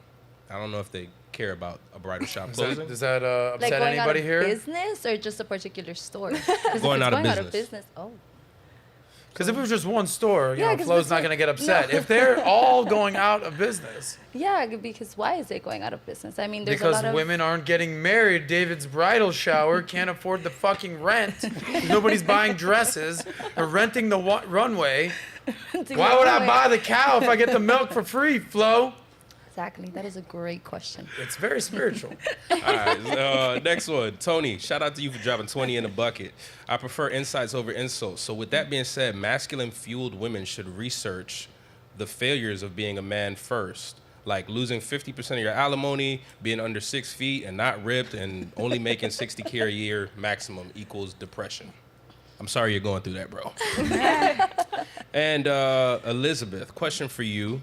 Speaker 3: I don't know if they care about a bridal shop closing.
Speaker 2: Does that
Speaker 8: Like
Speaker 2: upset
Speaker 8: going out
Speaker 2: anybody
Speaker 8: of
Speaker 2: here?
Speaker 8: business or just a particular store? 'Cause if
Speaker 3: Going
Speaker 8: it's
Speaker 3: out of
Speaker 8: going out of
Speaker 3: business.
Speaker 8: business. Oh.
Speaker 2: Because if it was just one store,
Speaker 8: Yeah, 'cause
Speaker 2: Flo's
Speaker 8: it's
Speaker 2: not
Speaker 8: like-
Speaker 2: going to get upset.
Speaker 8: no.
Speaker 2: If they're all going out of business,
Speaker 8: Yeah, because why is it going out of business? I mean, there's
Speaker 2: because
Speaker 8: a lot of
Speaker 2: women aren't getting married, David's bridal shower can't afford the fucking rent. Nobody's buying dresses. They're renting the runway. Why would I buy the cow if I get the milk for free, Flo?
Speaker 8: Exactly. That is a great question.
Speaker 2: It's very spiritual.
Speaker 3: All right, next one. Tony, shout out to you for dropping 20 in the bucket. I prefer insights over insults. So with that being said, masculine-fueled women should research the failures of being a man first. Like losing 50% of your alimony, being under 6 feet and not ripped, and only making $60K a year maximum equals depression. I'm sorry you're going through that, bro. And Elizabeth, question for you.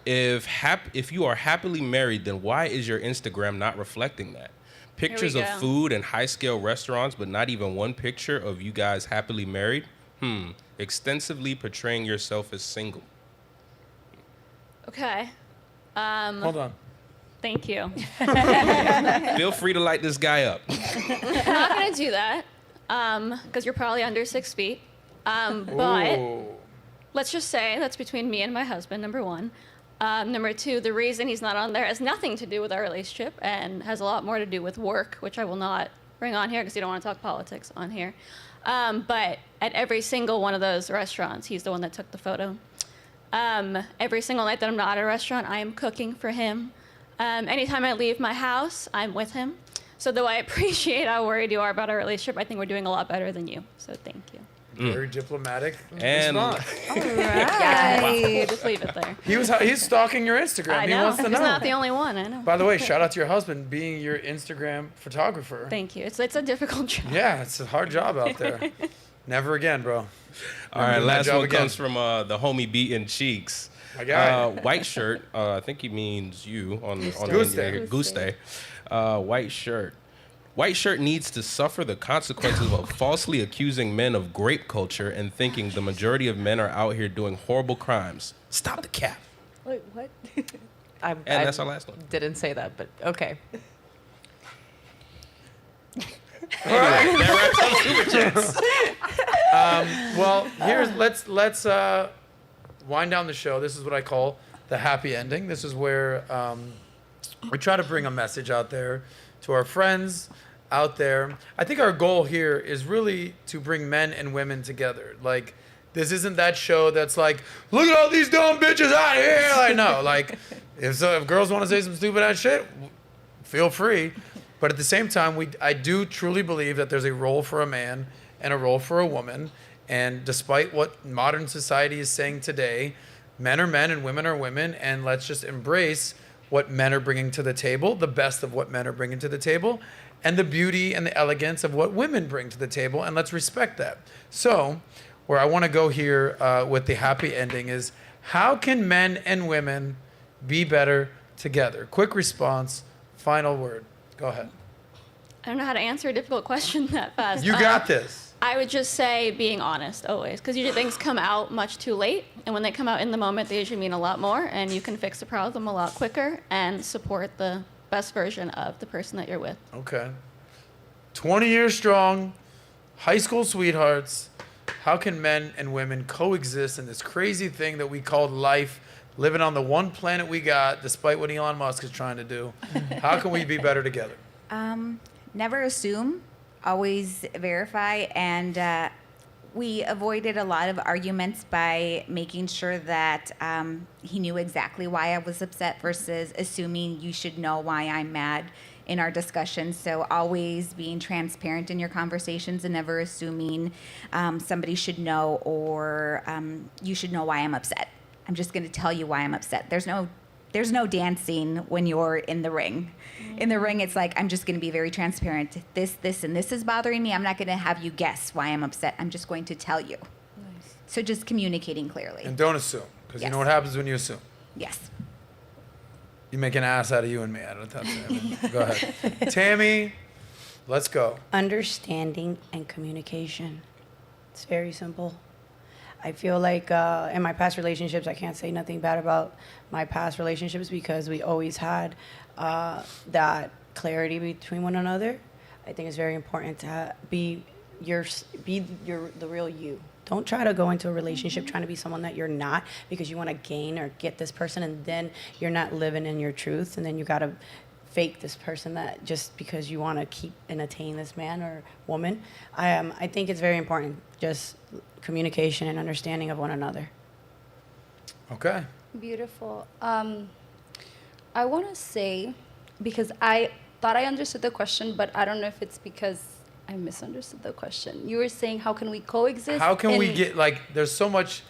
Speaker 3: If you are happily married, then why is your Instagram not reflecting that? Pictures of
Speaker 7: go.
Speaker 3: food and high-scale restaurants, but not even one picture of you guys happily married? Extensively portraying yourself as single.
Speaker 7: Okay.
Speaker 2: Hold on.
Speaker 7: Thank you.
Speaker 3: Feel free to light this guy up.
Speaker 7: I'm not gonna do that because you're probably under 6 feet. But
Speaker 2: Ooh.
Speaker 7: let's just say that's between me and my husband, number one. Number two, the reason he's not on there has nothing to do with our relationship and has a lot more to do with work, which I will not bring on here because you don't want to talk politics on here. But at every single one of those restaurants, he's the one that took the photo. Every single night that I'm not at a restaurant, I am cooking for him. Anytime I leave my house, I'm with him. So though I appreciate how worried you are about our relationship, I think we're doing a lot better than you. So thank you.
Speaker 2: Very diplomatic
Speaker 3: And
Speaker 2: response.
Speaker 7: Yeah, just leave it there.
Speaker 2: He's stalking your Instagram.
Speaker 7: I
Speaker 2: He
Speaker 7: know.
Speaker 2: wants to
Speaker 7: He's
Speaker 2: know.
Speaker 7: not the only one. I know.
Speaker 2: By the way, shout out to your husband being your Instagram photographer.
Speaker 7: Thank you. It's a difficult job.
Speaker 2: Yeah, it's a hard job out there. Never again, bro.
Speaker 3: all right,
Speaker 2: doing that
Speaker 3: last
Speaker 2: job
Speaker 3: one
Speaker 2: again.
Speaker 3: comes from the homie Beaten Cheeks.
Speaker 2: My guy.
Speaker 3: White shirt. I think he means you on the
Speaker 2: Goose
Speaker 3: end
Speaker 2: Day.
Speaker 3: here. Goose Day. White shirt. White shirt needs to suffer the consequences of falsely accusing men of grape culture and thinking the majority of men are out here doing horrible crimes. Stop the cap.
Speaker 4: Wait, what?
Speaker 3: And that's our last one.
Speaker 4: Didn't say that, but okay.
Speaker 2: Well, let's wind down the show. This is what I call the happy ending. This is where we try to bring a message out there to our friends out there. I think our goal here is really to bring men and women together. Like, this isn't that show that's like, look at all these dumb bitches out here. Like, no, like, if girls want to say some stupid ass shit, feel free. But at the same time, I do truly believe that there's a role for a man and a role for a woman. And despite what modern society is saying today, men are men and women are women. And let's just embrace what men are bringing to the table, the best of what men are bringing to the table. and the beauty and the elegance of what women bring to the table, and let's respect that. So, where I want to go here with the happy ending is, how can men and women be better together? Quick response, final word. Go ahead.
Speaker 7: I don't know how to answer a difficult question that fast.
Speaker 2: You got this.
Speaker 7: I would just say being honest always, because usually things come out much too late, and when they come out in the moment, they usually mean a lot more, and you can fix the problem a lot quicker and support the best version of the person that you're with.
Speaker 2: Okay. 20 years strong, high school sweethearts. How can men and women coexist in this crazy thing that we call life, living on the one planet we got, despite what Elon Musk is trying to do? How can we be better together?
Speaker 5: Never assume, always verify, and we avoided a lot of arguments by making sure that he knew exactly why I was upset versus assuming you should know why I'm mad in our discussions. So always being transparent in your conversations and never assuming somebody should know or you should know why I'm upset. I'm just going to tell you why I'm upset. There's no dancing when you're in the ring. In the ring, it's like, I'm just going to be very transparent. This, and this is bothering me. I'm not going to have you guess why I'm upset. I'm just going to tell you. Nice. So just communicating clearly.
Speaker 2: And don't assume, because you
Speaker 5: Yes.
Speaker 2: know what happens when you assume.
Speaker 5: Yes.
Speaker 2: You make an ass out of you and me. I don't know. Go ahead. Tammy, let's go.
Speaker 6: Understanding and communication. It's very simple. I feel like in my past relationships, I can't say nothing bad about my past relationships because we always had that clarity between one another. I think it's very important to be the real you. Don't try to go into a relationship trying to be someone that you're not because you want to gain or get this person, and then you're not living in your truth, and then you got to fake this person that just because you want to keep and attain this man or woman. I think it's very important, just communication and understanding of one another.
Speaker 2: Okay.
Speaker 8: Beautiful. I want to say, because I thought I understood the question, but I don't know if it's because I misunderstood the question. You were saying, how can we coexist?
Speaker 2: How can we get, like, there's so much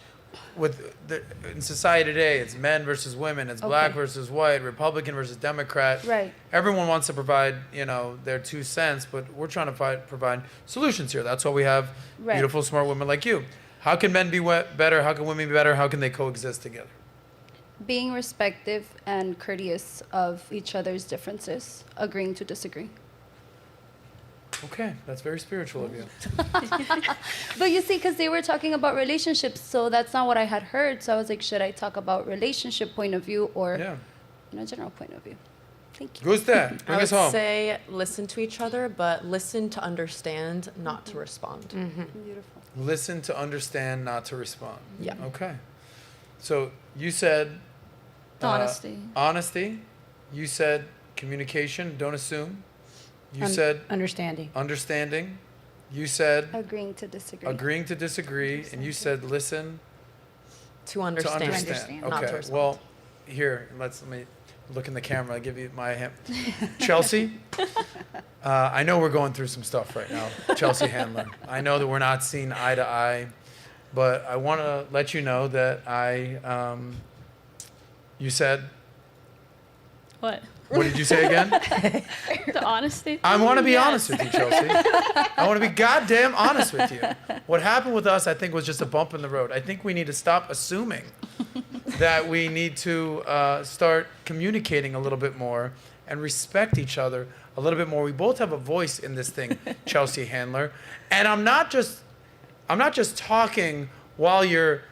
Speaker 2: in society today. It's men versus women. It's black versus white, Republican versus Democrat.
Speaker 8: Right.
Speaker 2: Everyone wants to provide, their 2 cents, but we're trying to provide solutions here. That's why we have beautiful, smart women like you. How can men be better? How can women be better? How can they coexist together?
Speaker 8: Being respectful and courteous of each other's differences, agreeing to disagree.
Speaker 2: Okay, that's very spiritual of you.
Speaker 8: But you see, because they were talking about relationships, so that's not what I had heard. So I was like, should I talk about relationship point of view or in a general point of view? Thank you.
Speaker 2: Gusta, bring us
Speaker 4: I would
Speaker 2: home.
Speaker 4: say listen to each other, but listen to understand, not to respond.
Speaker 8: Beautiful.
Speaker 2: Listen to understand, not to respond.
Speaker 4: Yeah.
Speaker 2: Okay. So you said
Speaker 7: Honesty.
Speaker 2: Honesty. You said communication, don't assume. You said
Speaker 6: understanding.
Speaker 2: Understanding. You said
Speaker 8: Agreeing to disagree.
Speaker 2: agreeing to disagree. And you said listen
Speaker 4: To understand,
Speaker 2: to understand.
Speaker 4: not to
Speaker 2: Okay.
Speaker 4: respond.
Speaker 2: Well, here, let me look in the camera. I'll give you my hand. Chelsea, I know we're going through some stuff right now. Chelsea Handler. I know that we're not seeing eye to eye, but I want to let you know that you said,
Speaker 7: What?
Speaker 2: what did you say again?
Speaker 7: The honesty?
Speaker 2: I want to be
Speaker 7: Yes.
Speaker 2: honest with you, Chelsea. I want to be goddamn honest with you. What happened with us, I think, was just a bump in the road. I think we need to stop assuming that we need to start communicating a little bit more and respect each other a little bit more. We both have a voice in this thing, Chelsea Handler. And I'm not just talking while you're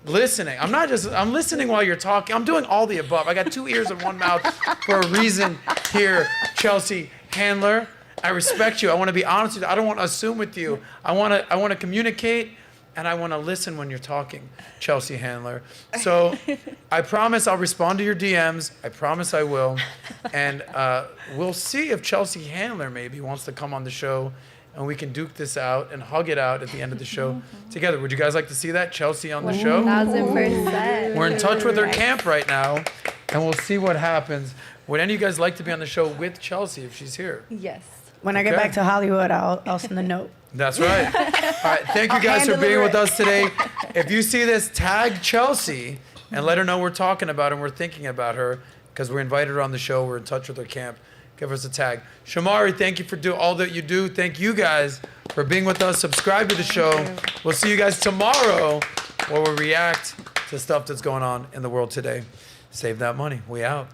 Speaker 2: listening. I'm listening while you're talking. I'm doing all the above. I got 2 ears and 1 mouth for a reason here, Chelsea Handler. I respect you. I want to be honest with you. I don't want to assume with you. I want to communicate, and I want to listen when you're talking, Chelsea Handler. So I promise I'll respond to your DMs. I promise I will. And we'll see if Chelsea Handler maybe wants to come on the show, and we can duke this out and hug it out at the end of the show together. Would you guys like to see that? Chelsea on the show?
Speaker 8: 1000%.
Speaker 2: We're in touch with her camp right now, and we'll see what happens. Would any of you guys like to be on the show with Chelsea if she's here?
Speaker 8: Yes.
Speaker 6: When I get
Speaker 2: Okay.
Speaker 6: back to Hollywood, I'll send a note.
Speaker 2: That's right. All right, thank you guys for being with us today. If you see this, tag Chelsea and let her know we're talking about her and we're thinking about her because we invited her on the show. We're in touch with her camp. give us a tag. Shamari, thank you for all that you do. Thank you guys for being with us. Subscribe to the show. We'll see you guys tomorrow where we react to stuff that's going on in the world today. Save that money. We out.